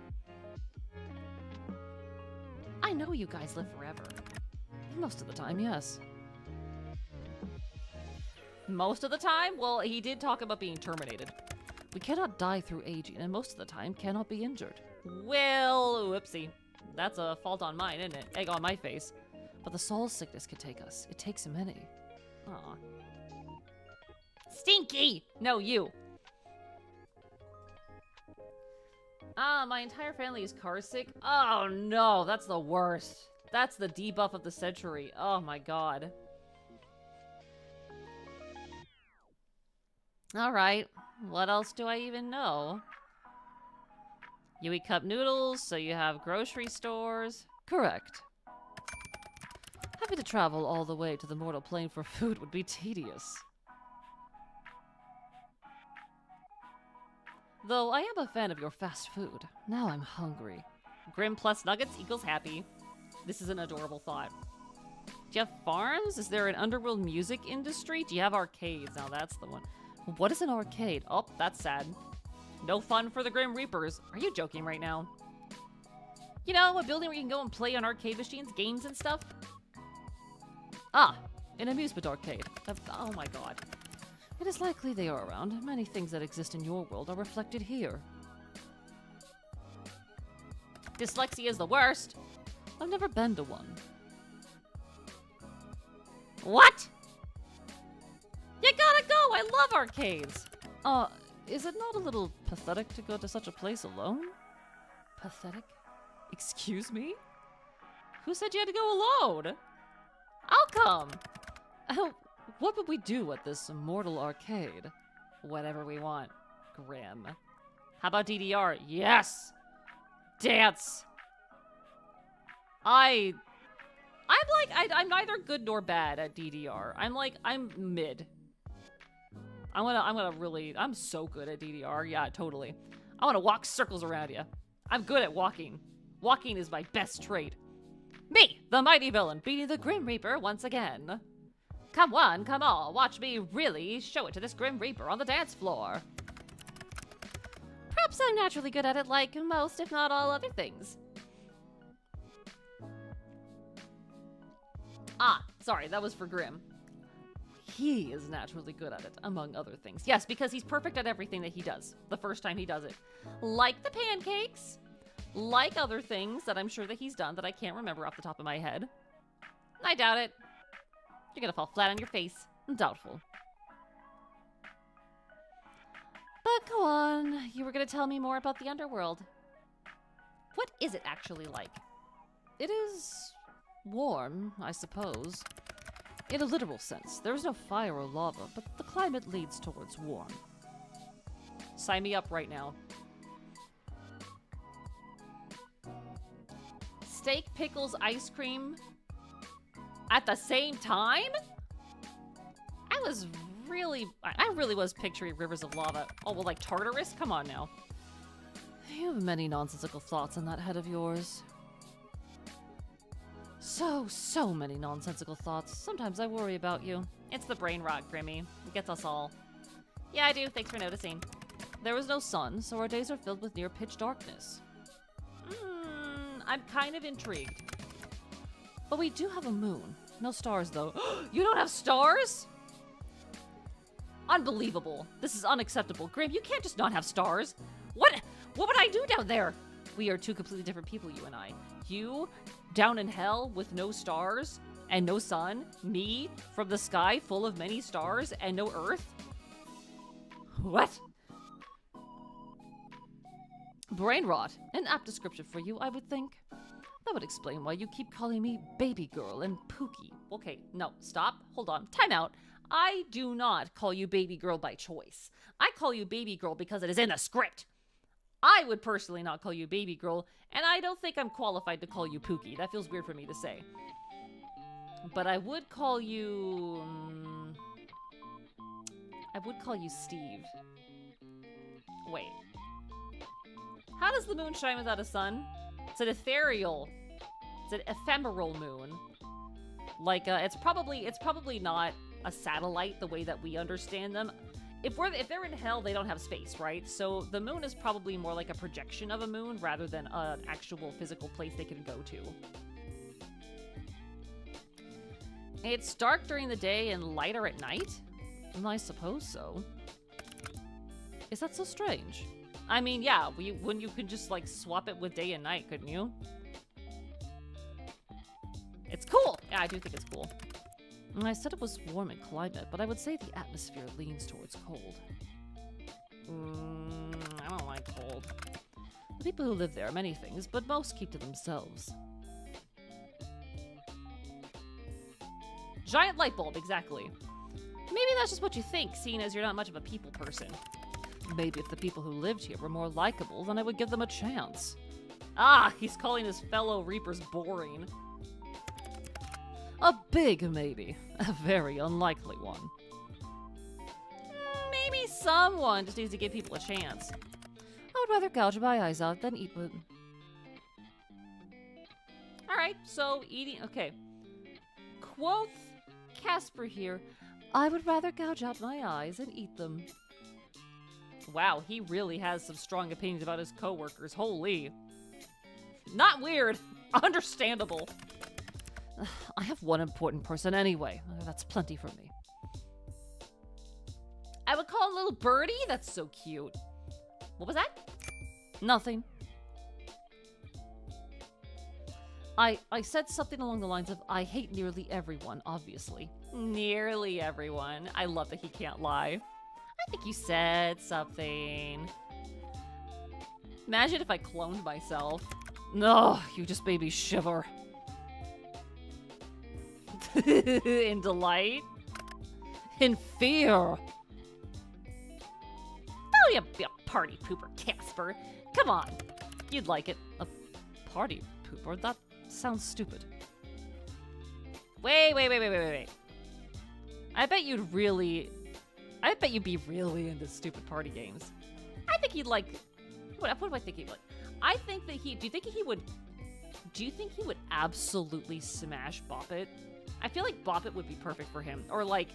I know you guys live forever. Most of the time, yes. Most of the time? Well, he did talk about being terminated. We cannot die through aging, and most of the time cannot be injured. Well, whoopsie. That's a fault on mine, isn't it? Egg on my face. But the soul sickness can take us. It takes many. Aw. Stinky! No, you. My entire family is car sick. Oh no, that's the worst. That's the debuff of the century. Oh my god. Alright, what else do I even know? You eat cup noodles, so you have grocery stores. Correct. Having to travel all the way to the mortal plane for food would be tedious. Though I am a fan of your fast food. Now I'm hungry. Grim plus nuggets equals happy. This is an adorable thought. Do you have farms? Is there an underworld music industry? Do you have arcades? Now that's the one. What is an arcade? Oh, that's sad. No fun for the Grim Reapers. Are you joking right now? You know, a building where you can go and play on arcade machines, games and stuff? Ah, an amusement arcade. Oh my god. It is likely they are around. Many things that exist in your world are reflected here. Dyslexia is the worst. I've never been to one. What? You gotta go! I love arcades! Is it not a little pathetic to go to such a place alone? Pathetic? Excuse me? Who said you had to go alone? I'll come! What would we do at this immortal arcade? Whatever we want. Grim. How about DDR? Yes! Dance! I'm neither good nor bad at DDR. I'm mid. I'm so good at DDR. Yeah, totally. I want to walk circles around you. I'm good at walking. Walking is my best trait. Me, the mighty villain, beating the Grim Reaper once again. Come one, come all, watch me really show it to this Grim Reaper on the dance floor. Perhaps I'm naturally good at it like most, if not all other things. Ah, sorry, that was for Grim. He is naturally good at it, among other things. Yes, because he's perfect at everything that he does, the first time he does it. Like the pancakes, like other things that I'm sure that he's done that I can't remember off the top of my head. I doubt it. You're gonna fall flat on your face. Doubtful. But go on, you were gonna tell me more about the underworld. What is it actually like? It is warm, I suppose. In a literal sense, there is no fire or lava, but the climate leads towards warm. Sign me up right now. Steak, pickles, ice cream at the same time? I really was picturing rivers of lava. Oh, well, like Tartarus? Come on now. You have many nonsensical thoughts in that head of yours. So many nonsensical thoughts. Sometimes I worry about you. It's the brain rot, Grimmy. It gets us all. Yeah, I do. Thanks for noticing. There is no sun, so our days are filled with near pitch darkness. I'm kind of intrigued. But we do have a moon. No stars, though. You don't have stars? Unbelievable. This is unacceptable. Grim, you can't just not have stars. What would I do down there? We are two completely different people, you and I. You, down in hell with no stars and no sun. Me, from the sky full of many stars and no earth. What? Brain rot. An apt description for you, I would think. That would explain why you keep calling me baby girl and Pookie. Okay, no, stop. Hold on. Time out. I do not call you baby girl by choice. I call you baby girl because it is in the script. I would personally not call you baby girl, and I don't think I'm qualified to call you Pookie. That feels weird for me to say. But I would call you... I would call you Steve. Wait. How does the moon shine without a sun? It's an ethereal. It's an ephemeral moon. Like, it's probably not a satellite the way that we understand them. If they're in hell, they don't have space, right? So the moon is probably more like a projection of a moon rather than an actual physical place they can go to. It's dark during the day and lighter at night? I suppose so. Is that so strange? I mean, yeah, when you could just, like, swap it with day and night, couldn't you? It's cool! Yeah, I do think it's cool. I said it was warm in climate, but I would say the atmosphere leans towards cold. I don't like cold. The people who live there are many things, but most keep to themselves. Giant light bulb, exactly. Maybe that's just what you think, seeing as you're not much of a people person. Maybe if the people who lived here were more likable, then I would give them a chance. Ah, he's calling his fellow Reapers boring. A big maybe. A very unlikely one. Maybe someone just needs to give people a chance. I would rather gouge my eyes out than eat one. Alright, so eating... Okay. Quoth Casper here. I would rather gouge out my eyes and eat them. Wow, he really has some strong opinions about his coworkers. Holy. Not weird. Understandable. I have one important person anyway. That's plenty for me. I would call a little birdie? That's so cute. What was that? Nothing. I said something along the lines of, I hate nearly everyone, obviously. Nearly everyone. I love that he can't lie. I think you said something. Imagine if I cloned myself. No, you just made me shiver. In delight. In fear. Oh, you be a party pooper, Casper. Come on. You'd like it. A party pooper? That sounds stupid. Wait. I bet you'd be really into stupid party games. I think he'd like... What do I think he'd like? I think that do you think he would absolutely smash Bop It? I feel like Bop It would be perfect for him. Or like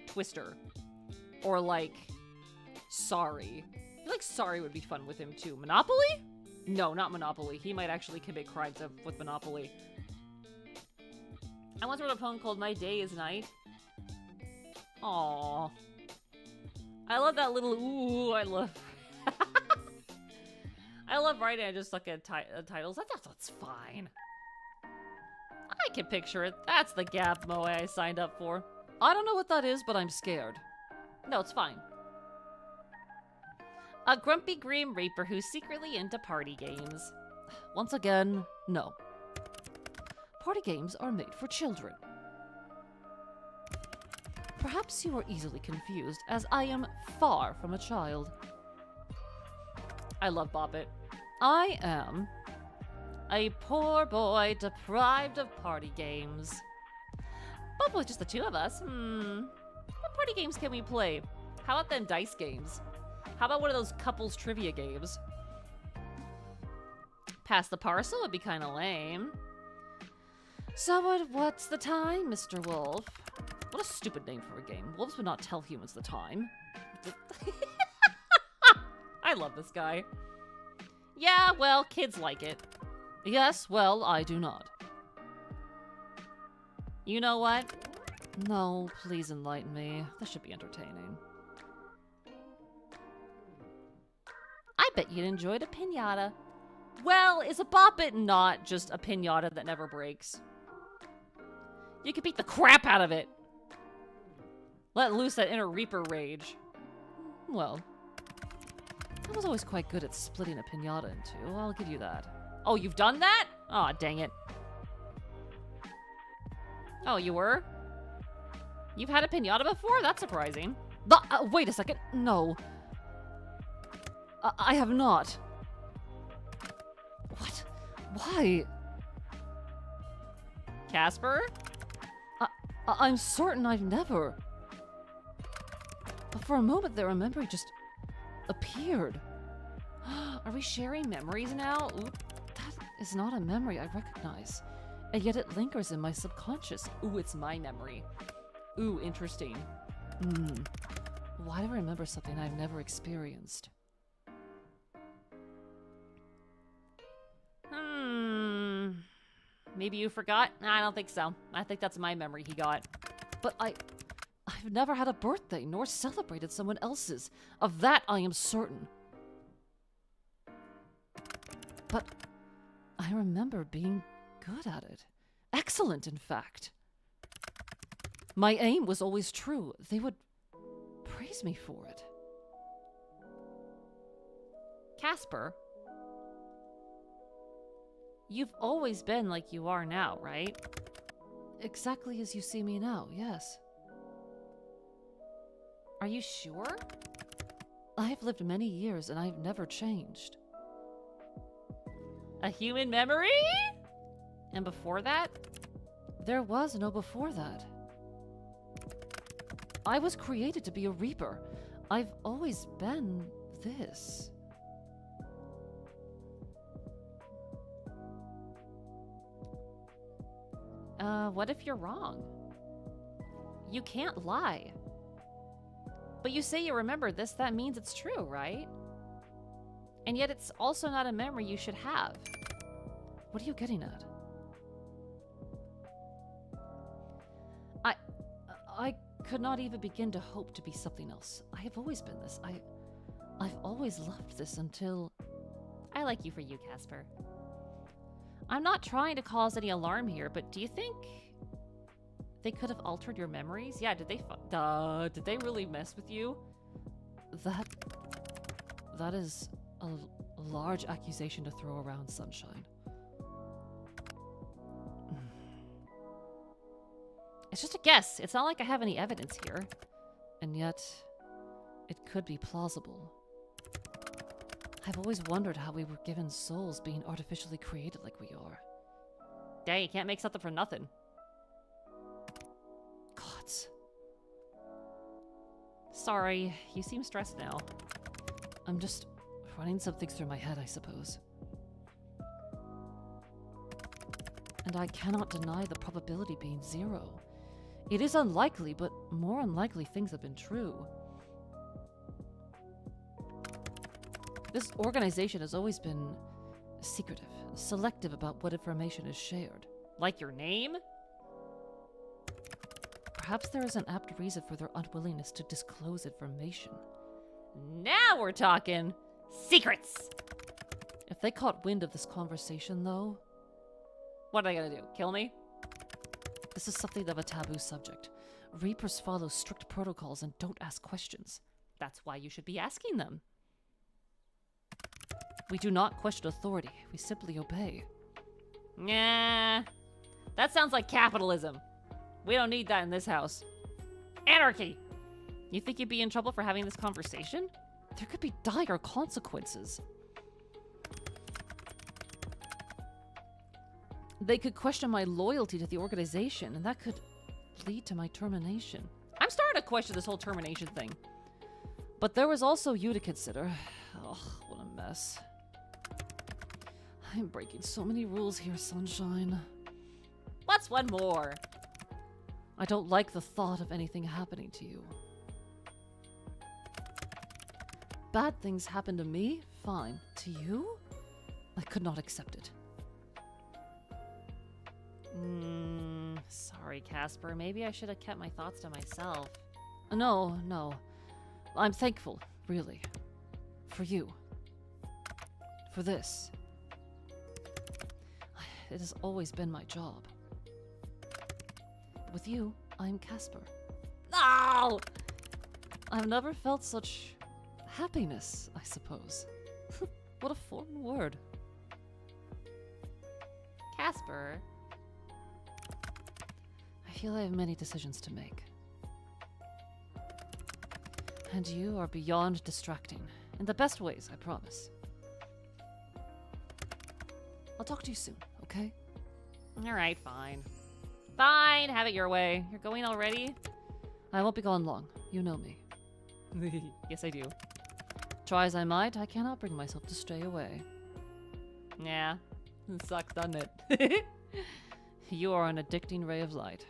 Twister. Or like Sorry. I feel like Sorry would be fun with him too. Monopoly? No, not Monopoly. He might actually commit crimes with Monopoly. I once wrote a poem called My Day is Night. Aww. I love that little ooh, I love... I love writing. I just look at titles. That's fine. I can picture it. That's the Gap Moe I signed up for. I don't know what that is, but I'm scared. No, it's fine. A grumpy Grim Reaper who's secretly into party games. Once again, no. Party games are made for children. Perhaps you are easily confused, as I am far from a child. I love Bop It. I am a poor boy deprived of party games. But with just the two of us, what party games can we play? How about them dice games? How about one of those couples trivia games? Pass the parcel would be kind of lame. So what's the time, Mr. Wolf? What a stupid name for a game. Wolves would not tell humans the time. I love this guy. Yeah, well, kids like it. Yes, well, I do not. You know what? No, please enlighten me. This should be entertaining. I bet you'd enjoy the piñata. Well, is a Bop It not just a piñata that never breaks? You could beat the crap out of it. Let loose that inner Reaper rage. Well, I was always quite good at splitting a piñata in two. I'll give you that. Oh, you've done that? Aw, dang it. Oh, you were? You've had a piñata before? That's surprising. Wait a second. No. I have not. What? Why? Casper? I'm certain I've never. But for a moment there, a memory just appeared. Are we sharing memories now? Oop. That is not a memory I recognize, and yet it lingers in my subconscious. Ooh, it's my memory. Ooh, interesting. Why do I remember something I've never experienced? Maybe you forgot? I don't think so. I think that's my memory he got. But I've never had a birthday, nor celebrated someone else's. Of that I am certain. But I remember being good at it. Excellent, in fact. My aim was always true. They would praise me for it. Casper? You've always been like you are now, right? Exactly as you see me now, yes. Are you sure? I've lived many years and I've never changed. A human memory? And before that? There was no before that. I was created to be a Reaper. I've always been this. What if you're wrong? You can't lie. But you say you remember this, that means it's true, right? And yet it's also not a memory you should have. What are you getting at? I could not even begin to hope to be something else. I have always been this. I've always loved this until... I like you for you, Casper. I'm not trying to cause any alarm here, but do you think they could have altered your memories? Yeah, did they really mess with you? That is a large accusation to throw around, Sunshine. It's just a guess. It's not like I have any evidence here. And yet, it could be plausible. I've always wondered how we were given souls being artificially created like we are. Yeah, you can't make something for nothing. Gods. Sorry, you seem stressed now. I'm just running some things through my head, I suppose. And I cannot deny the probability being 0. It is unlikely, but more unlikely things have been true. This organization has always been secretive, selective about what information is shared. Like your name? Perhaps there is an apt reason for their unwillingness to disclose information. Now we're talking secrets! If they caught wind of this conversation, though... What are they gonna do? Kill me? This is something of a taboo subject. Reapers follow strict protocols and don't ask questions. That's why you should be asking them. We do not question authority. We simply obey. Nah. That sounds like capitalism. We don't need that in this house. Anarchy! You think you'd be in trouble for having this conversation? There could be dire consequences. They could question my loyalty to the organization, and that could lead to my termination. I'm starting to question this whole termination thing. But there was also you to consider. Ugh, what a mess. I'm breaking so many rules here, Sunshine. What's one more? I don't like the thought of anything happening to you. Bad things happen to me? Fine. To you? I could not accept it. Sorry, Casper. Maybe I should have kept my thoughts to myself. No. I'm thankful, really. For you. For this. It has always been my job. With you, I'm Casper. No! I've never felt such happiness, I suppose. What a foreign word. Casper. I feel I have many decisions to make. And you are beyond distracting. In the best ways, I promise. I'll talk to you soon, okay? Alright, fine. Fine, have it your way. You're going already? I won't be gone long. You know me. Yes, I do. Try as I might, I cannot bring myself to stray away. Yeah, it sucks, doesn't it? You are an addicting ray of light.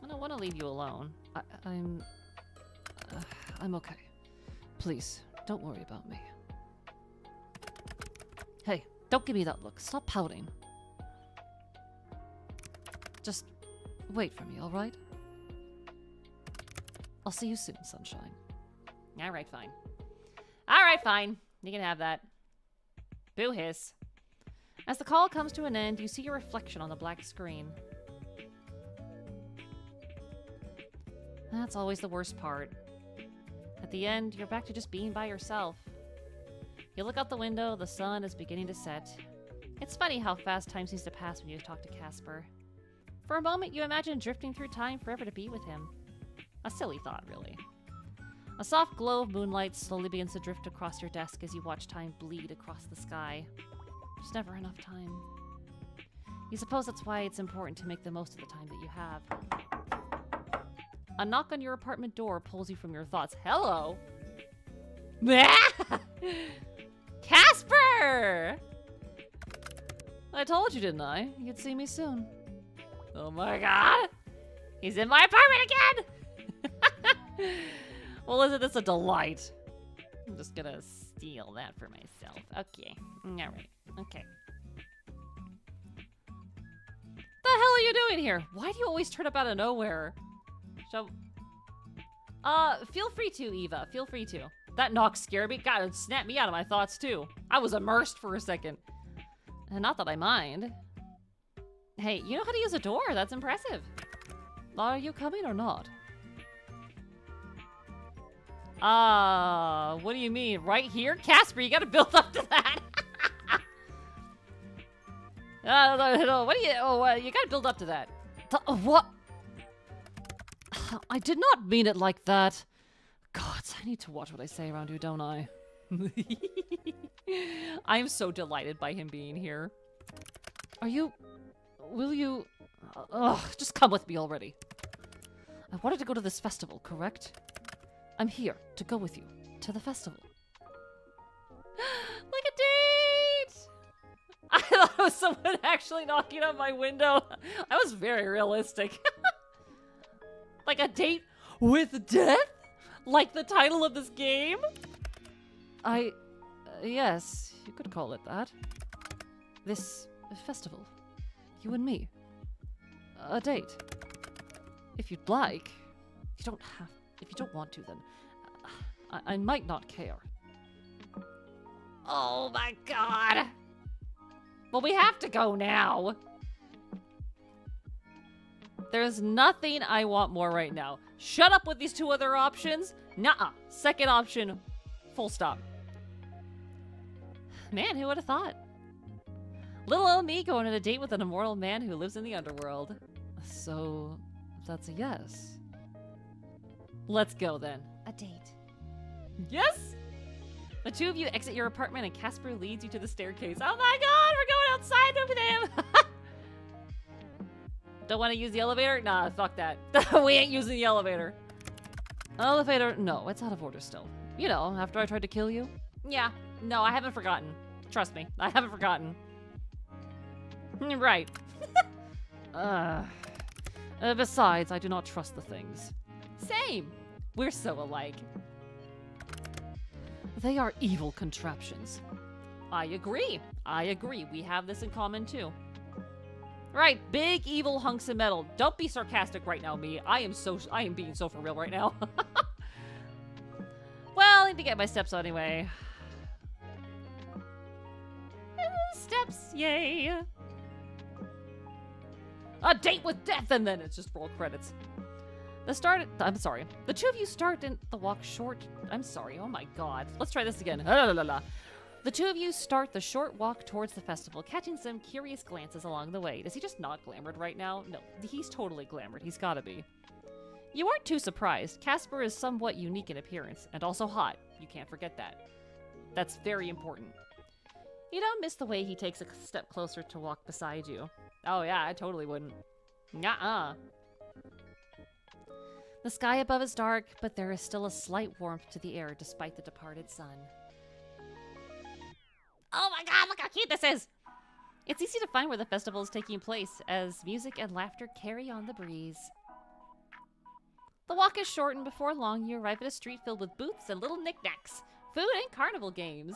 I don't want to leave you alone. I'm okay. Please, don't worry about me. Hey, don't give me that look. Stop pouting. Just wait for me, all right? I'll see you soon, Sunshine. Alright, fine. Alright, fine. You can have that. Boo hiss. As the call comes to an end, you see your reflection on the black screen. That's always the worst part. At the end, you're back to just being by yourself. You look out the window, the sun is beginning to set. It's funny how fast time seems to pass when you talk to Casper. For a moment, you imagine drifting through time forever to be with him. A silly thought, really. A soft glow of moonlight slowly begins to drift across your desk as you watch time bleed across the sky. There's never enough time. You suppose that's why it's important to make the most of the time that you have. A knock on your apartment door pulls you from your thoughts. Hello? Casper! I told you, didn't I? You'd see me soon. Oh my god! He's in my apartment again! Well, isn't this a delight? I'm just gonna steal that for myself. Okay. Alright. Okay. The hell are you doing here? Why do you always turn up out of nowhere? Feel free to, Eva. Feel free to. That knock scared me. God, it snapped me out of my thoughts, too. I was immersed for a second. And not that I mind. Hey, you know how to use a door. That's impressive. Are you coming or not? What do you mean? Right here? Casper, you gotta build up to that. What do you... you gotta build up to that. What? I did not mean it like that. Gods, I need to watch what I say around you, don't I? I am so delighted by him being here. Will you... Ugh, just come with me already. I wanted to go to this festival, correct? I'm here to go with you to the festival. Like a date! I thought it was someone actually knocking on my window. I was very realistic. Like a date with death? Like the title of this game? Yes, you could call it that. This festival. You and me. A date. If you'd like. You don't have. If you don't want to, then I might not care. Oh my god! Well, we have to go now. There's nothing I want more right now. Shut up with these two other options. Nuh-uh. Second option, full stop. Man, who would have thought? Little old me going on a date with an immortal man who lives in the underworld. So, that's a yes. Let's go then. A date. Yes! The two of you exit your apartment and Casper leads you to the staircase. Oh my god, we're going outside with him! Don't want to use the elevator? Nah, fuck that. We ain't using the elevator. Elevator? No, it's out of order still. You know, after I tried to kill you? Yeah. No, I haven't forgotten. Trust me, I haven't forgotten. Right. Besides, I do not trust the things. Same. We're so alike. They are evil contraptions. I agree. I agree. We have this in common too. Right, big evil hunks of metal. Don't be sarcastic right now, me. I am being so for real right now. Well, I need to get my steps on anyway. Steps, yay. A date with death, and then it's just roll credits. I'm sorry. The two of you start in the walk short. I'm sorry. Oh my god. Let's try this again. The two of you start the short walk towards the festival, catching some curious glances along the way. Is he just not glamored right now? No, he's totally glamored. He's gotta be. You aren't too surprised. Casper is somewhat unique in appearance, and also hot. You can't forget that. That's very important. You don't miss the way he takes a step closer to walk beside you. Oh yeah, I totally wouldn't. Nuh-uh. The sky above is dark, but there is still a slight warmth to the air despite the departed sun. Oh my god, look how cute this is! It's easy to find where the festival is taking place, as music and laughter carry on the breeze. The walk is short, and before long you arrive at a street filled with booths and little knickknacks, food and carnival games.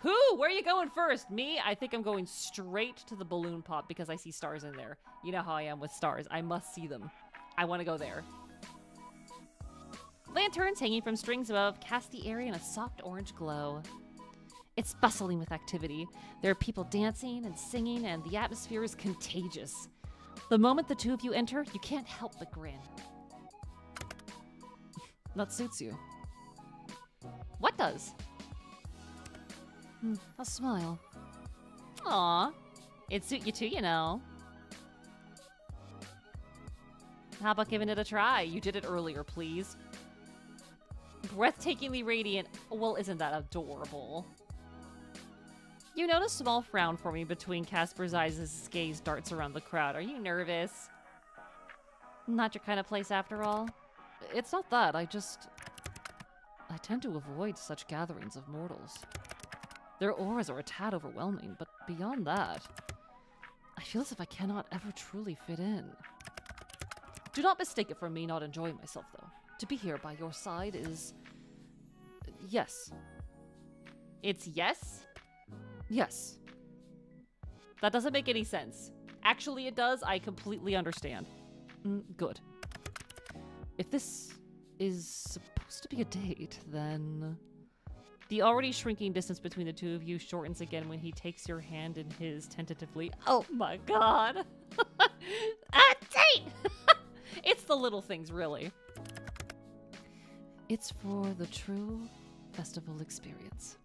Who? Where are you going first? Me? I think I'm going straight to the balloon pop because I see stars in there. You know how I am with stars. I must see them. I want to go there. Lanterns hanging from strings above cast the area in a soft orange glow. It's bustling with activity. There are people dancing and singing, and the atmosphere is contagious. The moment the two of you enter, you can't help but grin. That suits you. What does? A smile. Aw, it'd suit you too, you know. How about giving it a try? You did it earlier, please. Breathtakingly radiant. Well, isn't that adorable? You notice a small frown forming between Casper's eyes as his gaze darts around the crowd. Are you nervous? Not your kind of place after all? It's not that, I tend to avoid such gatherings of mortals. Their auras are a tad overwhelming, but beyond that... feel as if I cannot ever truly fit in. Do not mistake it for me not enjoying myself, though. To be here by your side is... yes. It's yes? Yes. That doesn't make any sense. Actually, it does. I completely understand. Good. If this is supposed to be a date, then... The already shrinking distance between the two of you shortens again when he takes your hand in his tentatively. Oh my god. A date! It's the little things, really. It's for the true festival experience.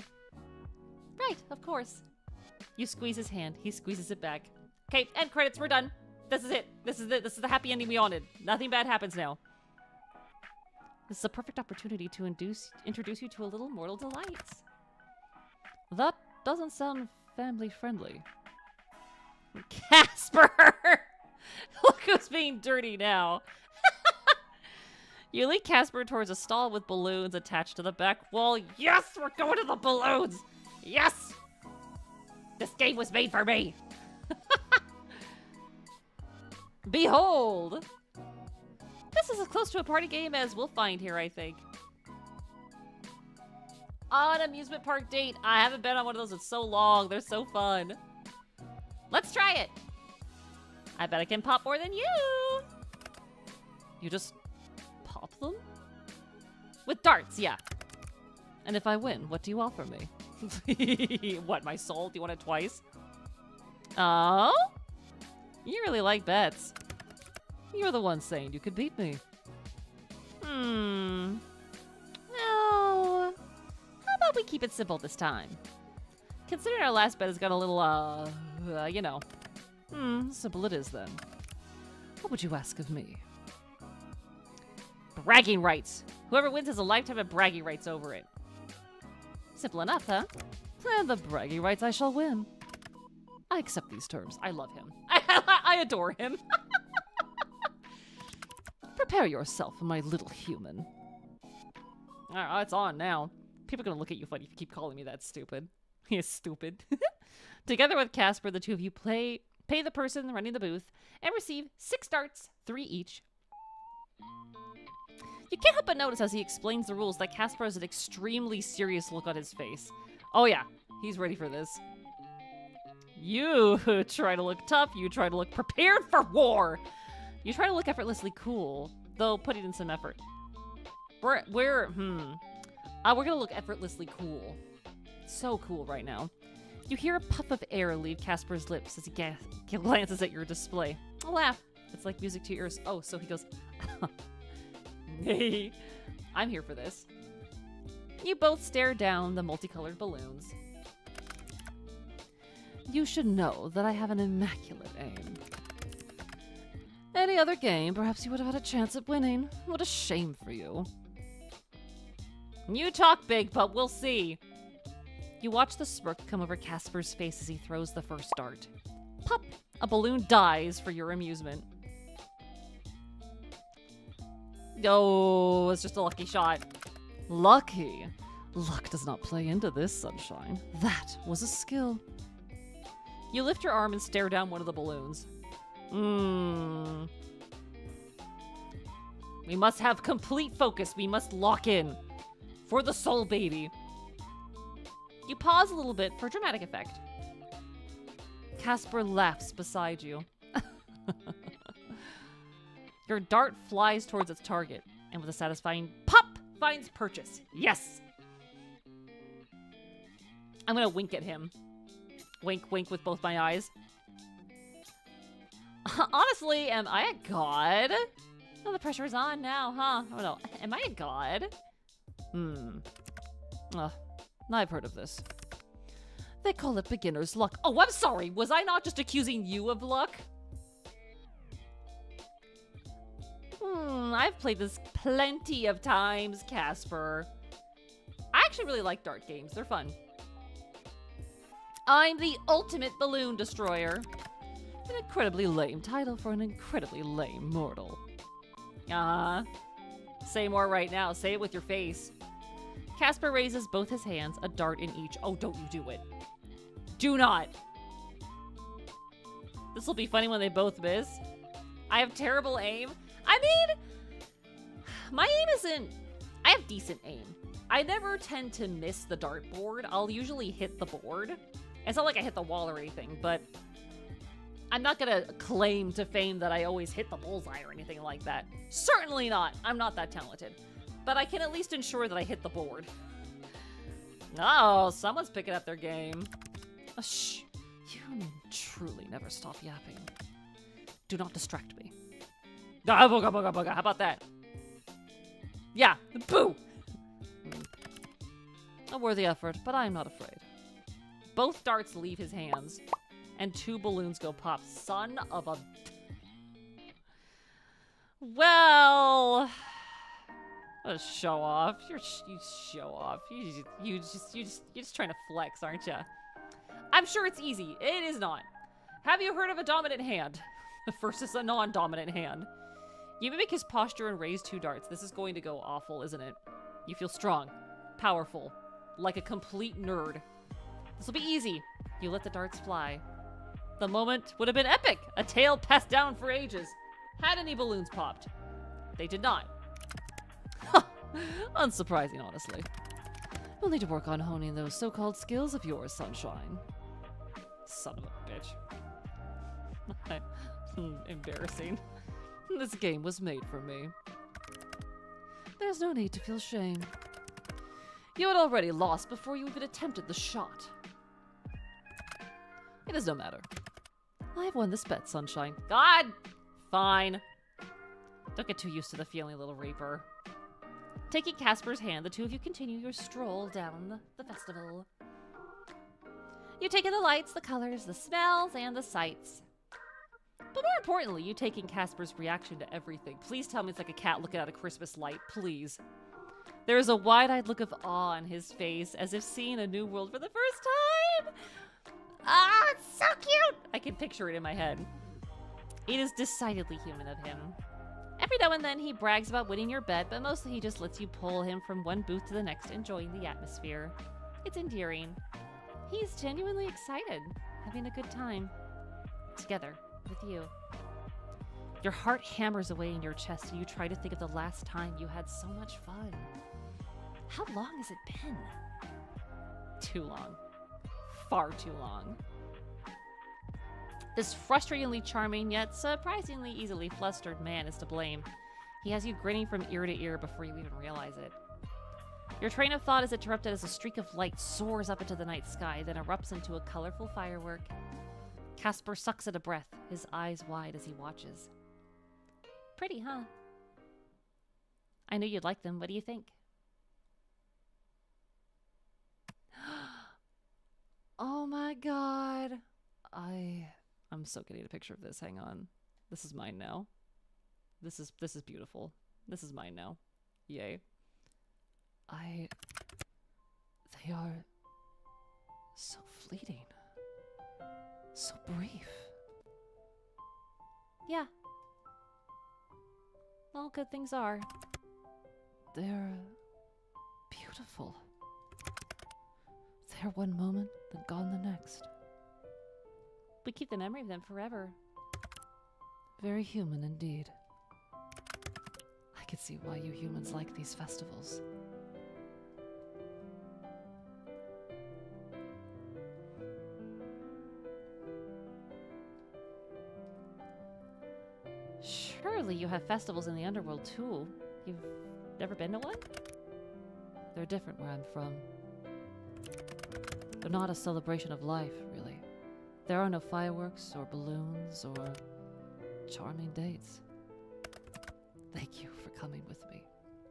Right, of course. You squeeze his hand. He squeezes it back. Okay, end credits. We're done. This is it. This is it. This is the happy ending we wanted. Nothing bad happens now. This is a perfect opportunity to introduce you to a little mortal delights. That doesn't sound family-friendly. Casper! Look who's being dirty now. You lead Casper towards a stall with balloons attached to the back wall. Yes, we're going to the balloons! Yes! This game was made for me! Behold! This is as close to a party game as we'll find here, I think. An amusement park date. I haven't been on one of those in so long. They're so fun. Let's try it. I bet I can pop more than you. You just pop them? With darts, yeah. And if I win, what do you offer me? What, my soul? Do you want it twice? Oh? You really like bets. You're the one saying you could beat me. No. How about we keep it simple this time? Considering our last bet has got a little, you know. Simple it is then. What would you ask of me? Bragging rights. Whoever wins has a lifetime of bragging rights over it. Simple enough, huh? And the bragging rights I shall win. I accept these terms. I love him. I adore him. Prepare yourself, my little human. It's on now. People are gonna look at you funny if you keep calling me that stupid. He is stupid. Together with Casper, the two of you pay the person running the booth and receive 6 darts, 3 each. You can't help but notice as he explains the rules that Casper has an extremely serious look on his face. Oh yeah, he's ready for this. You try to look tough, you try to look prepared for war. You try to look effortlessly cool, though putting in some effort. We're gonna look effortlessly cool. So cool right now. You hear a puff of air leave Casper's lips as he glances at your display. A laugh. It's like music to your ears. Oh, so he goes, hey, I'm here for this. You both stare down the multicolored balloons. You should know that I have an immaculate aim. Any other game, perhaps you would have had a chance at winning. What a shame for you. You talk big, but we'll see. You watch the smirk come over Casper's face as he throws the first dart. Pop! A balloon dies for your amusement. Oh, it's just a lucky shot. Lucky? Luck does not play into this, sunshine. That was a skill. You lift your arm and stare down one of the balloons. We must have complete focus. We must lock in. For the soul baby. You pause a little bit for dramatic effect. Casper laughs beside you. Your dart flies towards its target, and with a satisfying pop, finds purchase. Yes! I'm gonna wink at him. Wink, wink with both my eyes. Honestly, am I a god? Oh, the pressure is on now, huh? Oh no, am I a god? I've heard of this. They call it beginner's luck. Oh, I'm sorry. Was I not just accusing you of luck? I've played this plenty of times, Casper. I actually really like dart games. They're fun. I'm the ultimate balloon destroyer. An incredibly lame title for an incredibly lame mortal. Say more right now. Say it with your face. Casper raises both his hands, a dart in each. Oh, don't you do it. Do not. This will be funny when they both miss. I have terrible aim. I mean, my aim isn't... I have decent aim. I never tend to miss the dartboard. I'll usually hit the board. It's not like I hit the wall or anything, but I'm not gonna claim to fame that I always hit the bullseye or anything like that. Certainly not. I'm not that talented. But I can at least ensure that I hit the board. Oh, someone's picking up their game. Oh, shh. You truly never stop yapping. Do not distract me. Ah, booga, booga, booga. How about that? Yeah, boo! A worthy effort, but I am not afraid. Both darts leave his hands, and 2 balloons go pop. Son of a... Well... What a show off. You show off. You're just trying to flex, aren't you? I'm sure it's easy. It is not. Have you heard of a dominant hand versus a non-dominant hand? You mimic his posture and raise 2 darts. This is going to go awful, isn't it? You feel strong, powerful, like a complete nerd. This will be easy. You let the darts fly. The moment would have been epic. A tale passed down for ages. Had any balloons popped? They did not. Unsurprising, honestly. We'll need to work on honing those so-called skills of yours, Sunshine. Son of a bitch. Embarrassing. This game was made for me. There's no need to feel shame. You had already lost before you even attempted the shot. It is no matter. I've won this bet, Sunshine. God! Fine. Don't get too used to the feeling, little Reaper. Taking Casper's hand, the 2 of you continue your stroll down the festival. You take in the lights, the colors, the smells, and the sights. But more importantly, you take in Casper's reaction to everything. Please tell me it's like a cat looking at a Christmas light, please. There is a wide-eyed look of awe on his face, as if seeing a new world for the first time. Ah, it's so cute! I can picture it in my head. It is decidedly human of him. Every now and then he brags about winning your bet, but mostly he just lets you pull him from one booth to the next, enjoying the atmosphere. It's endearing. He's genuinely excited, having a good time. Together, with you. Your heart hammers away in your chest, and you try to think of the last time you had so much fun. How long has it been? Too long. Far too long. This frustratingly charming yet surprisingly easily flustered man is to blame. He has you grinning from ear to ear before you even realize it. Your train of thought is interrupted as a streak of light soars up into the night sky, then erupts into a colorful firework. Casper sucks at a breath, his eyes wide as he watches. Pretty, huh? I knew you'd like them. What do you think? Oh my god. I'm so getting a picture of this. Hang on. This is mine now. This is beautiful. This is mine now. Yay. They are so fleeting. So brief. Yeah. All good things are. They're beautiful. They're one moment, then gone the next. We keep the memory of them forever. Very human indeed. I can see why you humans like these festivals. Surely you have festivals in the underworld too. You've never been to one? They're different where I'm from. They're not a celebration of life, really. There are no fireworks or balloons or charming dates. Thank you for coming with me.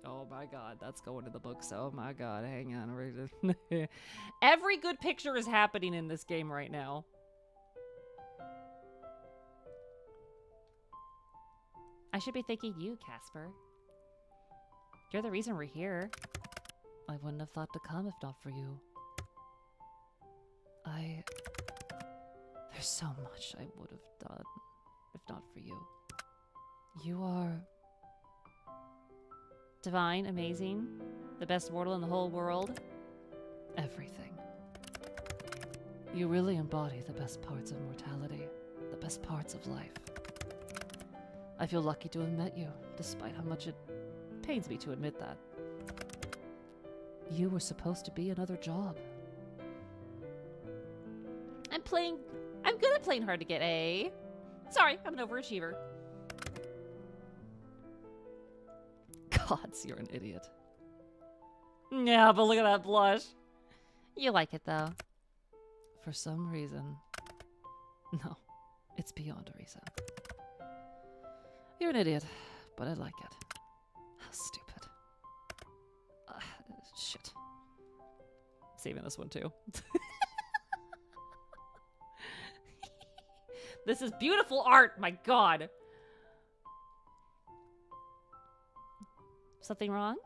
Oh my god, that's going to the books. Oh my god, hang on. Every good picture is happening in this game right now. I should be thanking you, Casper. You're the reason we're here. I wouldn't have thought to come if not for you. There's so much I would have done if not for you. You are... divine, amazing, the best mortal in the whole world. Everything. You really embody the best parts of mortality. The best parts of life. I feel lucky to have met you, despite how much it pains me to admit that. You were supposed to be another job. I'm good at playing hard to get, A. Sorry, I'm an overachiever. Gods, you're an idiot. Yeah, but look at that blush. You like it, though. For some reason. No, it's beyond a reason. You're an idiot, but I like it. How stupid. Shit. Saving this one, too. This is beautiful art, my god. Something wrong?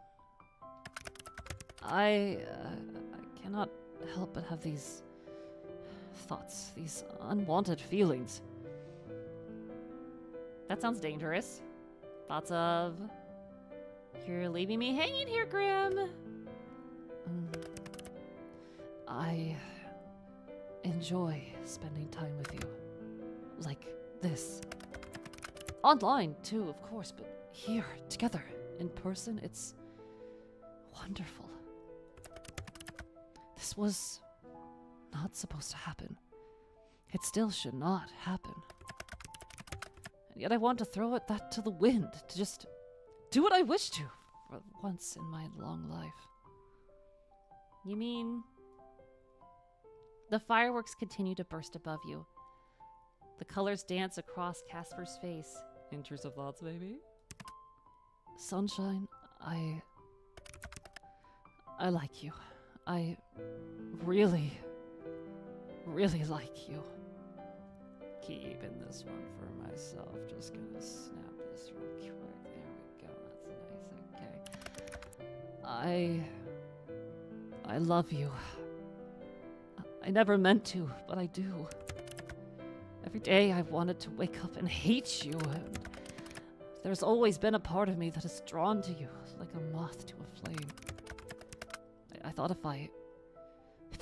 I cannot help but have these thoughts, these unwanted feelings. That sounds dangerous. Thoughts of... You're leaving me hanging here, Grim. I enjoy spending time with you. Like this. Online, too, of course, but here, together, in person, it's wonderful. This was not supposed to happen. It still should not happen. And yet I want to throw that to the wind, to just do what I wish to for once in my long life. You mean... The fireworks continue to burst above you. The colors dance across Casper's face. Intrusive thoughts, maybe? Sunshine, I like you. I really, really like you. Keeping this one for myself. Just gonna snap this real quick. There we go. That's nice. Okay. I love you. I never meant to, but I do. Every day I've wanted to wake up and hate you, and there's always been a part of me that is drawn to you, like a moth to a flame. I thought if I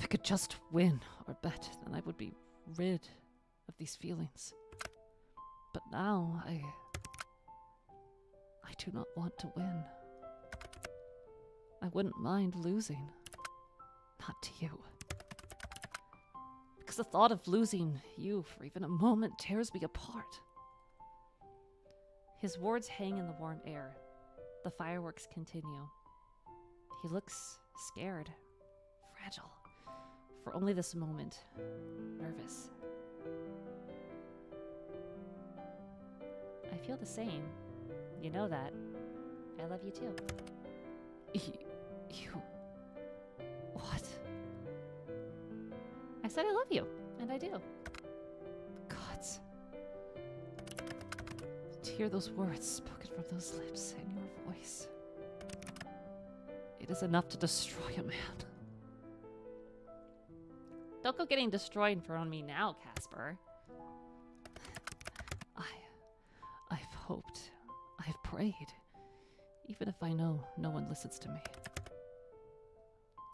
could just win or bet, then I would be rid of these feelings. But now I do not want to win. I wouldn't mind losing. Not to you. Because the thought of losing you for even a moment tears me apart. His words hang in the warm air. The fireworks continue. He looks scared, fragile, for only this moment, nervous. I feel the same. You know that. I love you too. You... What? I said I love you, and I do. Gods. To hear those words spoken from those lips and your voice. It is enough to destroy a man. Don't go getting destroyed in front of me now, Casper. I've hoped. I've prayed. Even if I know no one listens to me.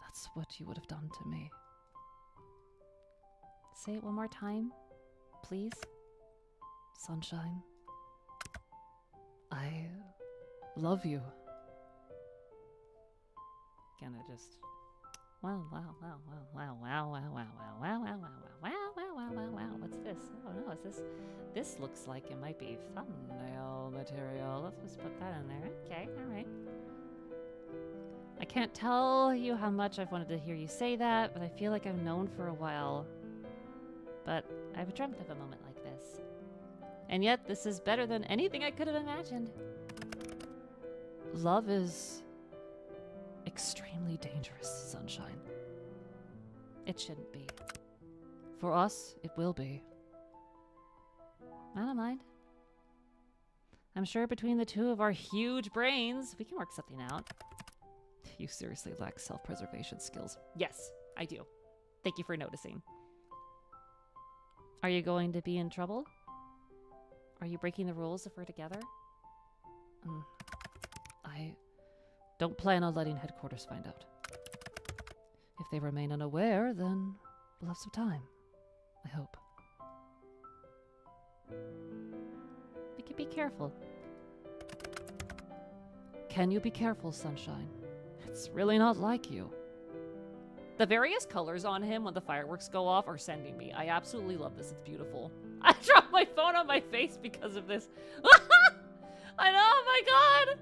That's what you would have done to me. Say it one more time, please. Sunshine. I love you. Gonna just... Wow. What's this? Oh no, is this... This looks like it might be thumbnail material. Let's just put that in there. Okay, alright. I can't tell you how much I've wanted to hear you say that, but I feel like I've known for a while. But I've dreamt of a moment like this. And yet, this is better than anything I could have imagined. Love is extremely dangerous, Sunshine. It shouldn't be. For us, it will be. I don't mind. I'm sure between the two of our huge brains, we can work something out. You seriously lack self-preservation skills. Yes, I do. Thank you for noticing. Are you going to be in trouble? Are you breaking the rules if we're together? I don't plan on letting headquarters find out. If they remain unaware, then we'll have some time. I hope. We can be careful. Can you be careful, Sunshine? It's really not like you. The various colors on him when the fireworks go off are sending me. I absolutely love this. It's beautiful. I dropped my phone on my face because of this. I know, oh my god!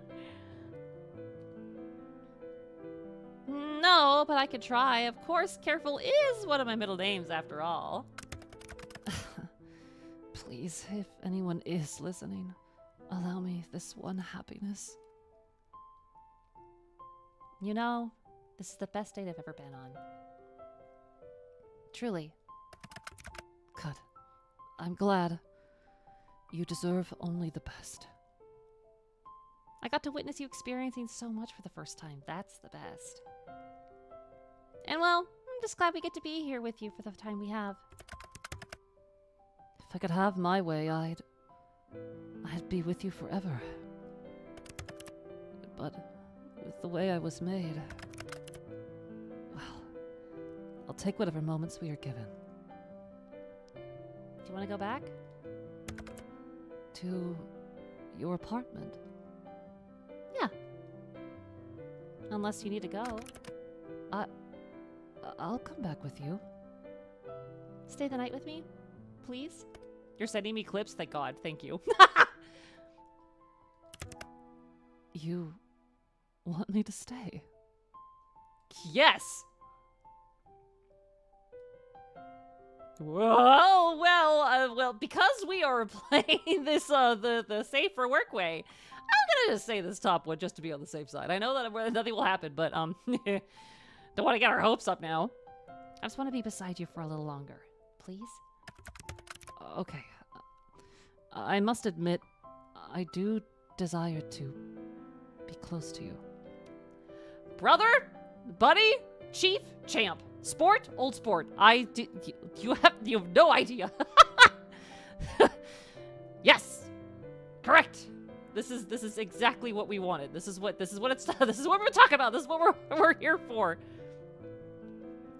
No, but I could try. Of course, Careful is one of my middle names after all. Please, if anyone is listening, allow me this one happiness. You know, this is the best date I've ever been on. Truly. Good. I'm glad. You deserve only the best. I got to witness you experiencing so much for the first time. That's the best. And well, I'm just glad we get to be here with you for the time we have. If I could have my way, I'd be with you forever. But with the way I was made, well, I'll take whatever moments we are given. Do you want to go back? To your apartment? Yeah. Unless you need to go. I'll come back with you. Stay the night with me, please? You're sending me clips? Thank God. Thank you. You want me to stay? Yes! Well, because we are playing this, the safer work way, I'm gonna just say this top one just to be on the safe side. I know that nothing will happen, but, don't want to get our hopes up now. I just want to be beside you for a little longer. Please? Okay. I must admit, I do desire to be close to you. Brother? Buddy? Chief? Champ? Sport? Old sport. You have no idea. Yes! Correct! This is exactly what we wanted. This is what we're talking about. This is what we're here for.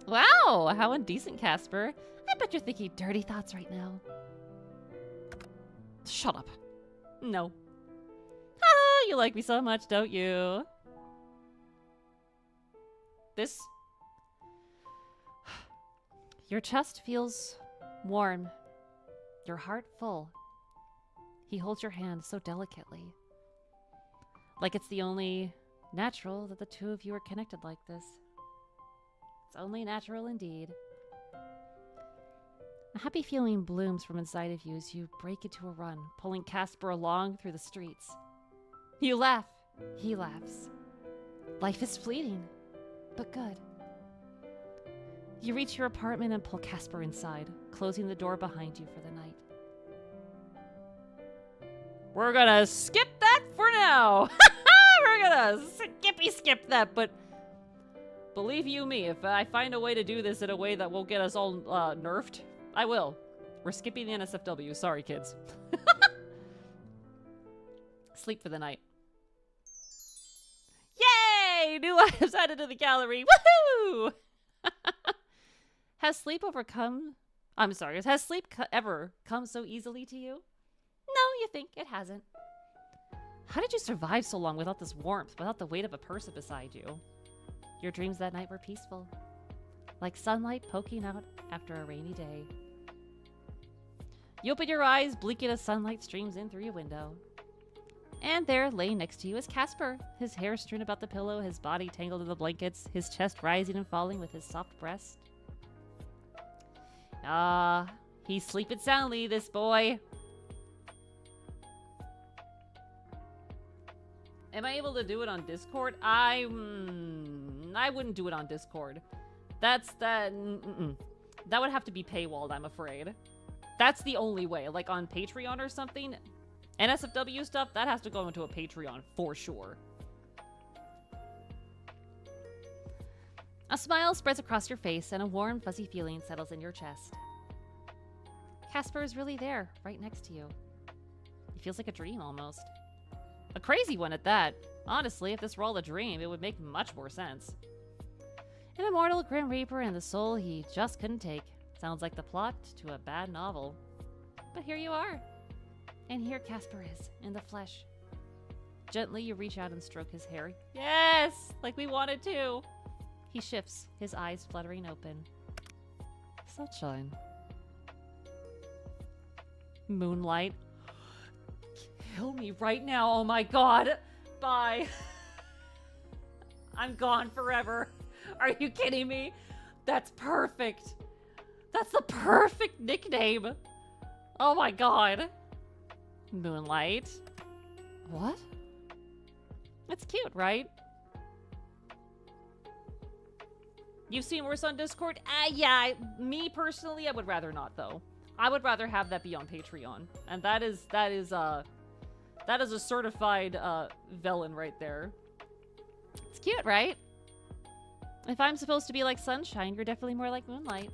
Wow, how indecent, Casper. I bet you're thinking dirty thoughts right now. Shut up. No. Ah, you like me so much, don't you? This? Your chest feels warm. Your heart full. He holds your hand so delicately. Like it's the only natural that the two of you are connected like this. It's only natural indeed. A happy feeling blooms from inside of you as you break into a run, pulling Casper along through the streets. You laugh. He laughs. Life is fleeting, but good. You reach your apartment and pull Casper inside, closing the door behind you for the night. We're gonna skip that for now. We're gonna skip that, but believe you me, if I find a way to do this in a way that won't get us all nerfed, I will. We're skipping the NSFW. Sorry, kids. Sleep for the night. Yay! New items added to the gallery. Woohoo! Has sleep ever come so easily to you? No, you think it hasn't. How did you survive so long without this warmth, without the weight of a person beside you? Your dreams that night were peaceful, like sunlight poking out after a rainy day. You open your eyes, blinking as sunlight streams in through your window. And there, laying next to you, is Casper, his hair strewn about the pillow, his body tangled in the blankets, his chest rising and falling with his soft breast. Ah, he's sleeping soundly, this boy. Am I able to do it on Discord? I wouldn't do it on Discord. That would have to be paywalled, I'm afraid. That's the only way. Like on Patreon or something. NSFW stuff, that has to go into a Patreon for sure. A smile spreads across your face and a warm, fuzzy feeling settles in your chest. Casper is really there, right next to you. It feels like a dream almost. A crazy one at that. Honestly, if this were all a dream, it would make much more sense. An immortal Grim Reaper and the soul he just couldn't take. Sounds like the plot to a bad novel. But here you are. And here Casper is, in the flesh. Gently, you reach out and stroke his hair. Yes! Like we wanted to! He shifts, his eyes fluttering open. Sunshine. Moonlight. Kill me right now, oh my god! Bye! I'm gone forever. Are you kidding me? That's perfect! That's the perfect nickname! Oh my god! Moonlight. What? It's cute, right? You've seen worse on Discord? Yeah, me personally, I would rather not, though. I would rather have that be on Patreon. And that is a certified, Velen right there. It's cute, right? If I'm supposed to be like Sunshine, you're definitely more like Moonlight.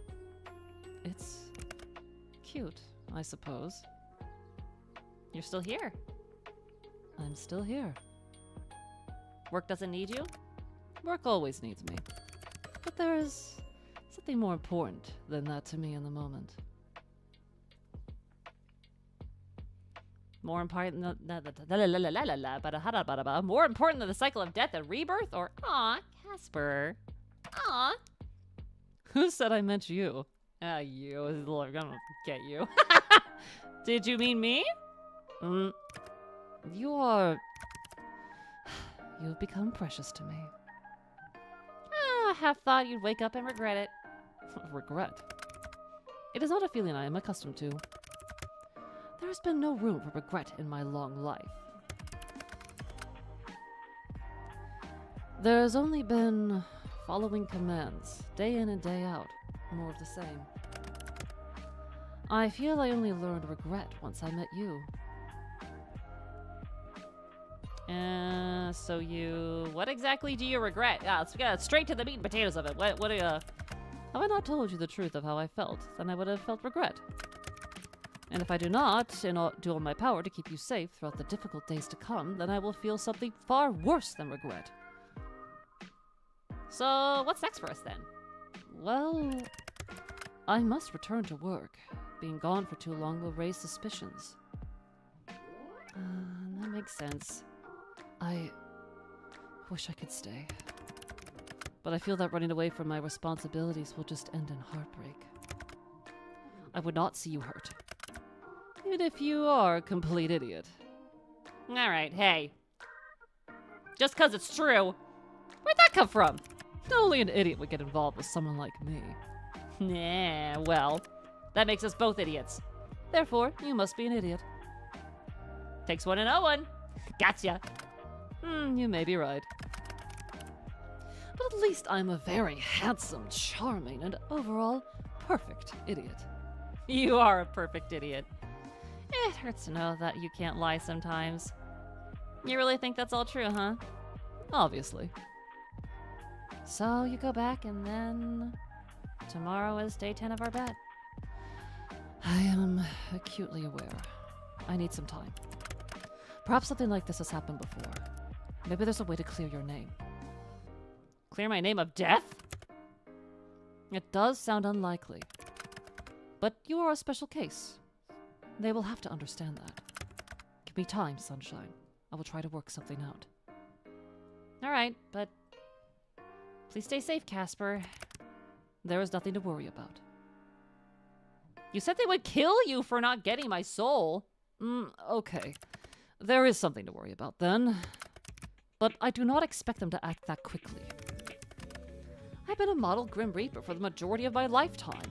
It's cute, I suppose. You're still here. I'm still here. Work doesn't need you? Work always needs me. But there is something more important than that to me in the moment. More important than more important than the cycle of death and rebirth? Or aw, Casper. Aw. Who said I meant you? Ah, you. I'm gonna get you. Did you mean me? You are... You've become precious to me. I half thought you'd wake up and regret it. Regret? It is not a feeling I am accustomed to. There has been no room for regret in my long life. There's only been following commands, day in and day out. More of the same. I feel I only learned regret once I met you. So you... What exactly do you regret? Yeah, let's get straight to the meat and potatoes of it. What do you... Have I not told you the truth of how I felt, then I would have felt regret. And if I do not, do all my power to keep you safe throughout the difficult days to come, then I will feel something far worse than regret. So, what's next for us then? Well, I must return to work. Being gone for too long will raise suspicions. That makes sense. I wish I could stay. But I feel that running away from my responsibilities will just end in heartbreak. I would not see you hurt. Even if you are a complete idiot. Alright, hey. Just 'cause it's true. Where'd that come from? Only an idiot would get involved with someone like me. Nah, well, that makes us both idiots. Therefore, you must be an idiot. Takes one to know one. Gotcha. You may be right. But at least I'm a very handsome, charming, and overall perfect idiot. You are a perfect idiot. It hurts to know that you can't lie sometimes. You really think that's all true, huh? Obviously. So you go back and then... Tomorrow is day 10 of our bet. I am acutely aware. I need some time. Perhaps something like this has happened before. Maybe there's a way to clear your name. Clear my name of death? It does sound unlikely. But you are a special case. They will have to understand that. Give me time, Sunshine. I will try to work something out. Alright, but... Please stay safe, Casper. There is nothing to worry about. You said they would kill you for not getting my soul. Okay. There is something to worry about, then. But I do not expect them to act that quickly. I've been a model Grim Reaper for the majority of my lifetime.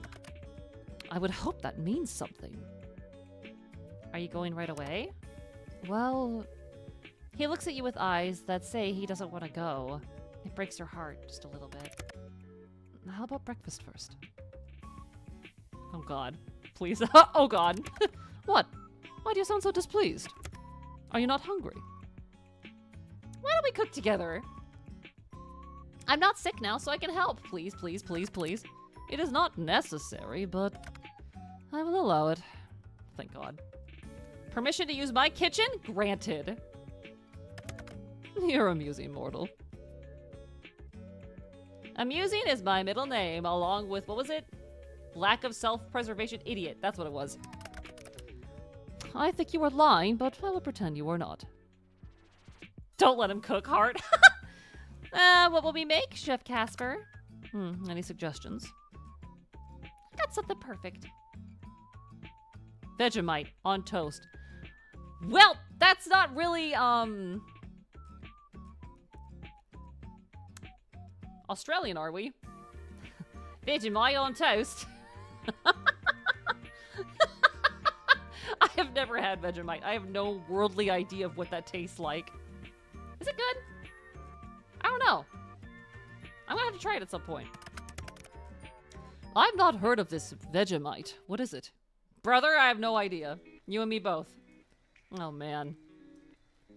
I would hope that means something. Are you going right away? Well... He looks at you with eyes that say he doesn't want to go. It breaks your heart just a little bit. How about breakfast first? Oh god. Please. Oh god. What? Why do you sound so displeased? Are you not hungry? Why don't we cook together? I'm not sick now, so I can help. Please, please, please, please. It is not necessary, but I will allow it. Thank God. Permission to use my kitchen? Granted. You're amusing, mortal. Amusing is my middle name, along with, what was it? Lack of self-preservation idiot. That's what it was. I think you are lying, but I will pretend you are not. Don't let him cook, Heart. What will we make, Chef Casper? Any suggestions? Got something perfect. Vegemite on toast. Well, that's not really, Australian, are we? Vegemite on toast. I have never had Vegemite. I have no worldly idea of what that tastes like. Is it good? I don't know. I'm gonna have to try it at some point. I've not heard of this Vegemite. What is it? Brother, I have no idea. You and me both. Oh, man.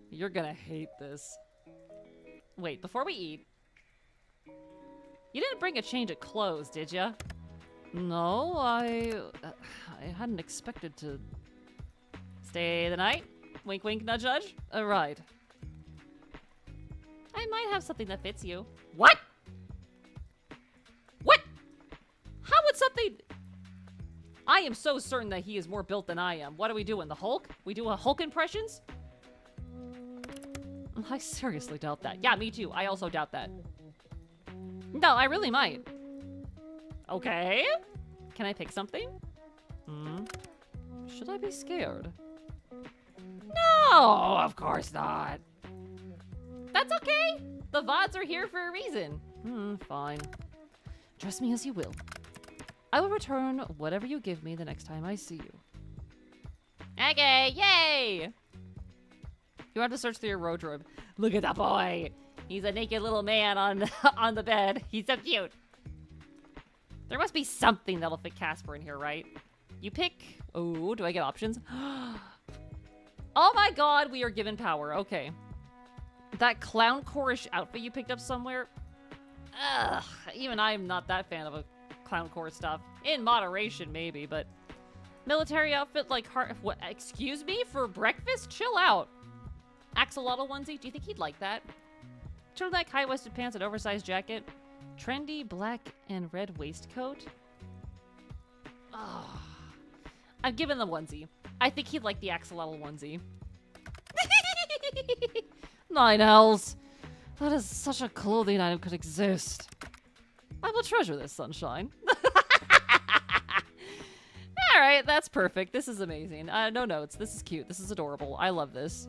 You're gonna hate this. Wait, before we eat... You didn't bring a change of clothes, did ya? No, I hadn't expected to... Stay the night? Wink, wink, nudge, nudge? Right. I might have something that fits you. What? What? How would something... I am so certain that he is more built than I am. What are we doing, the Hulk? We do a Hulk impressions? I seriously doubt that. Yeah, me too. I also doubt that. No, I really might. Okay. Can I pick something? Should I be scared? No, of course not. That's okay. The VODs are here for a reason. Fine. Dress me as you will. I will return whatever you give me the next time I see you. Okay, yay! You have to search through your wardrobe. Look at that boy. He's a naked little man on on the bed. He's so cute. There must be something that'll fit Casper in here, right? You pick... Oh, do I get options? Oh my god, we are given power. Okay. That clown core-ish outfit you picked up somewhere? Ugh, even I am not that fan of a clown core stuff. In moderation, maybe, but... Military outfit like heart... What? Excuse me? For breakfast? Chill out. Axolotl onesie? Do you think he'd like that? Turtleneck, high-waisted pants, and oversized jacket. Trendy black and red waistcoat. Oh. I'm giving the onesie. I think he'd like the axolotl onesie. 9 hells. That is such a clothing item could exist. I will treasure this, sunshine. Alright, that's perfect. This is amazing. No notes. This is cute. This is adorable. I love this.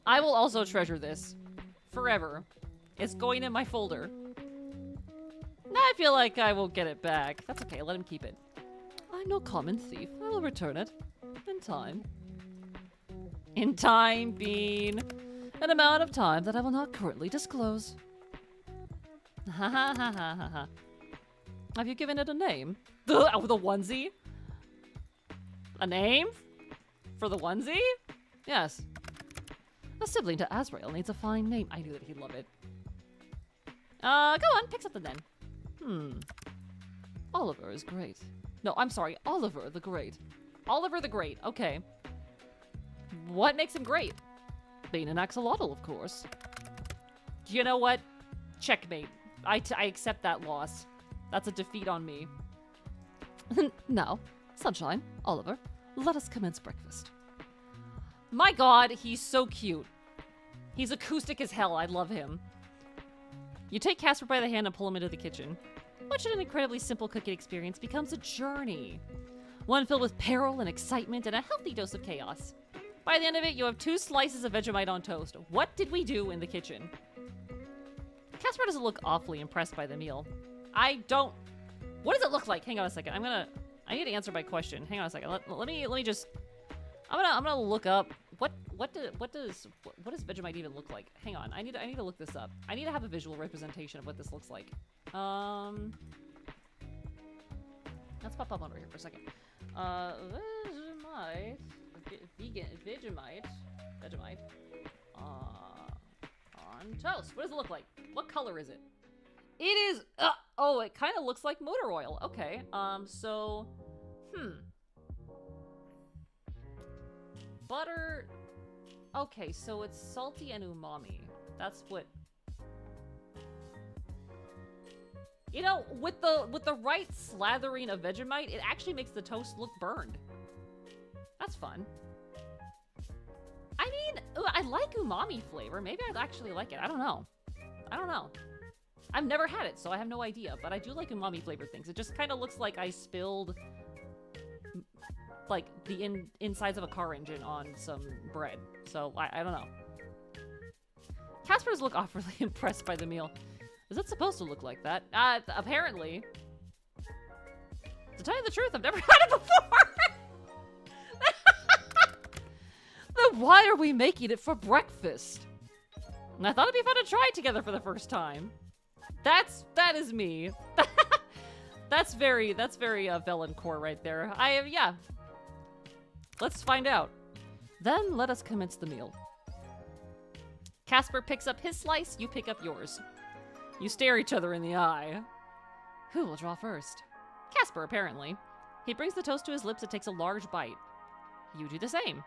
I will also treasure this. Forever. It's going in my folder. Now I feel like I will get it back. That's okay. Let him keep it. I'm no common thief. I will return it. In time. In time being... An amount of time that I will not currently disclose. Ha ha ha ha ha ha. Have you given it a name? The onesie? A name? For the onesie? Yes. A sibling to Azrael needs a fine name. I knew that he'd love it. Go on, pick something then. Oliver is great. No, I'm sorry, Oliver the Great. Oliver the Great, okay. What makes him great? Being an axolotl, of course. You know what? Checkmate. I accept that loss. That's a defeat on me. Now, Sunshine, Oliver, let us commence breakfast. My god, he's so cute. He's acoustic as hell. I love him. You take Casper by the hand and pull him into the kitchen. What should an incredibly simple cooking experience becomes a journey. One filled with peril and excitement and a healthy dose of chaos. By the end of it, you have 2 slices of Vegemite on toast. What did we do in the kitchen? Casper doesn't look awfully impressed by the meal. I don't... What does it look like? Hang on a second. I need to answer my question. Hang on a second. Let me just... I'm gonna look up what does Vegemite even look like? Hang on. I need to look this up. I need to have a visual representation of what this looks like. Let's pop up on over here for a second. Vegemite on toast. What does it look like? What color is it? It is, oh, it kind of looks like motor oil. Okay, butter, okay, so it's salty and umami. That's what, you know, with the right slathering of Vegemite, it actually makes the toast look burned. That's fun. I mean, I like umami flavor. Maybe I'd actually like it. I don't know. I don't know. I've never had it, so I have no idea. But I do like umami flavored things. It just kind of looks like I spilled, like, the insides of a car engine on some bread. So, I don't know. Casper's look awfully impressed by the meal. Is it supposed to look like that? Apparently. To tell you the truth, I've never had it before! Then why are we making it for breakfast? And I thought it'd be fun to try it together for the first time. That is me. That's very Velen core right there. Yeah. Let's find out. Then let us commence the meal. Casper picks up his slice, you pick up yours. You stare each other in the eye. Who will draw first? Casper, apparently. He brings the toast to his lips and takes a large bite. You do the same.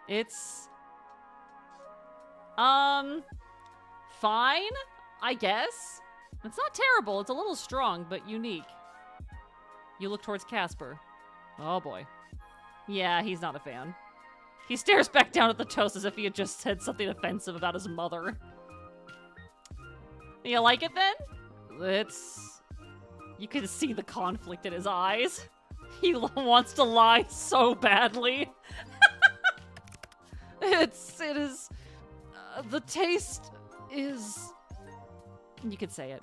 It's... fine, I guess. It's not terrible, it's a little strong, but unique. You look towards Casper. Oh boy. Yeah, he's not a fan. He stares back down at the toast as if he had just said something offensive about his mother. You like it then? It's... You can see the conflict in his eyes. He wants to lie so badly. It is... the taste is... You could say it.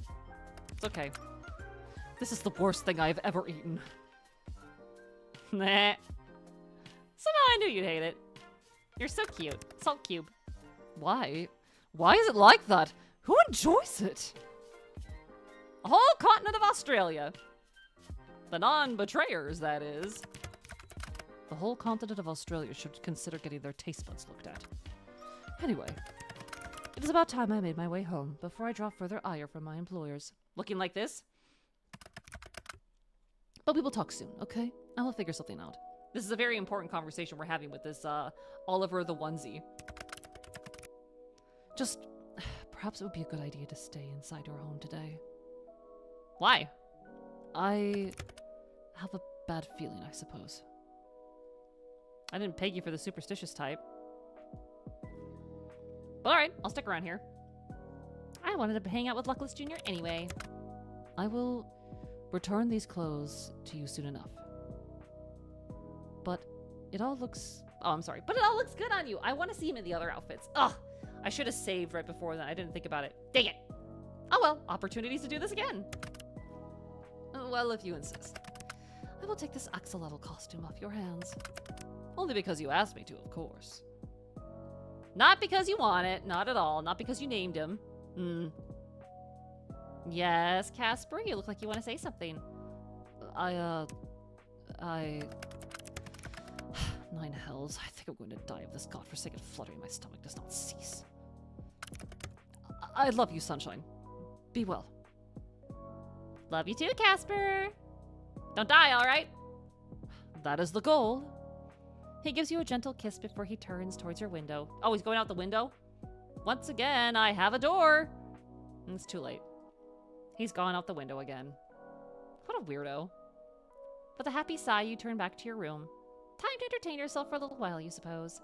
It's okay. This is the worst thing I've ever eaten. Nah. Somehow I knew you'd hate it. You're so cute. Salt cube. Why? Why is it like that? Who enjoys it? A whole continent of Australia. The non-betrayers, that is. The whole continent of Australia should consider getting their taste buds looked at. Anyway, it is about time I made my way home before I draw further ire from my employers. Looking like this? But we will talk soon, okay? I will figure something out. This is a very important conversation we're having with this, Oliver the onesie. Just, perhaps it would be a good idea to stay inside your home today. Why? I have a bad feeling, I suppose. I didn't peg you for the superstitious type. But alright, I'll stick around here. I wanted to hang out with Luckless Jr. anyway. I will return these clothes to you soon enough. But it all looks... Oh, I'm sorry. But it all looks good on you. I want to see him in the other outfits. Ugh. I should have saved right before that. I didn't think about it. Dang it. Oh well, opportunities to do this again. Well, if you insist. I will take this axolotl costume off your hands. Only because you asked me to, of course. Not because you want it. Not at all. Not because you named him. Yes, Casper, you look like you want to say something. Nine hells. I think I'm going to die of this godforsaken fluttering. My stomach does not cease. I love you, Sunshine. Be well. Love you too, Casper. Don't die, all right? That is the goal. He gives you a gentle kiss before he turns towards your window. Oh, he's going out the window? Once again, I have a door. It's too late. He's gone out the window again. What a weirdo. With a happy sigh, you turn back to your room. Time to entertain yourself for a little while, you suppose.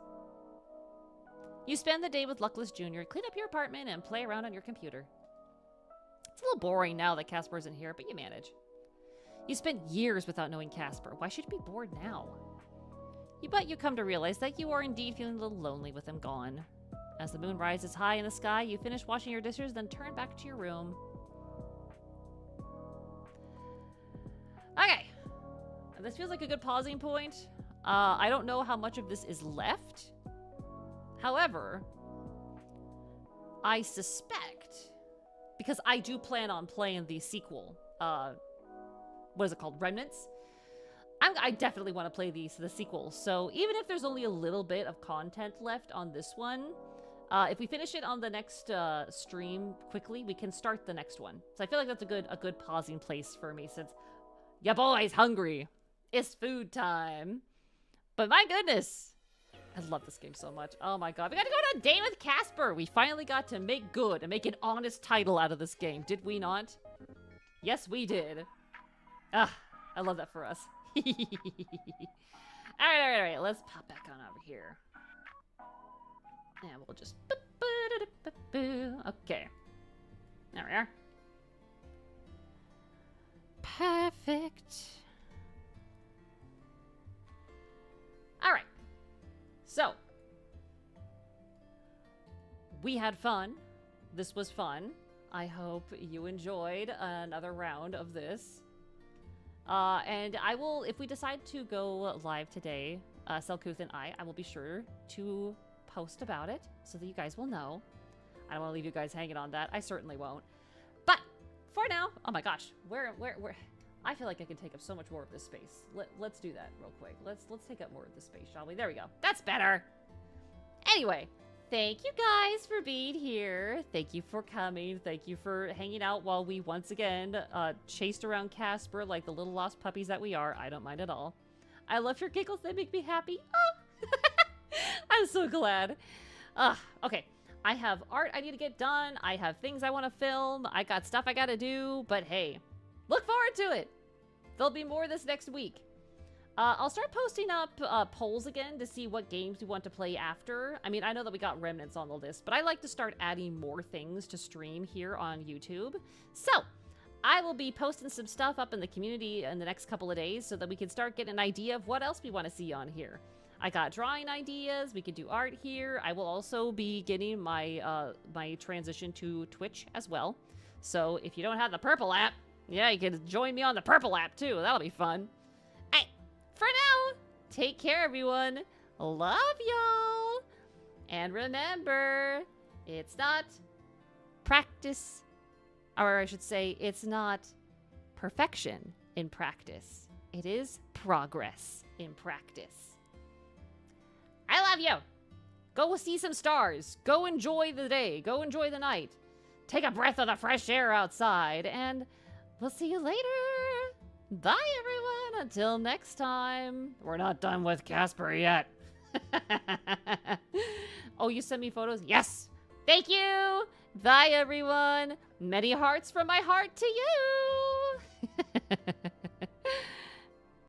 You spend the day with Luckless Jr., clean up your apartment, and play around on your computer. It's a little boring now that Casper isn't here, but you manage. You spent years without knowing Casper. Why should you be bored now? But you come to realize that you are indeed feeling a little lonely with him gone. As the moon rises high in the sky, you finish washing your dishes, then turn back to your room. Okay. This feels like a good pausing point. I don't know how much of this is left. However, I suspect, because I do plan on playing the sequel, what is it called? Remnants? I definitely want to play the sequel. So even if there's only a little bit of content left on this one, if we finish it on the next stream quickly, we can start the next one. So I feel like that's a good pausing place for me, since ya boy's hungry. It's food time. But my goodness, I love this game so much. Oh my god, we got to go on a date with Casper. We finally got to make good and make an honest title out of this game, did we not? Yes, we did. Ah, I love that for us. Alright. Let's pop back on over here. And we'll just... Okay. There we are. Perfect. Alright. So. We had fun. This was fun. I hope you enjoyed another round of this. And I will, if we decide to go live today, Selkuth and I will be sure to post about it so that you guys will know. I don't want to leave you guys hanging on that. I certainly won't. But for now, oh my gosh, where I feel like I can take up so much more of this space. Let's do that real quick. Let's take up more of this space, shall we? There we go. That's better. Anyway, thank you guys for being here. Thank you for coming. Thank you for hanging out while we once again chased around Casper like the little lost puppies that we are. I don't mind at all. I love your giggles. They make me happy. Oh. I'm so glad. Okay. I have art I need to get done. I have things I want to film. I got stuff I got to do. But hey, look forward to it. There'll be more this next week. I'll start posting up polls again to see what games we want to play after. I mean, I know that we got remnants on the list, but I like to start adding more things to stream here on YouTube. So, I will be posting some stuff up in the community in the next couple of days so that we can start getting an idea of what else we want to see on here. I got drawing ideas. We could do art here. I will also be getting my my transition to Twitch as well. So if you don't have the purple app, yeah, you can join me on the purple app too. That'll be fun. Hey, for now, take care, everyone. Love y'all. And remember, it's not practice, or I should say, it's not perfection in practice. It is progress in practice. I love you. Go see some stars. Go enjoy the day. Go enjoy the night. Take a breath of the fresh air outside. And we'll see you later. Bye, everyone. Until next time. We're not done with Casper yet. Oh, you sent me photos? Yes. Thank you. Bye, everyone. Many hearts from my heart to you.